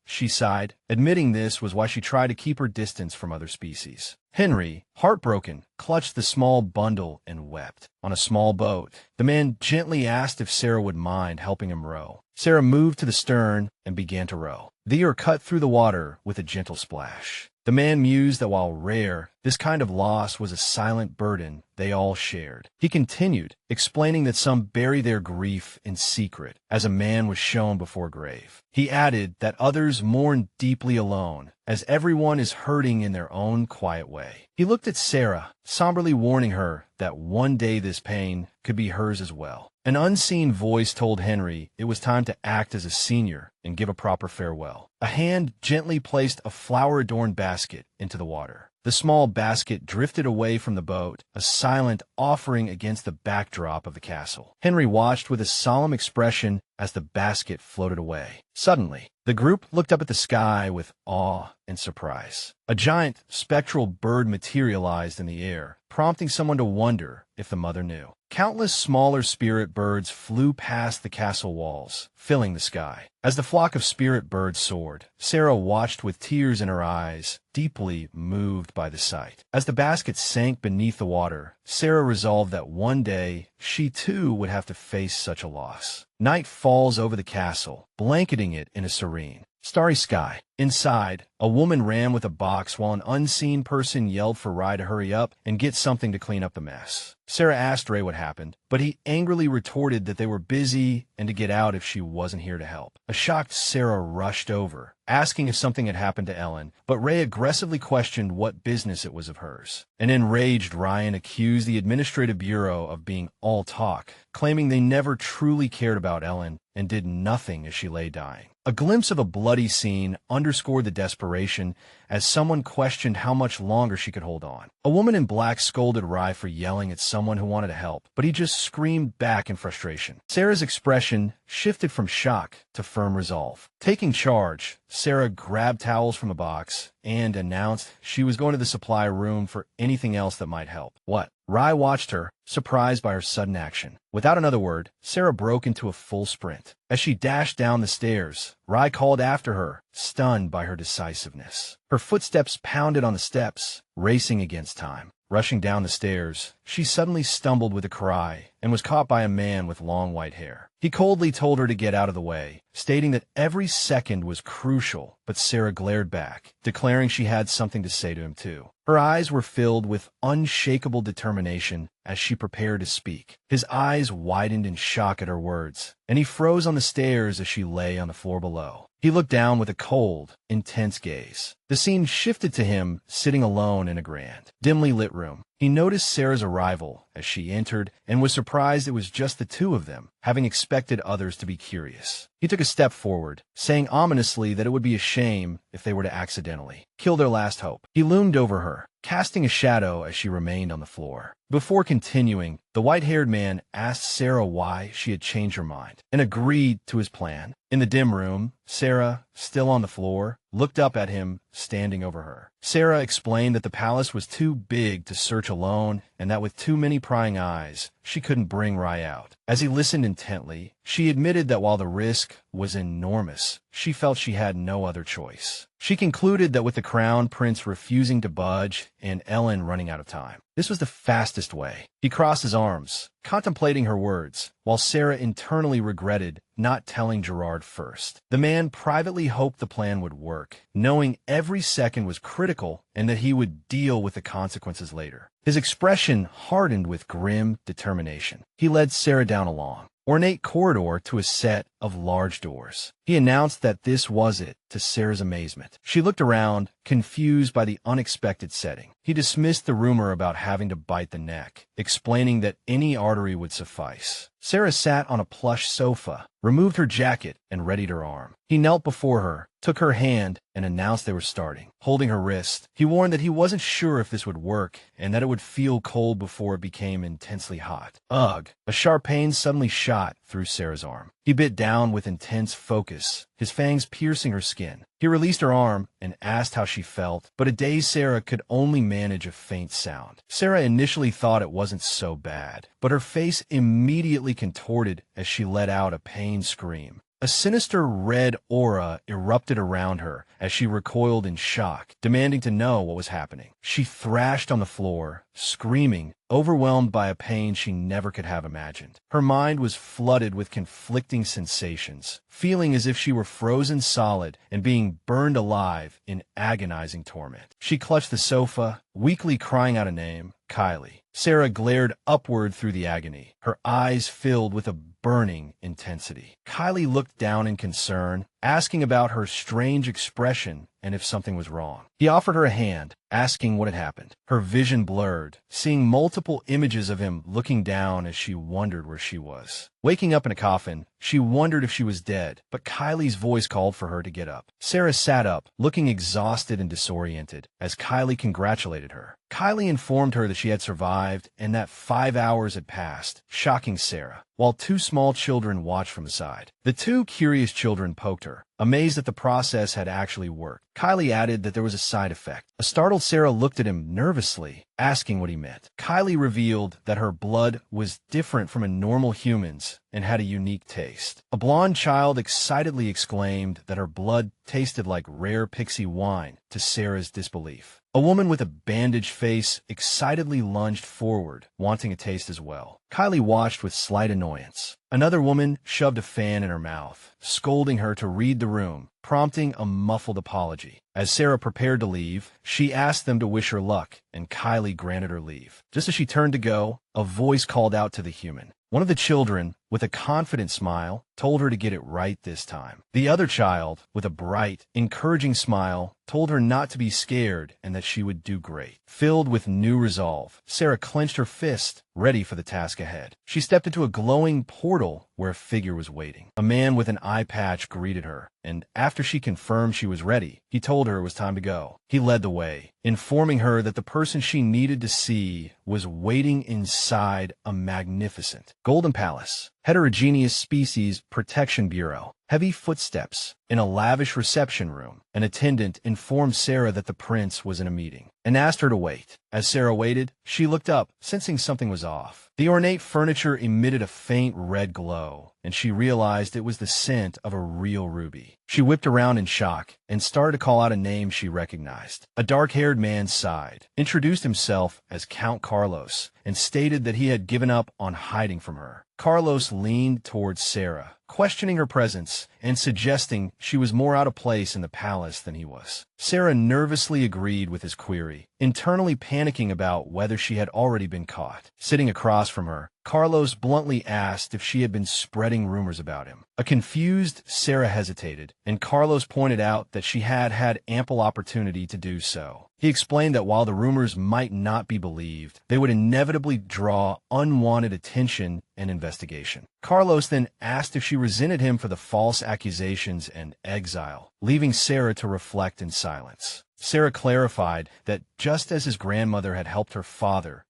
She sighed, admitting this was why she tried to keep her distance from other species. Henry, heartbroken, clutched the small bundle and wept. On a small boat, the man gently asked if Sarah would mind helping him row. Sarah moved to the stern and began to row. The oar cut through the water with a gentle splash. The man mused that while rare, this kind of loss was a silent burden they all shared. He continued, explaining that some bury their grief in secret, as a man was shown before a grave. He added that others mourn deeply alone, as everyone is hurting in their own quiet way. He looked at Sarah, somberly warning her that one day this pain could be hers as well. An unseen voice told Henry it was time to act as a senior and give a proper farewell. A hand gently placed a flower-adorned basket into the water. The small basket drifted away from the boat, a silent offering against the backdrop of the castle. Henry watched with a solemn expression as the basket floated away. Suddenly, the group looked up at the sky with awe and surprise. A giant, spectral bird materialized in the air, prompting someone to wonder if the mother knew. Countless smaller spirit birds flew past the castle walls, filling the sky. As the flock of spirit birds soared, Sarah watched with tears in her eyes, deeply moved by the sight. As the basket sank beneath the water, Sarah resolved that one day she too would have to face such a loss. Night falls over the castle, blanketing it in a serene, starry sky. Inside, a woman ran with a box while an unseen person yelled for Rai to hurry up and get something to clean up the mess. Sarah asked Ray what happened, but he angrily retorted that they were busy and to get out if she wasn't here to help. A shocked Sarah rushed over, asking if something had happened to Ellen, but Ray aggressively questioned what business it was of hers. An enraged Ryan accused the Administrative Bureau of being all talk, claiming they never truly cared about Ellen and did nothing as she lay dying. A glimpse of a bloody scene underscored the desperation as someone questioned how much longer she could hold on. A woman in black scolded Rai for yelling at someone who wanted to help, but he just screamed back in frustration. Sarah's expression shifted from shock to firm resolve. Taking charge, Sarah grabbed towels from the box and announced she was going to the supply room for anything else that might help. What? Rai watched her, surprised by her sudden action. Without another word, Sarah broke into a full sprint. As she dashed down the stairs, Rai called after her, stunned by her decisiveness. Her footsteps pounded on the steps, racing against time. Rushing down the stairs, she suddenly stumbled with a cry and was caught by a man with long white hair. He coldly told her to get out of the way, stating that every second was crucial, but Sarah glared back, declaring she had something to say to him too. Her eyes were filled with unshakable determination as she prepared to speak. His eyes widened in shock at her words, and he froze on the stairs as she lay on the floor below. He looked down with a cold, intense gaze. The scene shifted to him sitting alone in a grand, dimly lit room. He noticed Sarah's arrival as she entered and was surprised it was just the two of them, having expected others to be curious. He took a step forward, saying ominously that it would be a shame if they were to accidentally kill their last hope. He loomed over her, casting a shadow as she remained on the floor. Before continuing, the white-haired man asked Sarah why she had changed her mind and agreed to his plan. In the dim room, Sarah, still on the floor, looked up at him, standing over her. Sarah explained that the palace was too big to search alone and that with too many prying eyes, she couldn't bring Rai out. As he listened intently, she admitted that while the risk was enormous, she felt she had no other choice. She concluded that with the crown prince refusing to budge and Ellen running out of time, this was the fastest way. He crossed his arms, contemplating her words, while Sarah internally regretted not telling Gerard first. The man privately hoped the plan would work, knowing every second was critical and that he would deal with the consequences later. His expression hardened with grim determination. He led Sarah down a long, ornate corridor to a set of large doors. He announced that this was it, to Sarah's amazement. She looked around, confused by the unexpected setting. He dismissed the rumor about having to bite the neck, explaining that any artery would suffice. Sarah sat on a plush sofa, removed her jacket, and readied her arm. He knelt before her, took her hand, and announced they were starting. Holding her wrist, he warned that he wasn't sure if this would work and that it would feel cold before it became intensely hot. Ugh! A sharp pain suddenly shot through Sarah's arm. He bit down with intense focus, his fangs piercing her skin. He released her arm and asked how she felt, but a dazed Sarah could only manage a faint sound. Sarah initially thought it wasn't so bad, but her face immediately contorted as she let out a pained scream. A sinister red aura erupted around her as she recoiled in shock, demanding to know what was happening. She thrashed on the floor, screaming, overwhelmed by a pain she never could have imagined. Her mind was flooded with conflicting sensations, feeling as if she were frozen solid and being burned alive in agonizing torment. She clutched the sofa, weakly crying out a name, Kylie. Sarah glared upward through the agony, her eyes filled with a burning intensity. Kylie looked down in concern, asking about her strange expression and if something was wrong. He offered her a hand, asking what had happened. Her vision blurred, seeing multiple images of him looking down as she wondered where she was. Waking up in a coffin, she wondered if she was dead, but Kylie's voice called for her to get up. Sarah sat up, looking exhausted and disoriented, as Kylie congratulated her. Kylie informed her that she had survived and that 5 hours had passed, shocking Sarah, while two small children watched from the side. The two curious children poked her, amazed that the process had actually worked. Kylie added that there was a side effect. A startled Sarah looked at him nervously, asking what he meant. Kylie revealed that her blood was different from a normal human's and had a unique taste. A blonde child excitedly exclaimed that her blood tasted like rare pixie wine, to Sarah's disbelief. A woman with a bandaged face excitedly lunged forward, wanting a taste as well. Kylie watched with slight annoyance. Another woman shoved a fan in her mouth, scolding her to read the room, prompting a muffled apology. As Sarah prepared to leave, she asked them to wish her luck, and Kylie granted her leave. Just as she turned to go, a voice called out to the human. One of the children, with a confident smile, told her to get it right this time. The other child, with a bright, encouraging smile, told her not to be scared and that she would do great. Filled with new resolve, Sarah clenched her fist, ready for the task ahead. She stepped into a glowing portal where a figure was waiting. A man with an eye patch greeted her, and after she confirmed she was ready, he told her it was time to go. He led the way, informing her that the person she needed to see was waiting inside a magnificent Golden Palace. Heterogeneous Species Protection Bureau. Heavy footsteps. In a lavish reception room, an attendant informed Sarah that the prince was in a meeting and asked her to wait. As Sarah waited, she looked up, sensing something was off. The ornate furniture emitted a faint red glow, and she realized it was the scent of a real ruby. She whipped around in shock and started to call out a name she recognized. A dark-haired man sighed, introduced himself as Count Carlos, and stated that he had given up on hiding from her. Carlos leaned towards Sarah, questioning her presence and suggesting she was more out of place in the palace than he was. Sarah nervously agreed with his query, internally panicking about whether she had already been caught. Sitting across from her, Carlos bluntly asked if she had been spreading rumors about him. A confused Sarah hesitated, and Carlos pointed out that she had had ample opportunity to do so. He explained that while the rumors might not be believed, they would inevitably draw unwanted attention and investigation. Carlos then asked if she resented him for the false accusations and exile, leaving Sarah to reflect in silence. Sarah clarified that just as his grandmother had helped her father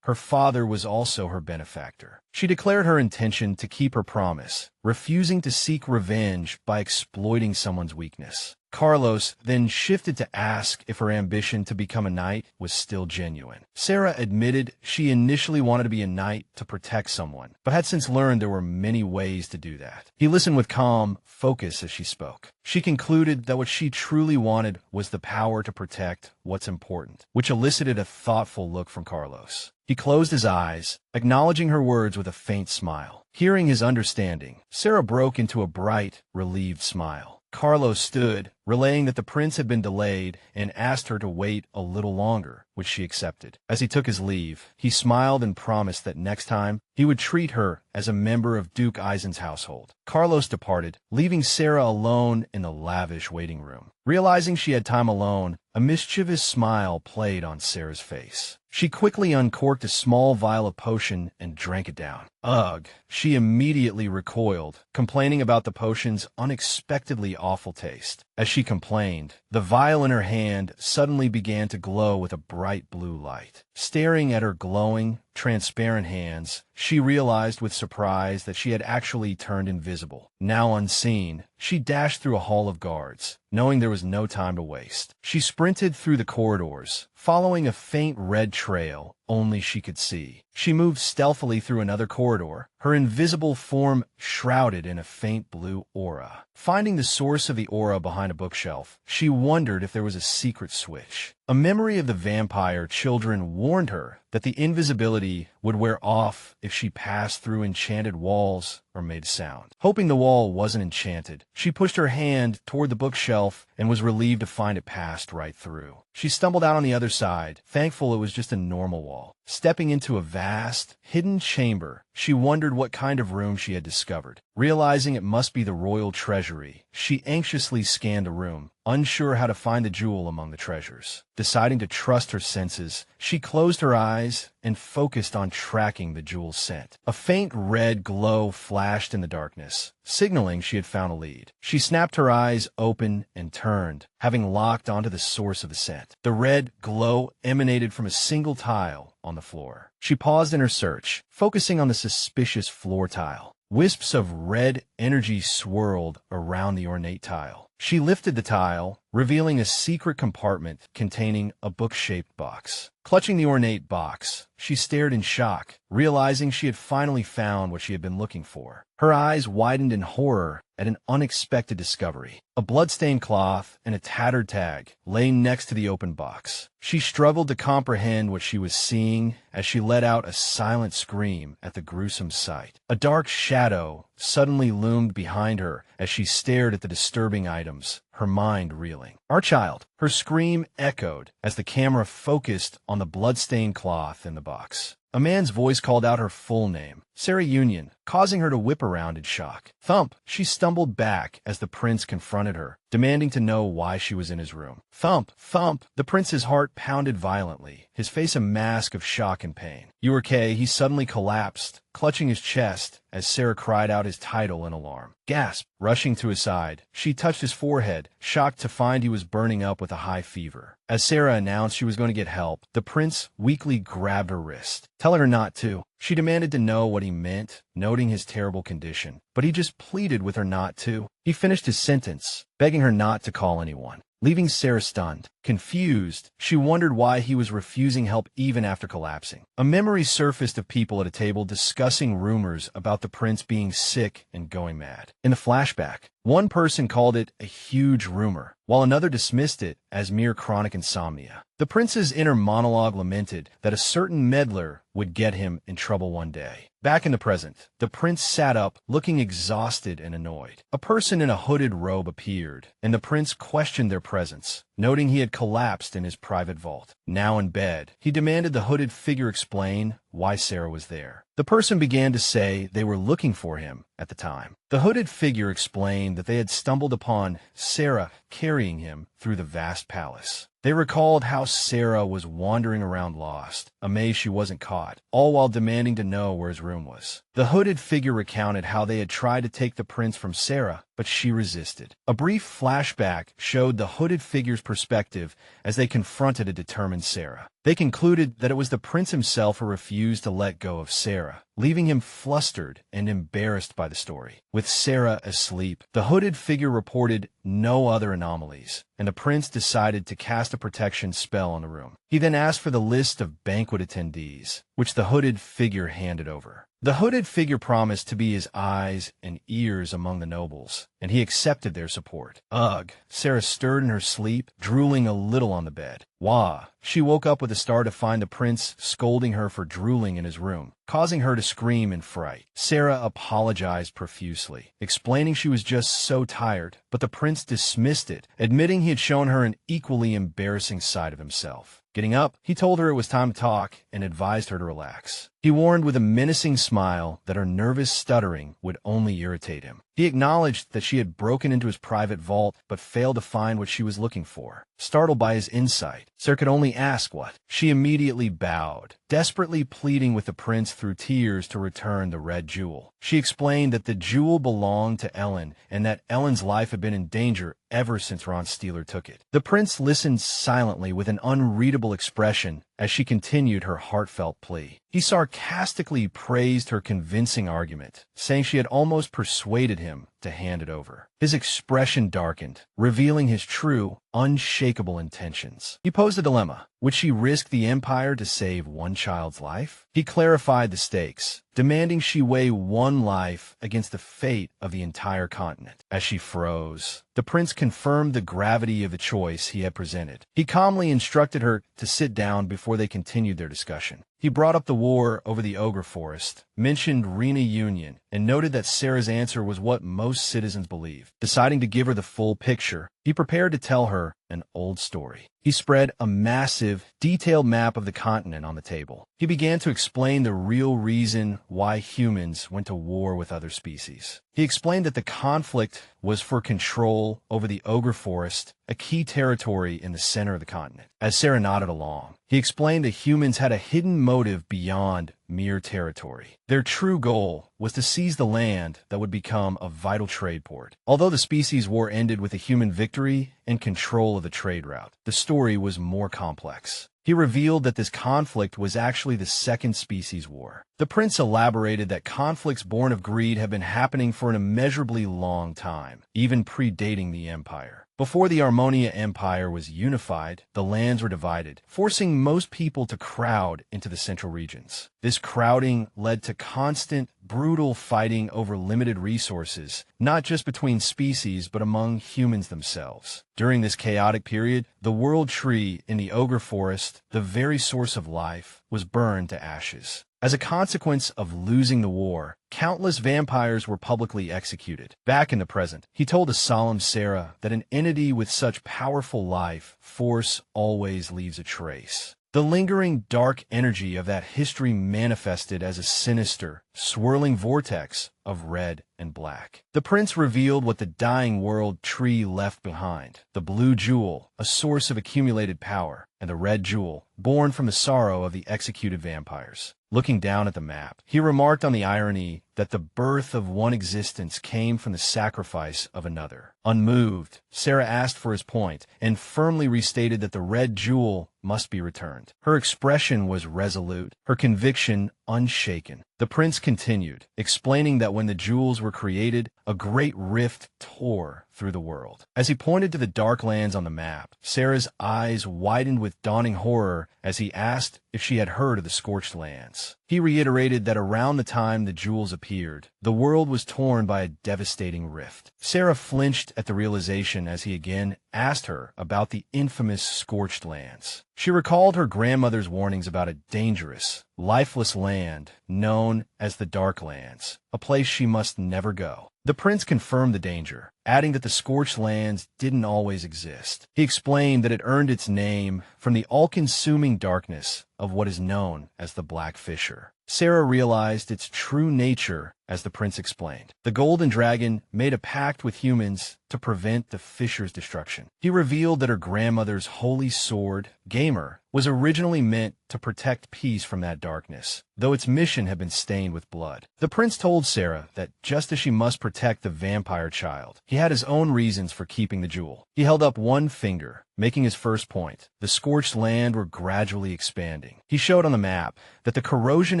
was also her benefactor. She declared her intention to keep her promise, refusing to seek revenge by exploiting someone's weakness. Carlos then shifted to ask if her ambition to become a knight was still genuine. Sarah admitted she initially wanted to be a knight to protect someone, but had since learned there were many ways to do that. He listened with calm focus as she spoke. She concluded that what she truly wanted was the power to protect what's important, which elicited a thoughtful look from Carlos. He closed his eyes, acknowledging her words with a faint smile. Hearing his understanding, Sarah broke into a bright, relieved smile. Carlos stood, relaying that the prince had been delayed and asked her to wait a little longer, which she accepted. As he took his leave, he smiled and promised that next time he would treat her as a member of Duke Eisen's household. Carlos departed, leaving Sarah alone in the lavish waiting room. Realizing she had time alone, a mischievous smile played on Sarah's face. She quickly uncorked a small vial of potion and drank it down. Ugh, she immediately recoiled, complaining about the potion's unexpectedly awful taste. As she complained, the vial in her hand suddenly began to glow with a bright blue light. Staring at her glowing, transparent hands, she realized with surprise that she had actually turned invisible. Now unseen, she dashed through a hall of guards, knowing there was no time to waste. She sprinted through the corridors, following a faint red trail only she could see. She moved stealthily through another corridor, her invisible form shrouded in a faint blue aura. Finding the source of the aura behind a bookshelf, she wondered if there was a secret switch. A memory of the vampire children warned her that the invisibility would wear off if she passed through enchanted walls or made sound. Hoping the wall wasn't enchanted, she pushed her hand toward the bookshelf and was relieved to find it passed right through. She stumbled out on the other side, thankful it was just a normal wall. Stepping into a vast, hidden chamber, she wondered what kind of room she had discovered. Realizing it must be the royal treasury, she anxiously scanned the room, unsure how to find the jewel among the treasures. Deciding to trust her senses, she closed her eyes and focused on tracking the jewel's scent. A faint red glow flashed in the darkness, signaling she had found a lead. She snapped her eyes open and turned, having locked onto the source of the scent. The red glow emanated from a single tile on the floor. She paused in her search, focusing on the suspicious floor tile. Wisps of red energy swirled around the ornate tile. She lifted the tile, revealing a secret compartment containing a book-shaped box. Clutching the ornate box, she stared in shock, realizing she had finally found what she had been looking for. Her eyes widened in horror at an unexpected discovery. A blood-stained cloth and a tattered tag lay next to the open box. She struggled to comprehend what she was seeing as she let out a silent scream at the gruesome sight. A dark shadow suddenly loomed behind her as she stared at the disturbing items, her mind reeling. "Our child!" Her scream echoed as the camera focused on the blood-stained cloth in the box. A man's voice called out her full name, Sarah Union, causing her to whip around in shock. Thump! She stumbled back as the prince confronted her, demanding to know why she was in his room. Thump! Thump! The prince's heart pounded violently, his face a mask of shock and pain. "You okay?" He suddenly collapsed, clutching his chest as Sarah cried out his title in alarm. Gasp! Rushing to his side, she touched his forehead, shocked to find he was burning up with a high fever. As Sarah announced she was going to get help, the prince weakly grabbed her wrist, telling her not to. She demanded to know what he meant, noting his terrible condition, but he just pleaded with her not to. He finished his sentence, begging her not to call anyone, leaving Sarah stunned. Confused, she wondered why he was refusing help even after collapsing. A memory surfaced of people at a table discussing rumors about the prince being sick and going mad. In the flashback, one person called it a huge rumor, while another dismissed it as mere chronic insomnia. The prince's inner monologue lamented that a certain meddler would get him in trouble one day. Back in the present, the prince sat up, looking exhausted and annoyed. A person in a hooded robe appeared, and the prince questioned their presence, noting he had collapsed in his private vault. Now in bed, he demanded the hooded figure explain why Sarah was there. The person began to say they were looking for him at the time. The hooded figure explained that they had stumbled upon Sarah carrying him through the vast palace. They recalled how Sarah was wandering around lost, amazed she wasn't caught, all while demanding to know where his room was. The hooded figure recounted how they had tried to take the prince from Sarah, but she resisted. A brief flashback showed the hooded figure's perspective as they confronted a determined Sarah. They concluded that it was the prince himself who refused to let go of Sarah, leaving him flustered and embarrassed by the story. With Sarah asleep, the hooded figure reported no other anomalies, and the prince decided to cast a protection spell on the room. He then asked for the list of banquet attendees, which the hooded figure handed over. The hooded figure promised to be his eyes and ears among the nobles, and he accepted their support. Ugh! Sarah stirred in her sleep, drooling a little on the bed. Wah! She woke up with a start to find the prince scolding her for drooling in his room, causing her to scream in fright. Sarah apologized profusely, explaining she was just so tired, but the prince dismissed it, admitting he had shown her an equally embarrassing side of himself. Getting up, he told her it was time to talk and advised her to relax. He warned with a menacing smile that her nervous stuttering would only irritate him. He acknowledged that she had broken into his private vault but failed to find what she was looking for. Startled by his insight, Sarah could only ask what. She immediately bowed, desperately pleading with the prince through tears to return the red jewel. She explained that the jewel belonged to Ellen and that Ellen's life had been in danger ever since Ron Steeler took it. The prince listened silently with an unreadable expression as she continued her heartfelt plea. He sarcastically praised her convincing argument, saying she had almost persuaded him to hand it over. His expression darkened, revealing his true, unshakable intentions. He posed a dilemma. Would she risk the empire to save one child's life? He clarified the stakes, demanding she weigh one life against the fate of the entire continent. As she froze, the prince confirmed the gravity of the choice he had presented. He calmly instructed her to sit down before they continued their discussion. He brought up the war over the Ogre Forest, mentioned Rena Union, and noted that Sarah's answer was what most citizens believed. Deciding to give her the full picture, he prepared to tell her an old story. He spread a massive, detailed map of the continent on the table. He began to explain the real reason why humans went to war with other species. He explained that the conflict was for control over the Ogre Forest, a key territory in the center of the continent. As Sarah nodded along, he explained that humans had a hidden motive beyond mere territory. Their true goal was to seize the land that would become a vital trade port. Although the species war ended with a human victory and control of the trade route, the story was more complex. He revealed that this conflict was actually the Second Species War. The prince elaborated that conflicts born of greed have been happening for an immeasurably long time, even predating the empire. Before the Armonia Empire was unified, the lands were divided, forcing most people to crowd into the central regions. This crowding led to constant, brutal fighting over limited resources, not just between species but among humans themselves. During this chaotic period, the world tree in the Ogre Forest, the very source of life, was burned to ashes. As a consequence of losing the war, countless vampires were publicly executed. Back in the present, he told a solemn Sarah that an entity with such powerful life force always leaves a trace. The lingering dark energy of that history manifested as a sinister, swirling vortex of red and black. The prince revealed what the dying world tree left behind: the blue jewel, a source of accumulated power, and the red jewel, born from the sorrow of the executed vampires. Looking down at the map, he remarked on the irony that the birth of one existence came from the sacrifice of another. Unmoved, Sarah asked for his point and firmly restated that the red jewel must be returned. Her expression was resolute, her conviction unshaken. The prince continued, explaining that when the jewels were created, a great rift tore through the world. As he pointed to the dark lands on the map, Sarah's eyes widened with dawning horror as he asked if she had heard of the Scorched Lands. He reiterated that around the time the jewels appeared, the world was torn by a devastating rift. Sarah flinched at the realization as he again asked her about the infamous Scorched Lands. She recalled her grandmother's warnings about a dangerous, lifeless land known as the Dark Lands, a place she must never go. The prince confirmed the danger, adding that the Scorched Lands didn't always exist. He explained that it earned its name from the all-consuming darkness of what is known as the Black Fissure. Sarah realized its true nature as the prince explained. The Golden Dragon made a pact with humans to prevent the Fissure's destruction. He revealed that her grandmother's holy sword, Gamer, was originally meant to protect peace from that darkness, though its mission had been stained with blood. The prince told Sarah that just as she must protect the vampire child, he had his own reasons for keeping the jewel. He held up one finger, making his first point. The Scorched Land were gradually expanding. He showed on the map that the corrosion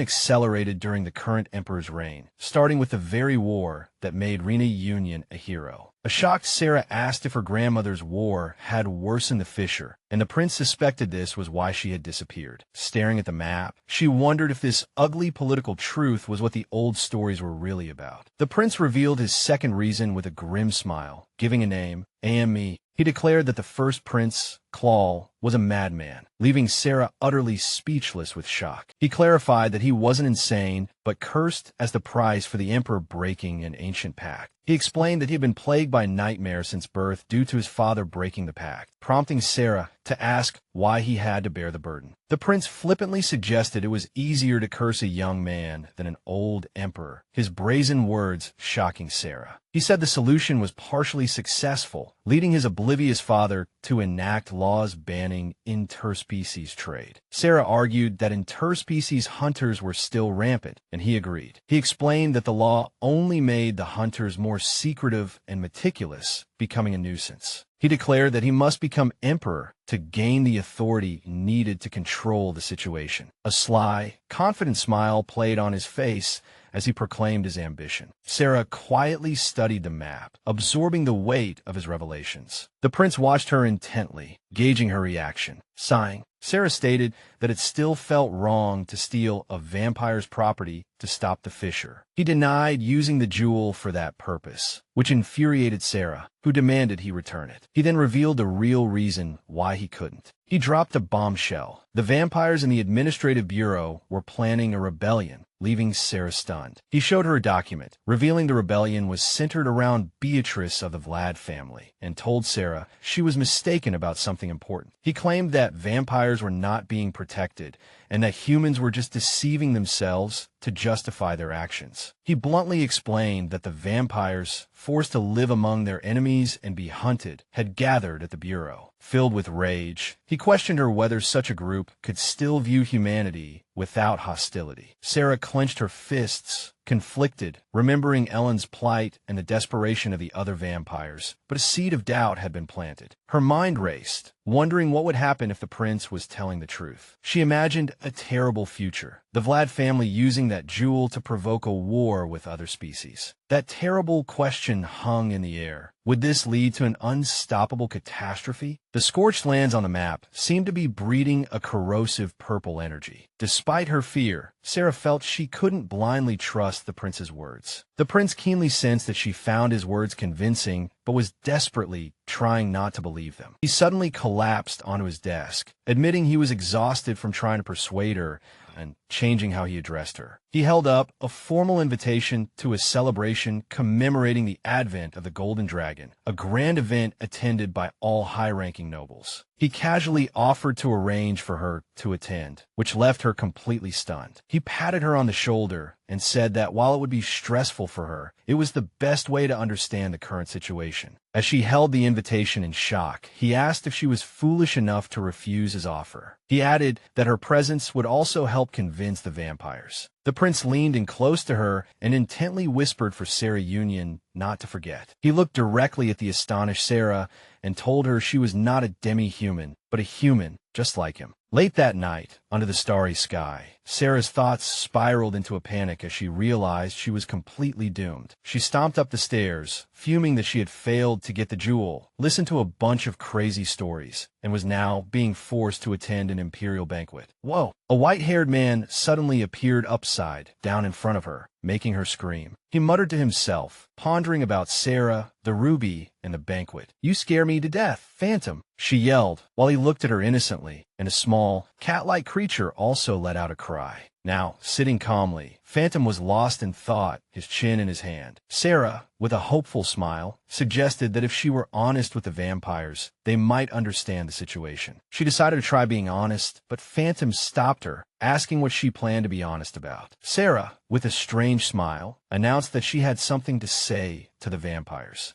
accelerated during the current emperor's reign, starting with the very war that made Rena Union a hero. A shocked Sarah asked if her grandmother's war had worsened the fissure, and the prince suspected this was why she had disappeared. Staring at the map, she wondered if this ugly political truth was what the old stories were really about. The prince revealed his second reason with a grim smile, giving a name, A.M.E. He declared that the first prince, Claw, was a madman, leaving Sarah utterly speechless with shock. He clarified that he wasn't insane, but cursed as the price for the emperor breaking an ancient pact. He explained that he had been plagued by nightmares since birth due to his father breaking the pact, prompting Sarah to ask why he had to bear the burden. The prince flippantly suggested it was easier to curse a young man than an old emperor, his brazen words shocking Sarah. He said the solution was partially successful, leading his oblivious father to enact laws banning interspecies trade. Sarah argued that interspecies hunters were still rampant, and he agreed. He explained that the law only made the hunters more secretive and meticulous, becoming a nuisance. He declared that he must become emperor to gain the authority needed to control the situation. A sly, confident smile played on his face as he proclaimed his ambition. Sarah quietly studied the map, absorbing the weight of his revelations. The prince watched her intently, gauging her reaction. Sighing, Sarah stated that it still felt wrong to steal a vampire's property to stop the fisher. He denied using the jewel for that purpose, which infuriated Sarah, who demanded he return it. He then revealed the real reason why he couldn't. He dropped a bombshell. The vampires in the administrative bureau were planning a rebellion, leaving Sarah stunned. He showed her a document, revealing the rebellion was centered around Beatrice of the Vlad family, and told Sarah she was mistaken about something important. He claimed that vampires were not being protected, and that humans were just deceiving themselves to justify their actions. He bluntly explained that the vampires, forced to live among their enemies and be hunted, had gathered at the bureau. Filled with rage, he questioned her whether such a group could still view humanity without hostility. Sarah clenched her fists, conflicted, remembering Ellen's plight and the desperation of the other vampires, but a seed of doubt had been planted. Her mind raced, wondering what would happen if the prince was telling the truth. She imagined a terrible future, the Vlad family using that jewel to provoke a war with other species. That terrible question hung in the air. Would this lead to an unstoppable catastrophe? The scorched lands on the map seemed to be breeding a corrosive purple energy. Despite her fear, Sarah felt she couldn't blindly trust the prince's words. The prince keenly sensed that she found his words convincing, but was desperately trying not to believe them. He suddenly collapsed onto his desk, admitting he was exhausted from trying to persuade her and changing how he addressed her. He held up a formal invitation to a celebration commemorating the advent of the Golden Dragon, a grand event attended by all high-ranking nobles. He casually offered to arrange for her to attend, which left her completely stunned. He patted her on the shoulder and said that while it would be stressful for her, it was the best way to understand the current situation. As she held the invitation in shock, he asked if she was foolish enough to refuse his offer. He added that her presence would also help convince the vampires. The prince leaned in close to her and intently whispered for Sarah Union not to forget. He looked directly at the astonished Sarah and told her she was not a demi-human, but a human just like him. Late that night, under the starry sky, Sarah's thoughts spiraled into a panic as she realized she was completely doomed. She stomped up the stairs, fuming that she had failed to get the jewel, listened to a bunch of crazy stories, and was now being forced to attend an imperial banquet. Whoa! A white-haired man suddenly appeared upside down in front of her, making her scream. He muttered to himself, pondering about Sarah, the ruby, and the banquet. "You scare me to death, Phantom," she yelled, while he looked at her innocently, and a small, cat-like creature also let out a cry. Now, sitting calmly, Phantom was lost in thought, his chin in his hand. Sarah, with a hopeful smile, suggested that if she were honest with the vampires, they might understand the situation. She decided to try being honest, but Phantom stopped her, asking what she planned to be honest about. Sarah, with a strange smile, announced that she had something to say to the vampires.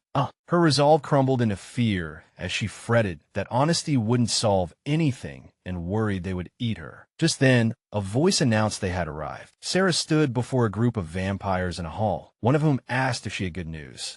Her resolve crumbled into fear as she fretted that honesty wouldn't solve anything and worried they would eat her. Just then, a voice announced they had arrived. Sarah stood before a group of vampires in a hall, one of whom asked if she had good news.